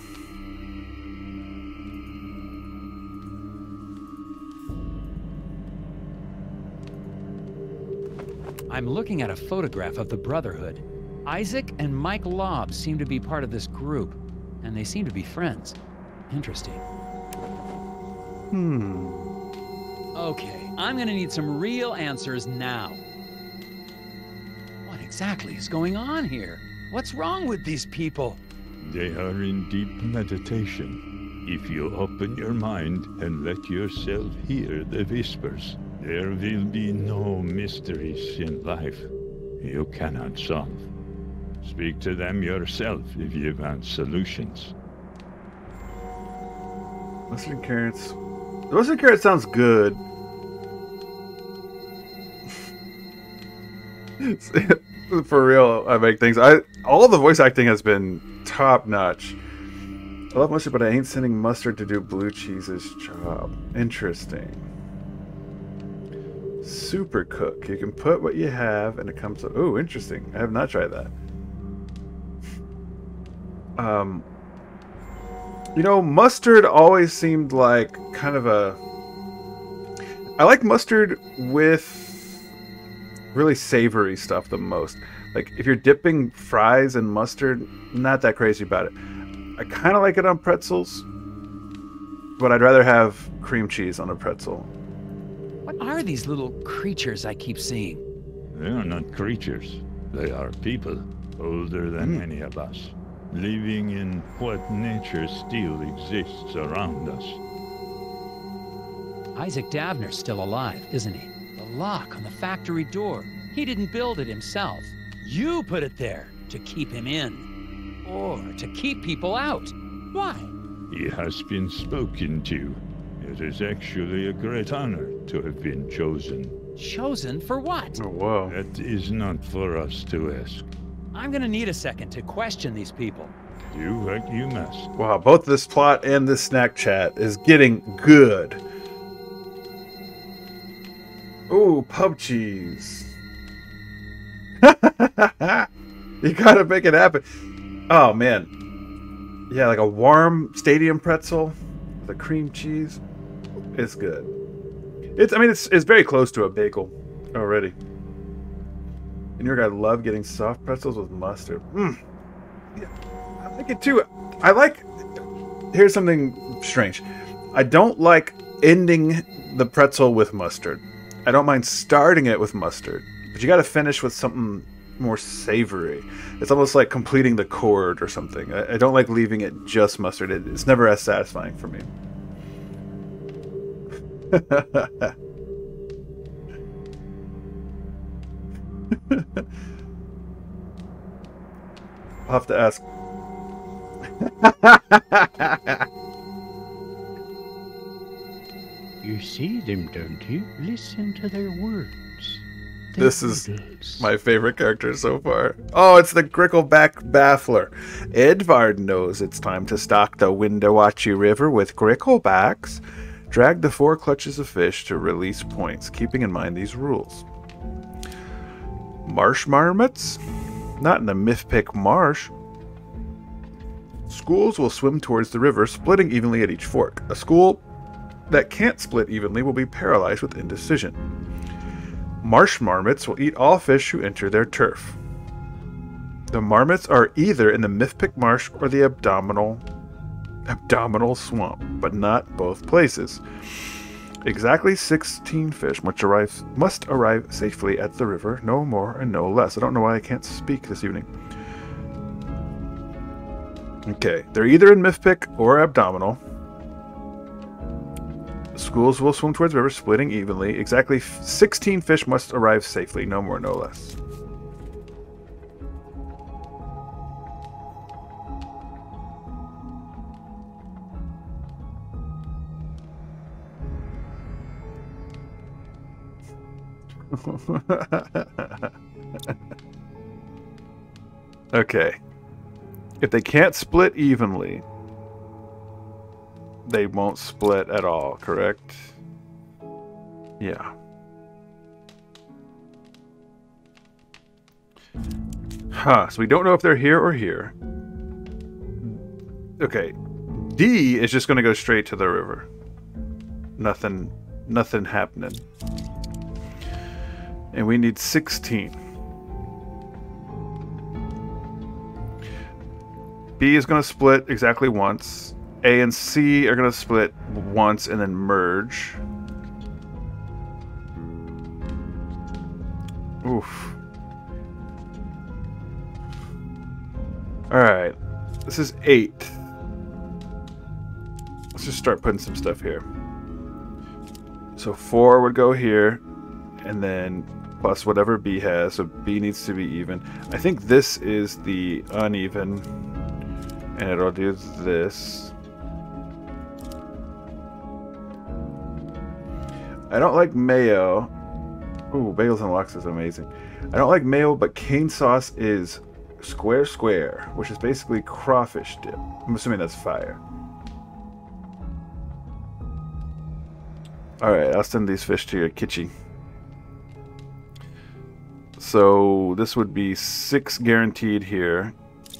I'm looking at a photograph of the Brotherhood. Isaac and Mike Lobb seem to be part of this group, and they seem to be friends. Interesting. Okay, I'm gonna need some real answers now. What exactly is going on here? What's wrong with these people? They are in deep meditation. If you open your mind and let yourself hear the whispers, there will be no mysteries in life you cannot solve. Speak to them yourself if you want solutions. Mustard and carrots. The mustard and carrot sounds good. For real, I make things. All the voice acting has been top notch. I love mustard, but I ain't sending mustard to do blue cheese's job. Interesting. Super cook. You can put what you have, and it comes. Oh, interesting. I have not tried that. You know, mustard always seemed like kind of a... I like mustard with really savory stuff the most. Like, if you're dipping fries in mustard, not that crazy about it. I kind of like it on pretzels, but I'd rather have cream cheese on a pretzel. What are these little creatures I keep seeing? They are not creatures. They are people, older than any of us, living in what nature still exists around us. Isaac Davner's still alive, isn't he? The lock on the factory door. He didn't build it himself. You put it there to keep him in. Or to keep people out. Why? He has been spoken to. It is actually a great honor to have been chosen. Chosen for what? Oh, whoa. That is not for us to ask. I'm gonna need a second to question these people. Do what you must. Wow, both this plot and this snack chat is getting good. Ooh, pub cheese. You gotta make it happen. Oh, man. Yeah, like a warm stadium pretzel with a cream cheese. It's good. It's very close to a bagel already. And you're gonna love getting soft pretzels with mustard. Yeah, I like it too. Here's something strange. I don't like ending the pretzel with mustard. I don't mind starting it with mustard, but you got to finish with something more savory. It's almost like completing the chord or something. I don't like leaving it just mustard. It's never as satisfying for me. I'll have to ask. You see them, don't you? Listen to their words. This is my favorite character so far. Oh, it's the Grickleback Baffler. Edvard knows it's time to stock the Windowachi River with Gricklebacks. Drag the 4 clutches of fish to release points, keeping in mind these rules. Marsh marmots? Not in the Mythpick Marsh. Schools will swim towards the river, splitting evenly at each fork. A school that can't split evenly will be paralyzed with indecision. Marsh marmots will eat all fish who enter their turf. The marmots are either in the Mythpick Marsh or the abdominal swamp, but not both places. Exactly 16 fish must arrive safely at the river, no more and no less. I don't know why I can't speak this evening. Okay, they're either in Mythpick or abdominal. Schools will swim towards the river, splitting evenly. Exactly 16 fish must arrive safely, no more, no less. Okay. If they can't split evenly, they won't split at all, correct? Yeah. Huh, so we don't know if they're here or here. Okay. D is just going to go straight to the river. Nothing happening. And we need 16. B is going to split exactly once. A and C are going to split once and then merge. Oof. Alright. This is 8. Let's just start putting some stuff here. So 4 would go here. And then plus whatever B has. So B needs to be even. I think this is the uneven. And it'll do this. I don't like mayo. Ooh, bagels and lox is amazing. I don't like mayo, but cane sauce is square, which is basically crawfish dip. I'm assuming that's fire. Alright, I'll send these fish to your kitchen. So this would be 6 guaranteed here.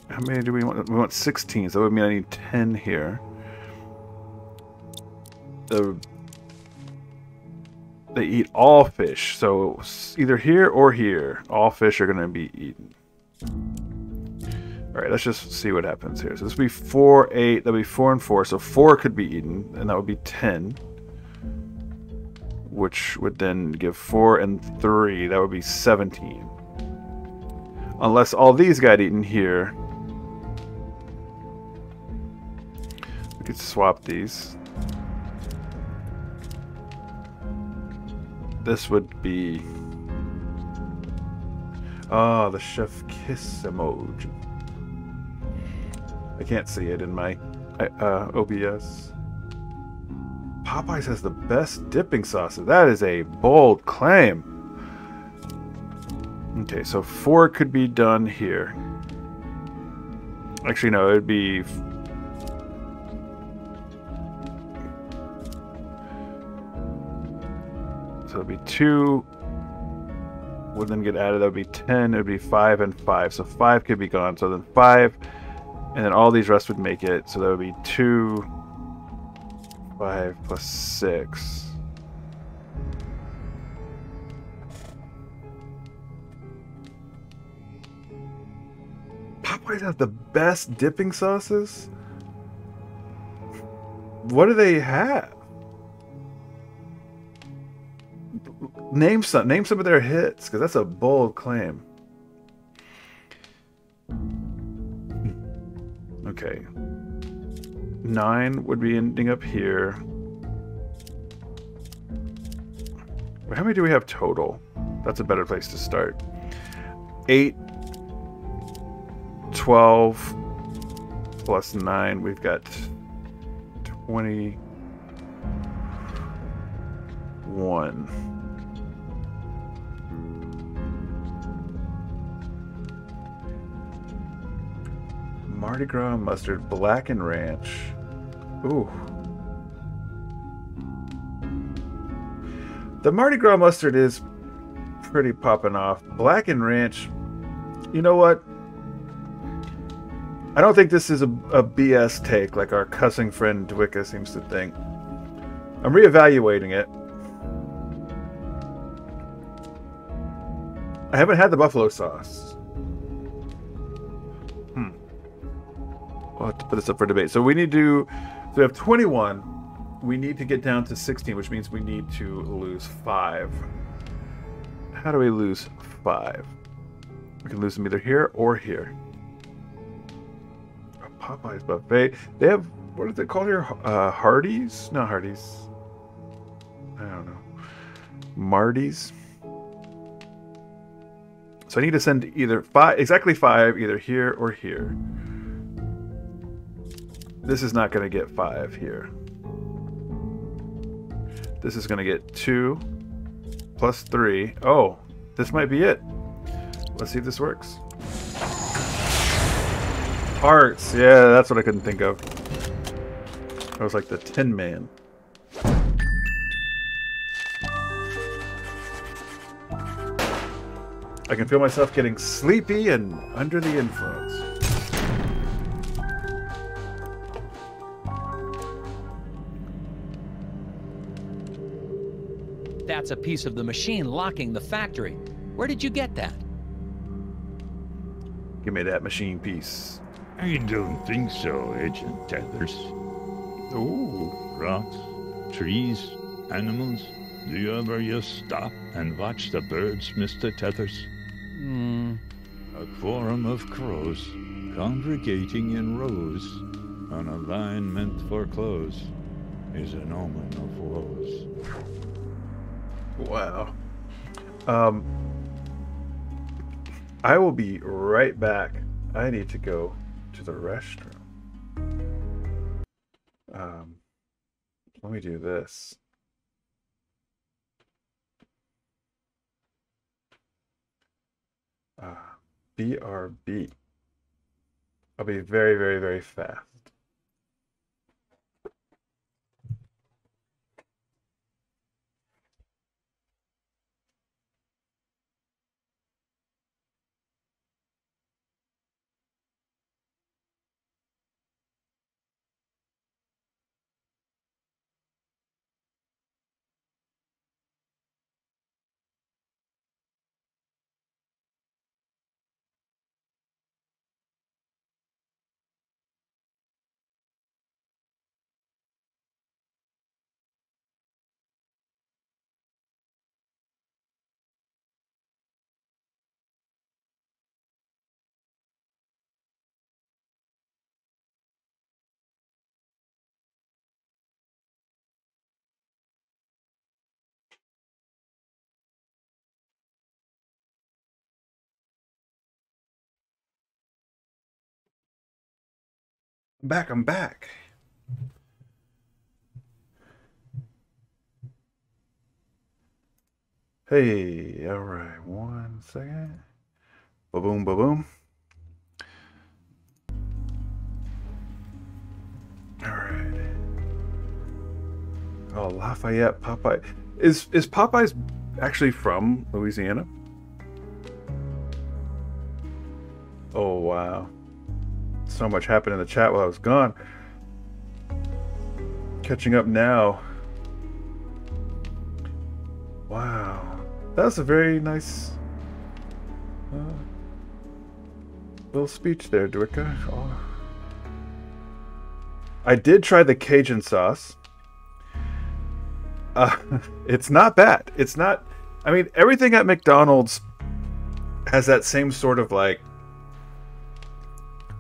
How many do we want? We want 16, so that would mean I need 10 here. They eat all fish, so either here or here, all fish are going to be eaten. All right, let's just see what happens here. So this would be 4, 8. That'll be 4 and 4. So 4 could be eaten, and that would be 10. Which would then give 4 and 3. That would be 17. Unless all these got eaten here. We could swap these. This would be... Oh, the Chef Kiss emoji. I can't see it in my OBS. Popeyes has the best dipping sauces. That is a bold claim. Okay, so 4 could be done here. Actually, no, it would be... So it would be 2 would then get added. That would be 10. It would be 5 and 5. So 5 could be gone. So then 5, and then all these rest would make it. So that would be 2, 5 plus 6. Popeyes have the best dipping sauces? What do they have? Name some of their hits, because that's a bold claim. Okay. 9 would be ending up here. How many do we have total? That's a better place to start. 8, 12 plus 9, we've got 21. Mardi Gras mustard, black and ranch. Ooh. The Mardi Gras mustard is pretty popping off. Black and ranch, you know what? I don't think this is a BS take like our cussing friend Dwicka seems to think. I'm reevaluating it. I haven't had the buffalo sauce. We'll have to put this up for debate. So we need to... So we have 21. We need to get down to 16, which means we need to lose 5. How do we lose 5? We can lose them either here or here. A Popeyes buffet. They have... What is it called here? Hardee's? Not Hardee's. I don't know. Marty's. So I need to send either 5... Exactly 5, either here or here. This is not going to get 5 here. This is going to get 2 plus 3. Oh, this might be it. Let's see if this works. Hearts. Yeah, that's what I couldn't think of. I was like the Tin Man. I can feel myself getting sleepy and under the influence. That's a piece of the machine locking the factory. Where did you get that? Give me that machine piece. I don't think so, Agent Tethers. Ooh. Rocks, trees, animals. Do you ever just stop and watch the birds, Mr. Tethers? A quorum of crows congregating in rows on a line meant for clothes is an omen of woes. Wow. I will be right back. I need to go to the restroom. Let me do this. BRB. I'll be very, very, very fast. I'm back. Hey, all right, 1 second. Ba-boom, ba-boom. All right. Oh, Lafayette Popeye. Is Popeye's actually from Louisiana? Oh, wow. So much happened in the chat while I was gone. Catching up now. Wow. That was a very nice little speech there, Dwicka. Oh. I did try the Cajun sauce. It's not bad. It's not... I mean, everything at McDonald's has that same sort of, like,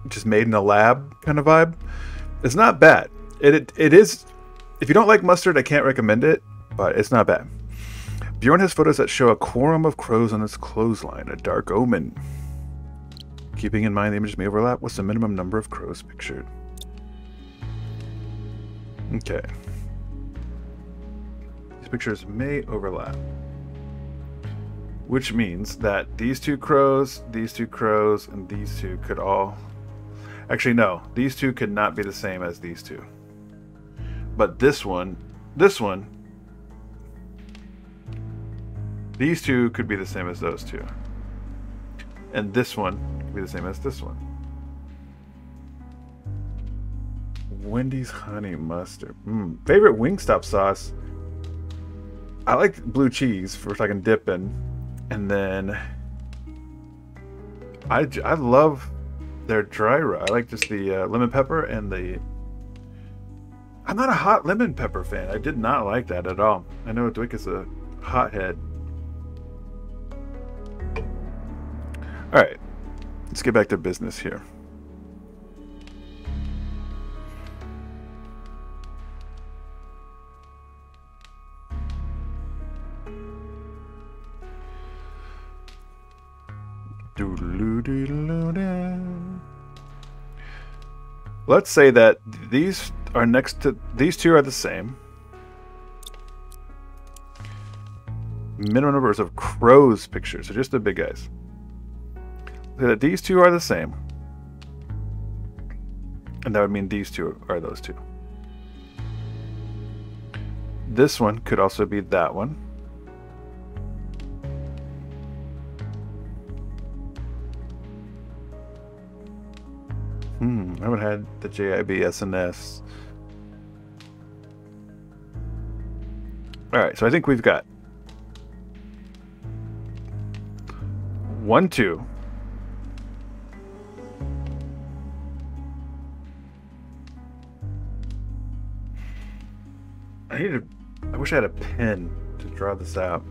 just made in a lab kind of vibe. It's not bad. It is... If you don't like mustard, I can't recommend it, but it's not bad. Bjorn has photos that show a quorum of crows on his clothesline, a dark omen. Keeping in mind the images may overlap, what's the minimum number of crows pictured? Okay. These pictures may overlap. Which means that these two crows, and these two could all... Actually, no. These two could not be the same as these two. But this one... These two could be the same as those two. And this one could be the same as this one. Wendy's honey mustard. Favorite Wingstop sauce? I like blue cheese for if I can dip in. And then I love their dry rub. I like just the lemon pepper and the... I'm not a hot lemon pepper fan. I did not like that at all. I know Dwick is a hothead. Alright, let's get back to business here. Let's say that these are next to... These two are the same. Minimum numbers of crows pictures, so just the big guys. That these two are the same. And that would mean these two are those two. This one could also be that one. I haven't had the JIB SNS. Alright, so I think we've got 1, 2. I wish I had a pen to draw this out.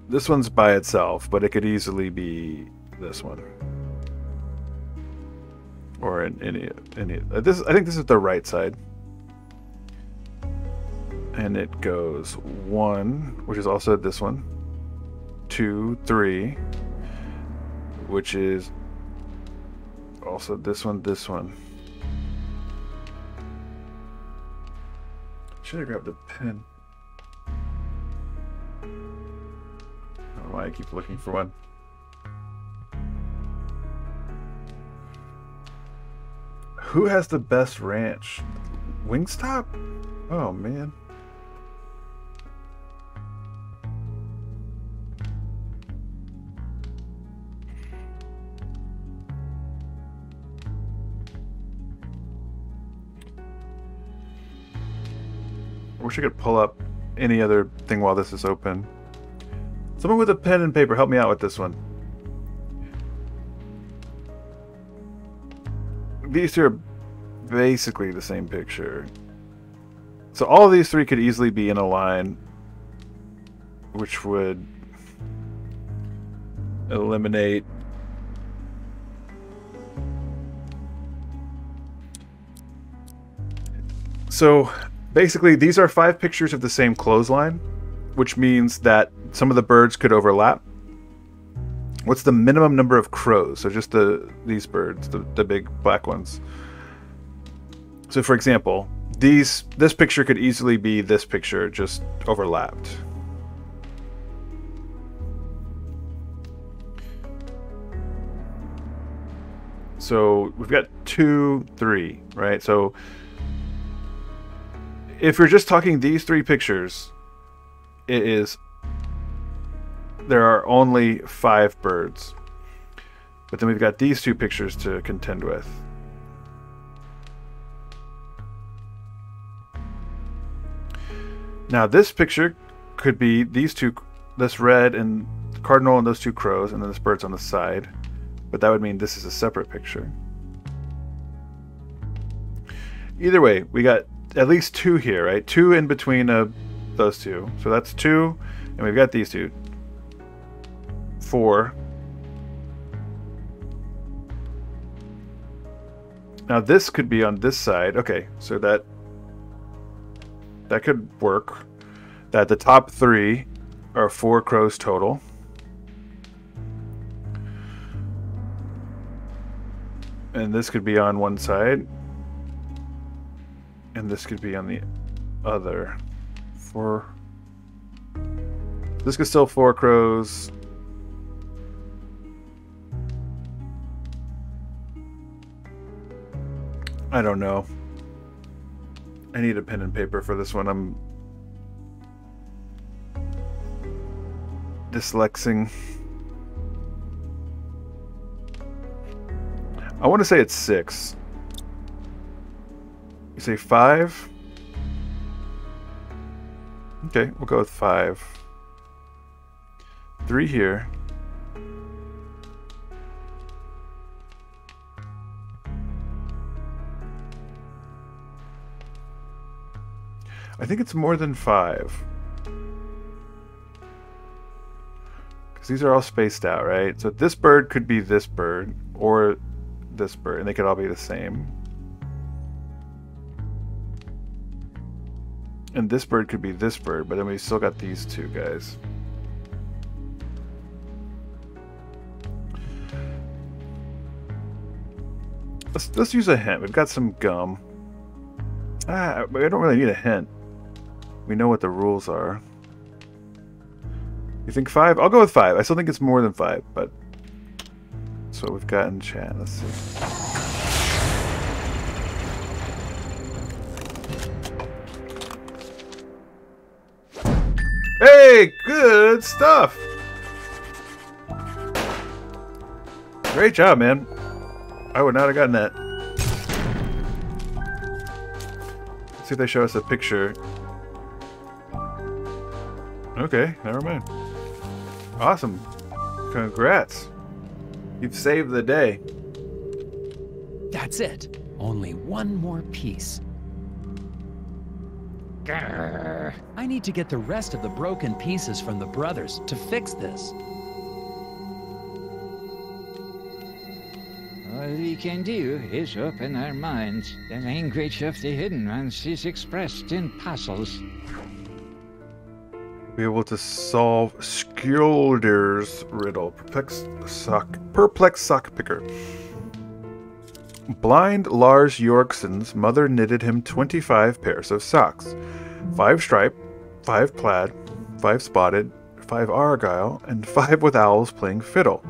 This one's by itself, but it could easily be this one. Or in any this. I think this is the right side. And it goes 1, which is also this one. 2, 3, which is also this one, this one. Should have grabbed a pen. I don't know why I keep looking for one. Who has the best ranch? Wingstop? Oh man. I wish I could pull up any other thing while this is open. Someone with a pen and paper, help me out with this one. These two are basically the same picture. So all of these three could easily be in a line, which would eliminate so basically these are 5 pictures of the same clothesline, which means that some of the birds could overlap. What's the minimum number of crows? So just these birds, the big black ones. So for example, this picture could easily be this picture just overlapped. So we've got 2, 3, right? So if you're just talking these 3 pictures, there are only 5 birds. But then we've got these 2 pictures to contend with. Now this picture could be these 2, this red and cardinal and those 2 crows, and then this bird's on the side. But that would mean this is a separate picture. Either way, we got at least 2 here, right? 2 in between those 2. So that's 2, and we've got these 2. 4. Now this could be on this side. Okay, so that could work. That the top 3 are 4 crows total. And this could be on one side. And this could be on the other. 4. This could still 4 crows. I don't know. I need a pen and paper for this one. I'm dyslexing. I want to say it's 6. You say 5? Okay, we'll go with 5. 3 here. I think it's more than 5. Because these are all spaced out, right? So this bird could be this bird, or this bird, and they could all be the same. And this bird could be this bird, but then we still got these 2 guys. Let's use a hint. We've got some gum. I don't really need a hint. We know what the rules are. You think 5? I'll go with 5. I still think it's more than 5, but that's what we've got in chat. Let's see. Hey, good stuff. Great job, man. I would not have gotten that. Let's see if they show us a picture. Okay, never mind. Awesome. Congrats. You've saved the day. That's it. Only one more piece. Grr. I need to get the rest of the broken pieces from the brothers to fix this. All we can do is open our minds. The language of the hidden ones is expressed in puzzles. Be able to solve Skjolder's riddle. Perplexed sock picker. Blind Lars Jorgensen's mother knitted him 25 pairs of socks. 5 striped, 5 plaid, 5 spotted, 5 argyle, and 5 with owls playing fiddle.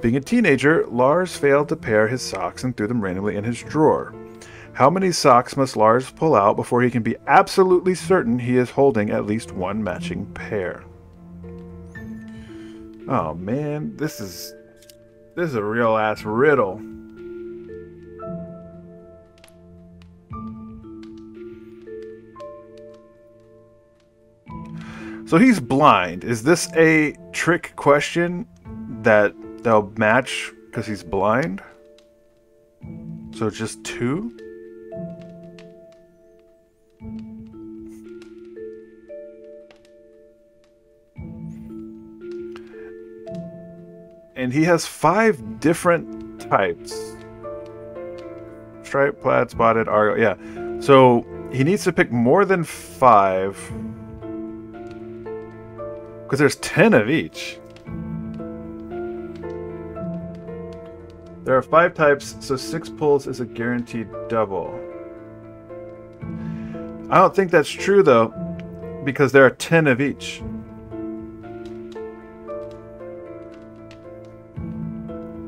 Being a teenager, Lars failed to pair his socks and threw them randomly in his drawer. How many socks must Lars pull out before he can be absolutely certain he is holding at least one matching pair? Oh man, this is a real ass riddle. So he's blind. Is this a trick question that they'll match because he's blind? So just 2? And he has 5 different types. Striped, plaid, spotted, argyle. Yeah. So he needs to pick more than 5. Because there's 10 of each. There are 5 types, so 6 pulls is a guaranteed double. I don't think that's true, though, because there are 10 of each.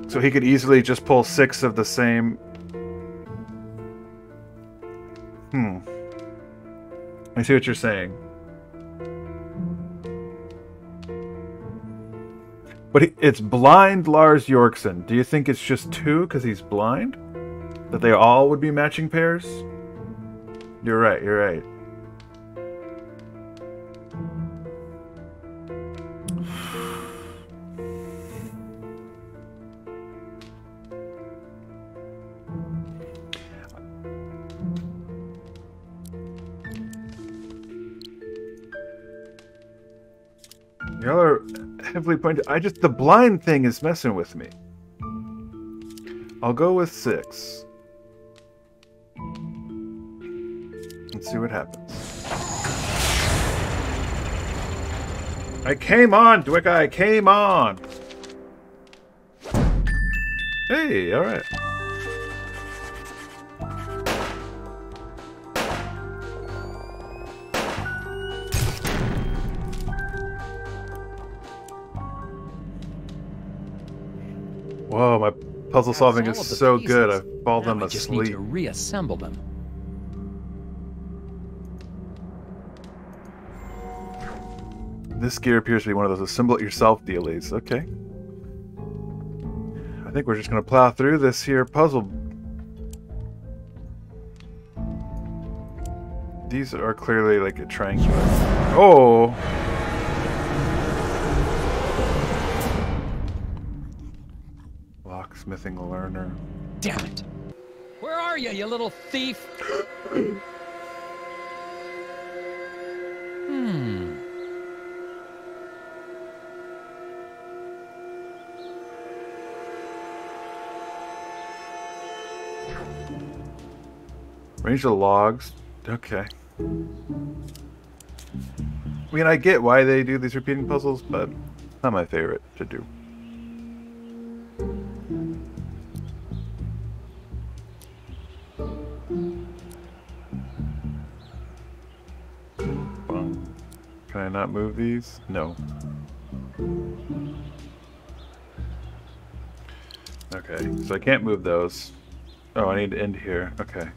So he could easily just pull 6 of the same... I see what you're saying. But it's blind Lars Yorkson. Do you think it's just 2 because he's blind? That they all would be matching pairs? You're right, you're right. Y'all are heavily pointed. The blind thing is messing with me. I'll go with 6. Let's see what happens. I came on, Dwicka, I came on! Hey, alright. Whoa, my puzzle solving is so good. I fall them asleep. Just need to reassemble them. This gear appears to be one of those assemble it yourself dealies. Okay. I think we're just going to plow through this here puzzle. These are clearly like a triangular. Oh! Locksmithing learner. Damn it! Where are you, you little thief? Range of logs. Okay. I mean, I get why they do these repeating puzzles, but not my favorite to do. Can I not move these? No. Okay, so I can't move those. Oh, I need to end here. Okay.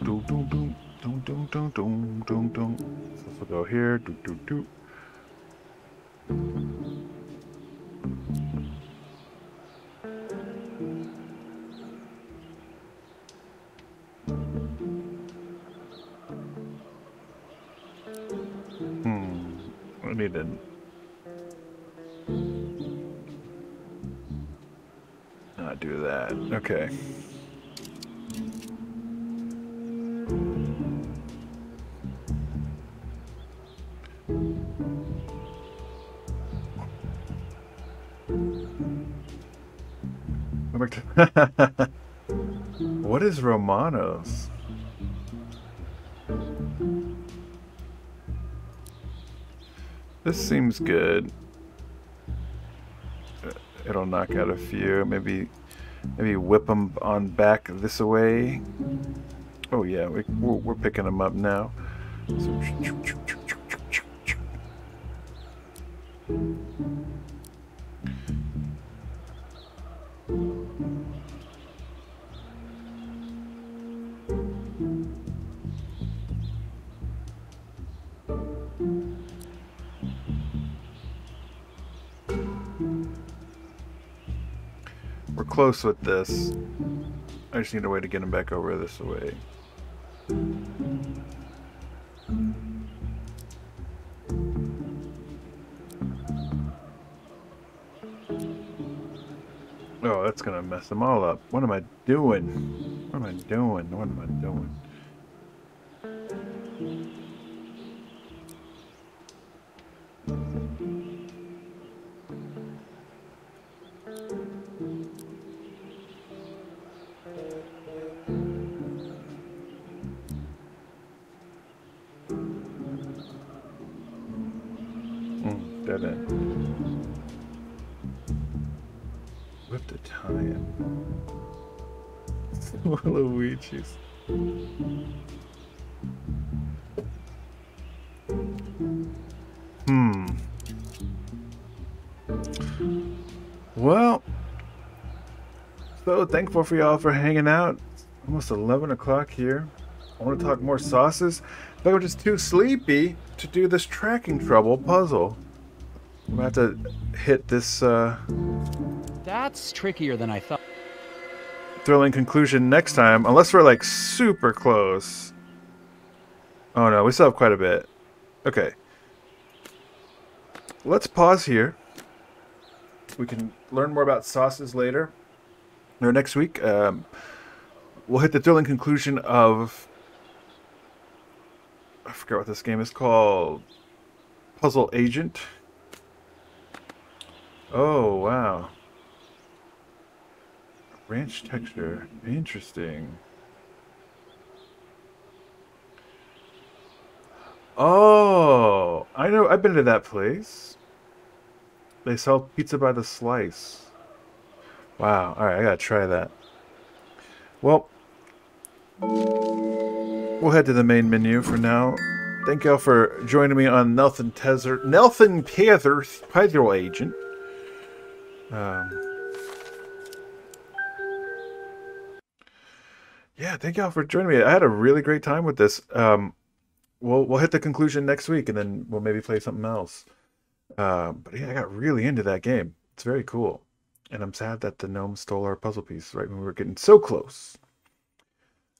So this will go here. I need to not do that. Okay. What is Romanos? This seems good. It'll knock out a few. Maybe whip them on back this way. Oh yeah, we're picking them up now. We're close with this. I just need a way to get him back over this way. Oh, that's gonna mess them all up. What am I doing? What am I doing? What am I doing? Dead end. to tie it. Luigi's. Well, so thankful for y'all for hanging out. It's almost 11 o'clock here. I want to talk more sauces, but I'm just too sleepy to do this tracking trouble puzzle. I'm going to have to hit this That's trickier than I thought. thrilling conclusion next time, unless we're like super close. Oh no, we still have quite a bit. Okay. Let's pause here. We can learn more about sauces later. Or next week. We'll hit the thrilling conclusion of... I forget what this game is called. Puzzle Agent. Oh, wow. Ranch texture. Interesting. Oh, I know. I've been to that place. They sell pizza by the slice. Wow. All right, I gotta try that. Well, we'll head to the main menu for now. Thank y'all for joining me on Nelson Tether's Puzzle Agent. Yeah, thank y'all for joining me. I had a really great time with this. We'll hit the conclusion next week, and then we'll maybe play something else. But yeah, I got really into that game. It's very cool. And I'm sad that the gnome stole our puzzle piece right when we were getting so close.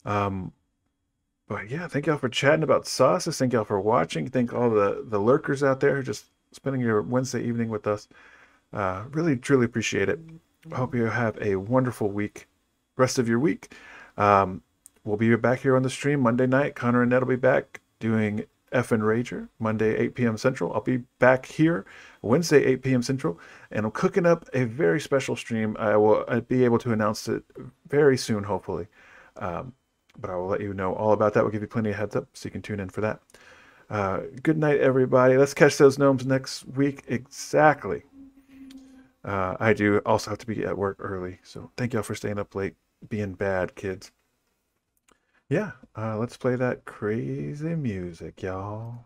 But yeah, thank y'all for chatting about sauces. Thank y'all for watching. Thank all the lurkers out there just spending your Wednesday evening with us. Really, truly appreciate it. I hope you have a wonderful week, rest of your week. We'll be back here on the stream Monday night. Connor and Ned will be back doing Effin Rager, Monday, 8 p.m. Central. I'll be back here Wednesday, 8 p.m. Central, and I'm cooking up a very special stream. I'll be able to announce it very soon, hopefully. But I will let you know all about that. We'll give you plenty of heads up so you can tune in for that. Good night, everybody. Let's catch those gnomes next week. Exactly. I do also have to be at work early, so thank y'all for staying up late, being bad kids. Yeah, let's play that crazy music, y'all.